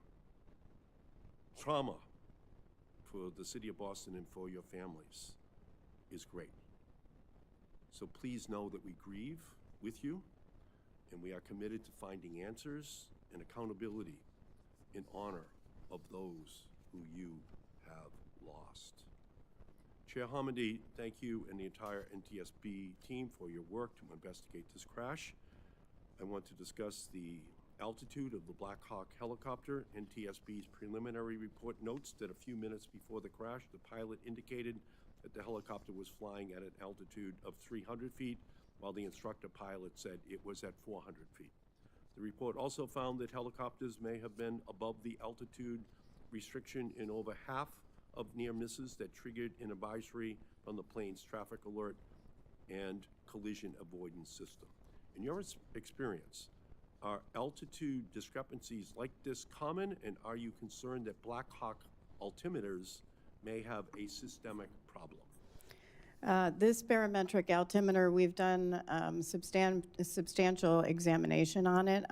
trauma for the city of Boston and for your families is great. So please know that we grieve with you, and we are committed to finding answers and accountability in honor of those who you have lost. Chair Hamidi, thank you and the entire NTSB team for your work to investigate this crash. I want to discuss the altitude of the Black Hawk helicopter. NTSB's preliminary report notes that a few minutes before the crash, the pilot indicated that the helicopter was flying at an altitude of 300 feet, while the instructor pilot said it was at 400 feet. The report also found that helicopters may have been above the altitude restriction in over half of near misses that triggered an advisory from the plane's traffic alert and collision avoidance system. In your experience, are altitude discrepancies like this common, and are you concerned that Black Hawk altimeters may have a systemic problem? This barometric altimeter, we've done substantial examination on it.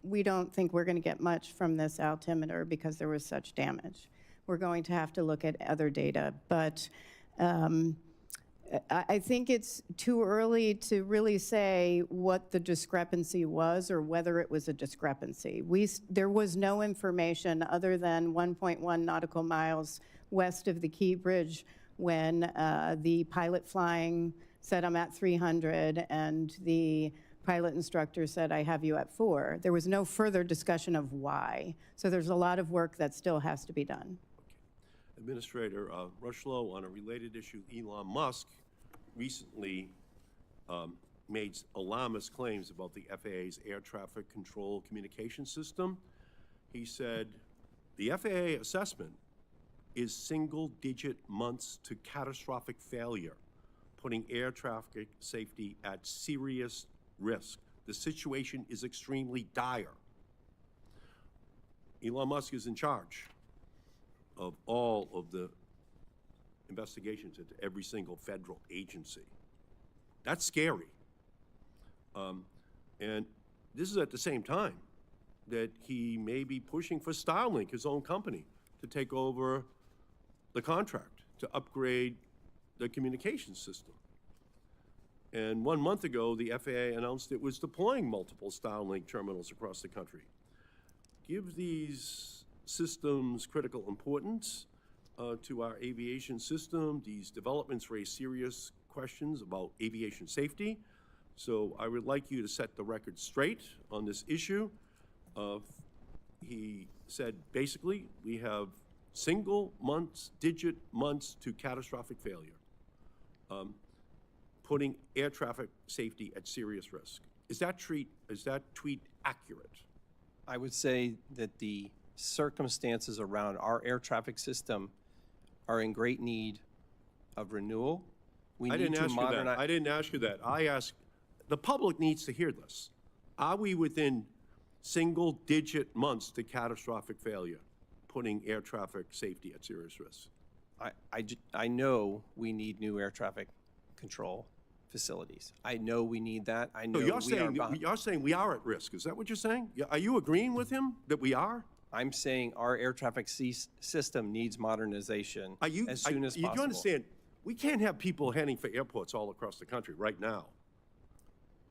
We don't think we're going to get much from this altimeter because there was such damage. We're going to have to look at other data, but I think it's too early to really say what the discrepancy was or whether it was a discrepancy. There was no information other than 1.1 nautical miles west of the Key Bridge when the pilot flying said, I'm at 300, and the pilot instructor said, I have you at 4. There was no further discussion of why. So there's a lot of work that still has to be done. Administrator Rushlow, on a related issue, Elon Musk recently made alarmist claims about the FAA's air traffic control communication system. He said the FAA assessment is single-digit months to catastrophic failure, putting air traffic safety at serious risk. The situation is extremely dire. Elon Musk is in charge of all of the investigations into every single federal agency. That's scary. And this is at the same time that he may be pushing for Starlink, his own company, to take over the contract to upgrade the communications system. And 1 month ago, the FAA announced it was deploying multiple Starlink terminals across the country. Give these systems critical importance to our aviation system. These developments raise serious questions about aviation safety. So I would like you to set the record straight on this issue. He said, basically, we have single months, digit months to catastrophic failure, putting air traffic safety at serious risk. Is that tweet accurate? I would say that the circumstances around our air traffic system are in great need of renewal. I didn't ask you that. I asked, the public needs to hear this. Are we within single-digit months to catastrophic failure, putting air traffic safety at serious risk? I know we need new air traffic control facilities. I know we need that. I know you're saying we are at risk. Is that what you're saying? Are you agreeing with him that we are? I'm saying our air traffic system needs modernization as soon as possible. You understand, we can't have people heading for airports all across the country right now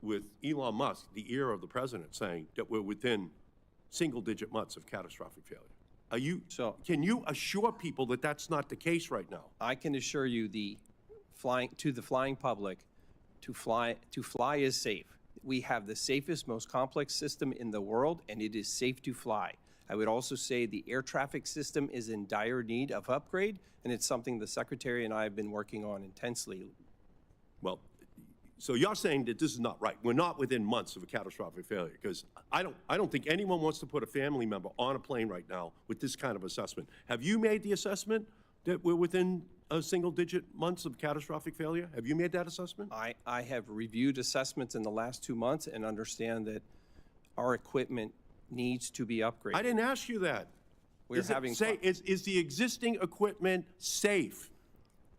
with Elon Musk, the ear of the president, saying that we're within single-digit months of catastrophic failure. Can you assure people that that's not the case right now? I can assure you the flying public, to fly is safe. We have the safest, most complex system in the world, and it is safe to fly. I would also say the air traffic system is in dire need of upgrade, and it's something the Secretary and I have been working on intensely. Well, so you're saying that this is not right. We're not within months of a catastrophic failure, because I don't think anyone wants to put a family member on a plane right now with this kind of assessment. Have you made the assessment that we're within a single-digit months of catastrophic failure? Have you made that assessment? I have reviewed assessments in the last 2 months and understand that our equipment needs to be upgraded. I didn't ask you that. Is the existing equipment safe?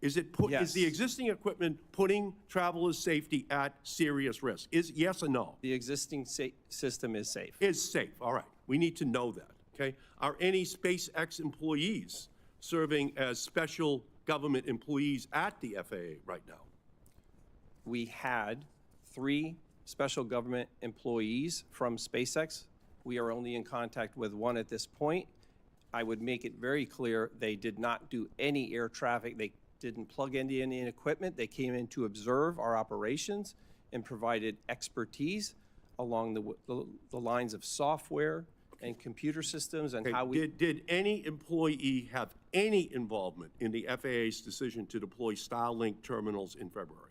Is the existing equipment putting travelers' safety at serious risk? Yes or no? The existing system is safe. Is safe, all right. We need to know that, okay? Are any SpaceX employees serving as special government employees at the FAA right now? We had 3 special government employees from SpaceX. We are only in contact with 1 at this point. I would make it very clear, they did not do any air traffic. They didn't plug into any equipment. They came in to observe our operations and provided expertise along the lines of software and computer systems and how we... Did any employee have any involvement in the FAA's decision to deploy Starlink terminals in February?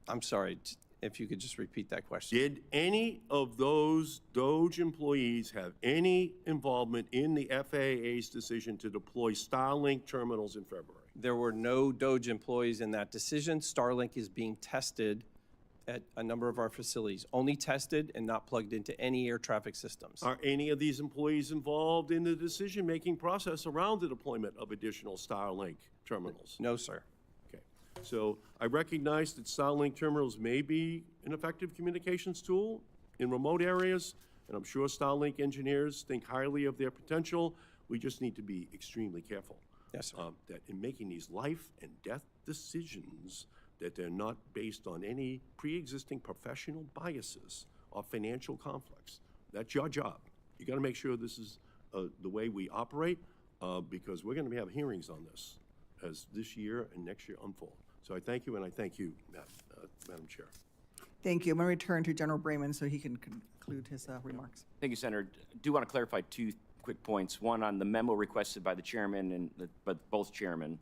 I'm sorry, if you could just repeat that question. Did any of those DOGE employees have any involvement in the FAA's decision to deploy Starlink terminals in February? There were no DOGE employees in that decision. Starlink is being tested at a number of our facilities, only tested and not plugged into any air traffic systems. Are any of these employees involved in the decision-making process around the deployment of additional Starlink terminals? No, sir. Okay. So I recognize that Starlink terminals may be an effective communications tool in remote areas, and I'm sure Starlink engineers think highly of their potential. We just need to be extremely careful. Yes, sir. That in making these life and death decisions, that they're not based on any pre-existing professional biases or financial conflicts. That's your job. You got to make sure this is the way we operate, because we're going to have hearings on this as this year and next year unfold. So I thank you, and I thank you, Madam Chair. Thank you. I'm going to return to General Brayman so he can conclude his remarks. Thank you, Senator. Do want to clarify 2 quick points. One on the memo requested by the chairman and both chairmen.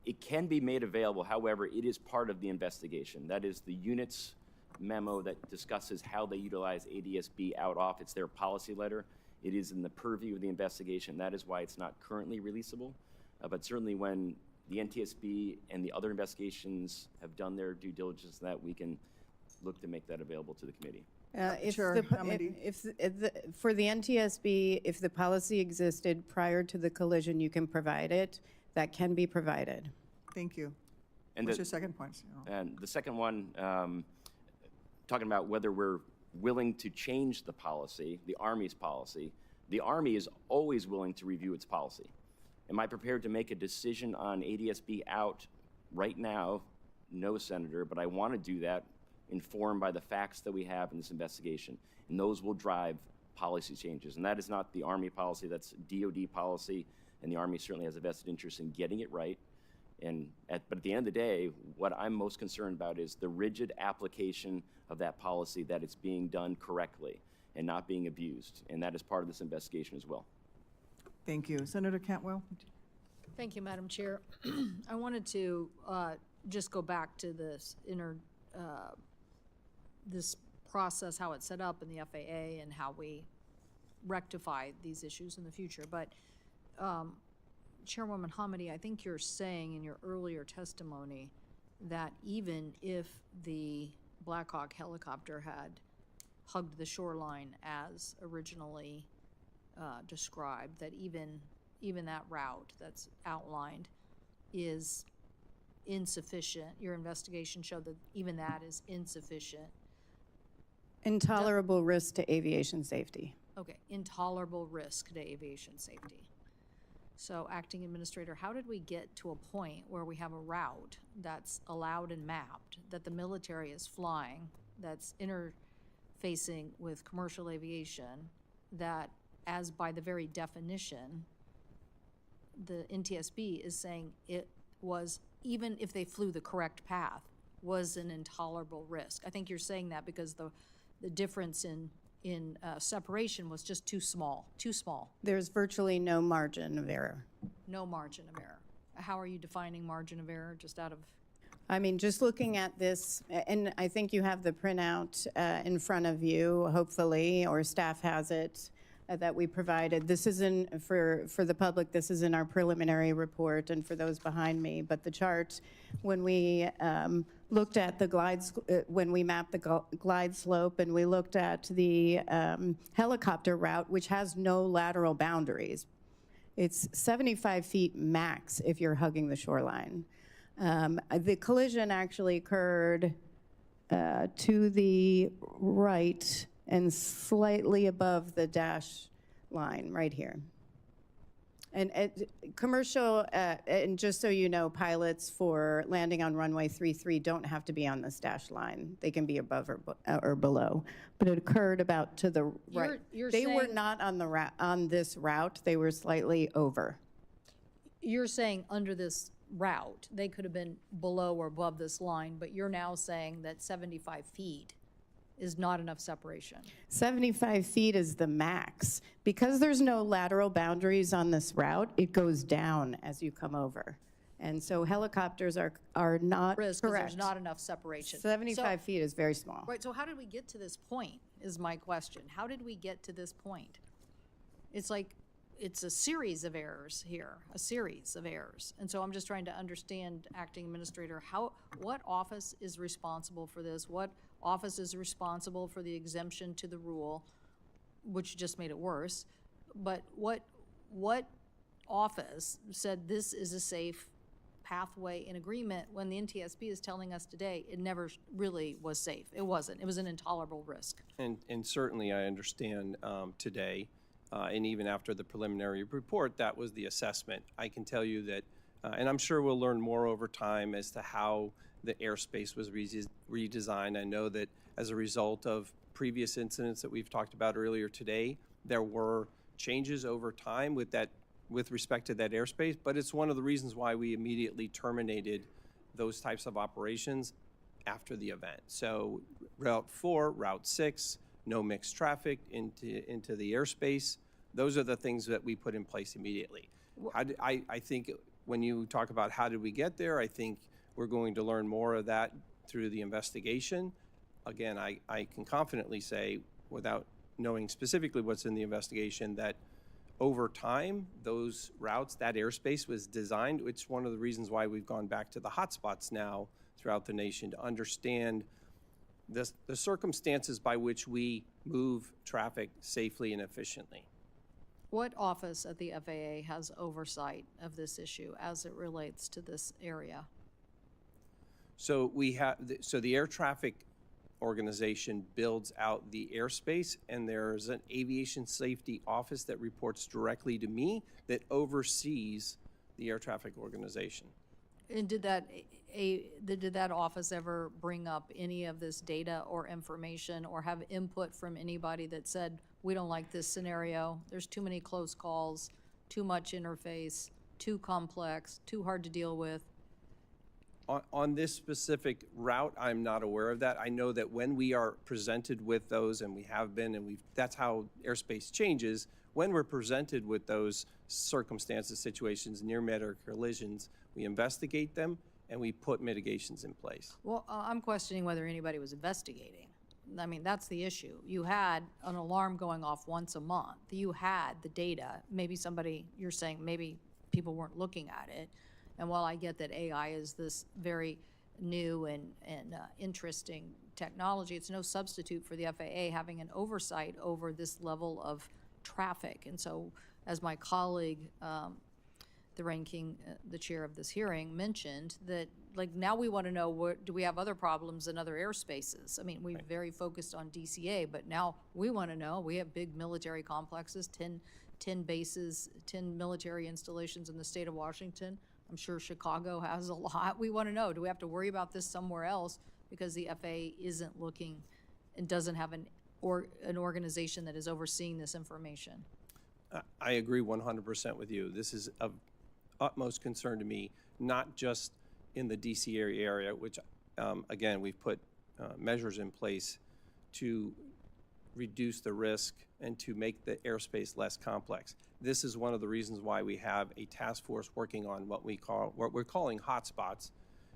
It can be made available, however, it is part of the investigation. That is the unit's memo that discusses how they utilize ADSB out off. It's their policy letter. It is in the purview of the investigation. That is why it's not currently releasable. But certainly when the NTSB and the other investigations have done their due diligence, that we can look to make that available to the committee. For the NTSB, if the policy existed prior to the collision, you can provide it. That can be provided. Thank you. And What's your second point? And the second one, talking about whether we're willing to change the policy, the Army's policy. The Army is always willing to review its policy. Am I prepared to make a decision on ADSB out right now? No, Senator, but I want to do that informed by the facts that we have in this investigation. And those will drive policy changes. And that is not the Army policy, that's DOD policy. And the Army certainly has a vested interest in getting it right. But at the end of the day, what I'm most concerned about is the rigid application of that policy, that it's being done correctly and not being abused. And that is part of this investigation as well. Thank you. Senator Cantwell? Thank you, Madam Chair. I wanted to just go back to this this process, how it's set up in the FAA and how we rectify these issues in the future. But Chairwoman Hamady, I think you're saying in your earlier testimony that even if the Black Hawk helicopter had hugged the shoreline as originally described, that even that route that's outlined is insufficient. Your investigation showed that even that is insufficient. Intolerable risk to aviation safety. Okay, intolerable risk to aviation safety. So, Acting Administrator, how did we get to a point where we have a route that's allowed and mapped, that the military is flying, that's interfacing with commercial aviation, that as by the very definition, the NTSB is saying it was, even if they flew the correct path, was an intolerable risk? I think you're saying that because the difference in separation was just too small. There's virtually no margin of error. No margin of error. How are you defining margin of error, just out of? I mean, just looking at this, and I think you have the printout in front of you, hopefully, or staff has it, that we provided. This is for the public, this is in our preliminary report, and for those behind me, but the chart, when we looked at the when we mapped the glide slope, and we looked at the helicopter route, which has no lateral boundaries. It's 75 feet max if you're hugging the shoreline. The collision actually occurred to the right and slightly above the dash line right here. And commercial, and just so you know, pilots for landing on runway 33 don't have to be on this dash line. They can be above or below. But it occurred about to the right. You're They were saying- not on this route. They were slightly over. You're saying under this route, they could have been below or above this line, but you're now saying that 75 feet is not enough separation. 75 feet is the max. Because there's no lateral boundaries on this route, it goes down as you come over. And so helicopters are not Risk, because correct. there's not enough separation. 75 feet is very small. Right, so how did we get to this point, is my question. How did we get to this point? It's like, it's a series of errors here, a series of errors. And so I'm just trying to understand, Acting Administrator, what office is responsible for this? What office is responsible for the exemption to the rule, which just made it worse? But what office said this is a safe pathway in agreement when the NTSB is telling us today it never really was safe? It wasn't. It was an intolerable risk. And certainly I understand today, and even after the preliminary report, that was the assessment. I can tell you that, and I'm sure we'll learn more over time as to how the airspace was redesigned. I know that as a result of previous incidents that we've talked about earlier today, there were changes over time with respect to that airspace, but it's one of the reasons why we immediately terminated those types of operations after the event. So Route 4, Route 6, no mixed traffic into the airspace. Those are the things that we put in place immediately. I think when you talk about how did we get there, I think we're going to learn more of that through the investigation. Again, I can confidently say, without knowing specifically what's in the investigation, that over time, those routes, that airspace was designed. It's one of the reasons why we've gone back to the hotspots now throughout the nation to understand the circumstances by which we move traffic safely and efficiently. What office at the FAA has oversight of this issue as it relates to this area? So the air traffic organization builds out the airspace, and there's an aviation safety office that reports directly to me that oversees the air traffic organization. And did that office ever bring up any of this data or information or have input from anybody that said, we don't like this scenario, there's too many close calls, too much interface, too complex, too hard to deal with? On this specific route, I'm not aware of that. I know that when we are presented with those, and we have been, and that's how airspace changes, when we're presented with those circumstances, situations, near-miss collisions, we investigate them and we put mitigations in place. Well, I'm questioning whether anybody was investigating. I mean, that's the issue. You had an alarm going off once a month. You had the data. Maybe you're saying maybe people weren't looking at it. And while I get that AI is this very new and interesting technology, it's no substitute for the FAA having an oversight over this level of traffic. And so, as my colleague, the chair of this hearing mentioned, that like now we want to know, do we have other problems in other airspaces? I mean, we're very focused on DCA, but now we want to know, we have big military complexes, 10 bases, 10 military installations in the state of Washington. I'm sure Chicago has a lot. We want to know, do we have to worry about this somewhere else because the FAA isn't looking and doesn't have an organization that is overseeing this information? I agree 100% with you. This is of utmost concern to me, not just in the DC area, which, again, we've put measures in place to reduce the risk and to make the airspace less complex. This is one of the reasons why we have a task force working on what we're calling hotspots,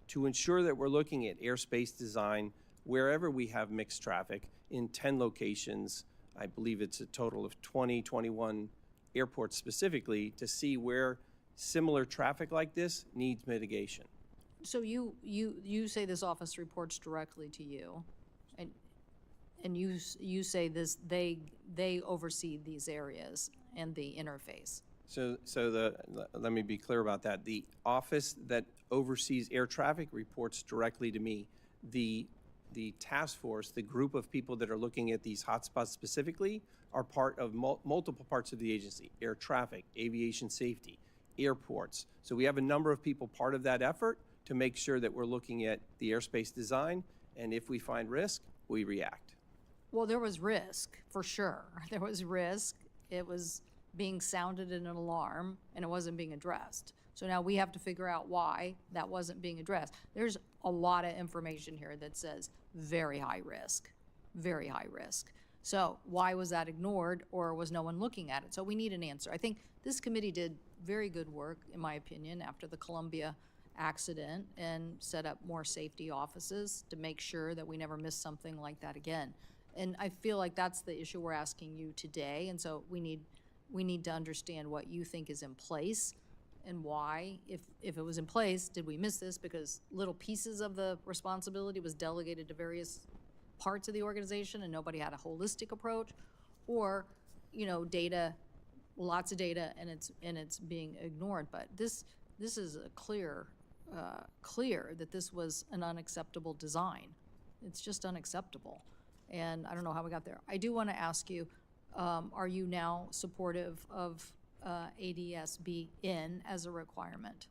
to ensure that we're looking at airspace design wherever we have mixed traffic in 10 locations. I believe it's a total of 21 airports specifically, to see where similar traffic like this needs mitigation. So you say this office reports directly to you, and you say this they oversee these areas and the interface. So let me be clear about that. The office that oversees air traffic reports directly to me. The the task force, the group of people that are looking at these hotspots specifically, are part of multiple parts of the agency: air traffic, aviation safety, airports. So we have a number of people part of that effort to make sure that we're looking at the airspace design, and if we find risk, we react. Well, there was risk, for sure. There was risk. It was being sounded in an alarm, and it wasn't being addressed. So now we have to figure out why that wasn't being addressed. There's a lot of information here that says very high risk, very high risk. So why was that ignored, or was no one looking at it? So we need an answer. I think this committee did very good work, in my opinion, after the Columbia accident, and set up more safety offices to make sure that we never miss something like that again. And I feel like that's the issue we're asking you today, and so we need to understand what you think is in place and why. If it was in place, did we miss this because little pieces of the responsibility was delegated to various parts of the organization and nobody had a holistic approach? Or, you know, data, lots of data, and it's being ignored. But this is a clear that this was an unacceptable design. It's just unacceptable. And I don't know how we got there. I do want to ask you, are you now supportive of ADSB in as a requirement?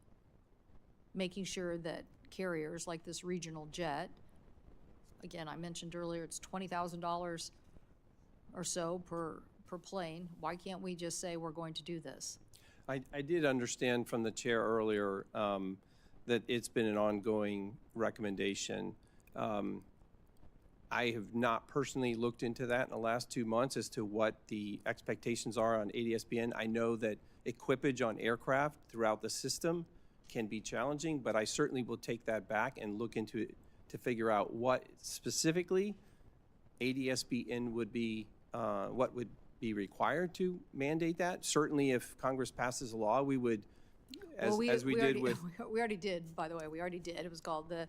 Making sure that carriers like this regional jet, again, I mentioned earlier, it's $20,000 or so per plane. Why can't we just say we're going to do this? I did understand from the chair earlier that it's been an ongoing recommendation. I have not personally looked into that in the last 2 months as to what the expectations are on ADSBN. I know that equipage on aircraft throughout the system can be challenging, but I certainly will take that back and look into it to figure out what specifically ADSBN would be, what would be required to mandate that. Certainly if Congress passes a law, we would, as we did with... We already did, by the way, we already did. It was called the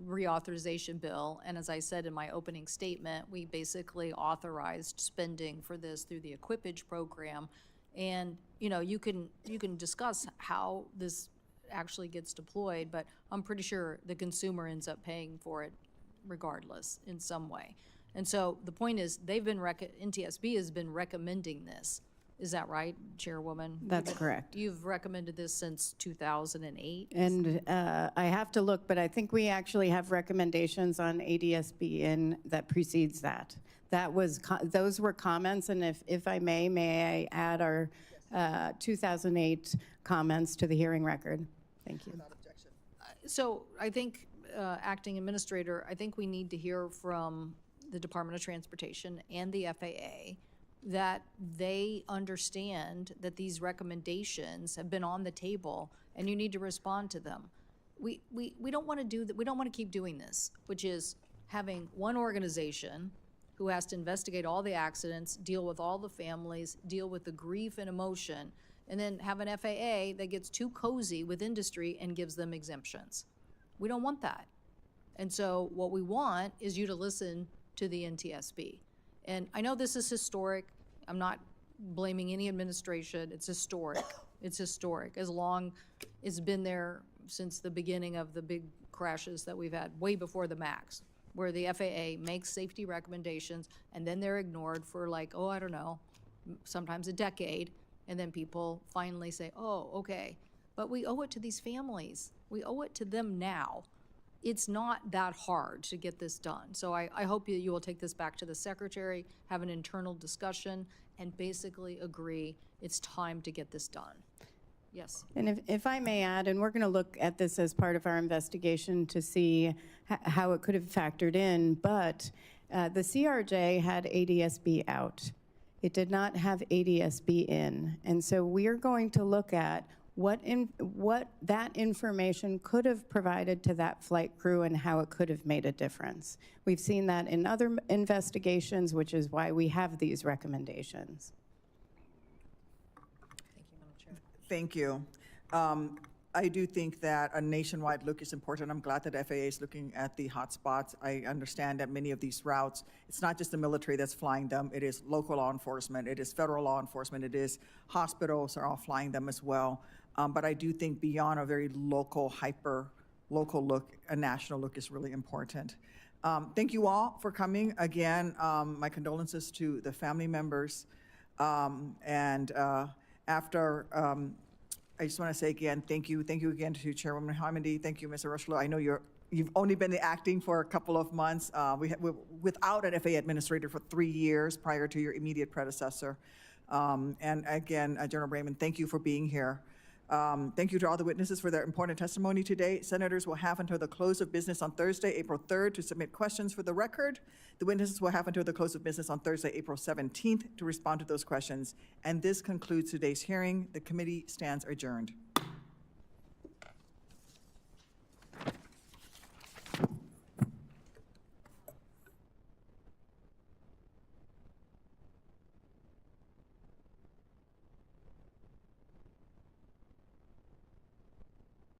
reauthorization bill, and as I said in my opening statement, we basically authorized spending for this through the equipage program. And you know, you can discuss how this actually gets deployed, but I'm pretty sure the consumer ends up paying for it regardless in some way. And so the point is, NTSB has been recommending this. Is that right, Chairwoman? That's correct. You've recommended this since 2008? And I have to look, but I think we actually have recommendations on ADSB that precedes that. Those were comments, and if I may I add our 2008 comments to the hearing record? Thank you. Without objection. So I think, Acting Administrator, I think we need to hear from the Department of Transportation and the FAA that they understand that these recommendations have been on the table and you need to respond to them. We don't want to do that. We don't want to keep doing this, which is having one organization who has to investigate all the accidents, deal with all the families, deal with the grief and emotion, and then have an FAA that gets too cozy with industry and gives them exemptions. We don't want that. And so what we want is you to listen to the NTSB. And I know this is historic. I'm not blaming any administration. It's historic. It's historic. It's been there since the beginning of the big crashes that we've had, way before the MAX, where the FAA makes safety recommendations and then they're ignored for like, oh, I don't know, sometimes a decade. And then people finally say, oh, okay. But we owe it to these families. We owe it to them now. It's not that hard to get this done. So I hope you will take this back to the Secretary, have an internal discussion, and basically agree it's time to get this done. Yes. And if I may add, and we're going to look at this as part of our investigation to see how it could have factored in, but the CRJ had ADSB out. It did not have ADSB in. And so we are going to look at what that information could have provided to that flight crew and how it could have made a difference. We've seen that in other investigations, which is why we have these recommendations. Thank you. I do think that a nationwide look is important. I'm glad that FAA is looking at the hotspots. I understand that many of these routes, it's not just the military that's flying them. It is local law enforcement. It is federal law enforcement. It is hospitals are all flying them as well. But I do think beyond a very local, hyper-local look, a national look is really important. Thank you all for coming. Again, my condolences to the family members. I just want to say again, thank you. Thank you again to Chairwoman Hamidi. Thank you, Mr. Rushlow. I know you've only been acting for a couple of months. We're without an FAA administrator for 3 years prior to your immediate predecessor. And again, General Raymond, thank you for being here. Thank you to all the witnesses for their important testimony today. Senators will have until the close of business on Thursday, April 3rd, to submit questions for the record. The witnesses will have until the close of business on Thursday, April 17th, to respond to those questions. And this concludes today's hearing. The committee stands adjourned.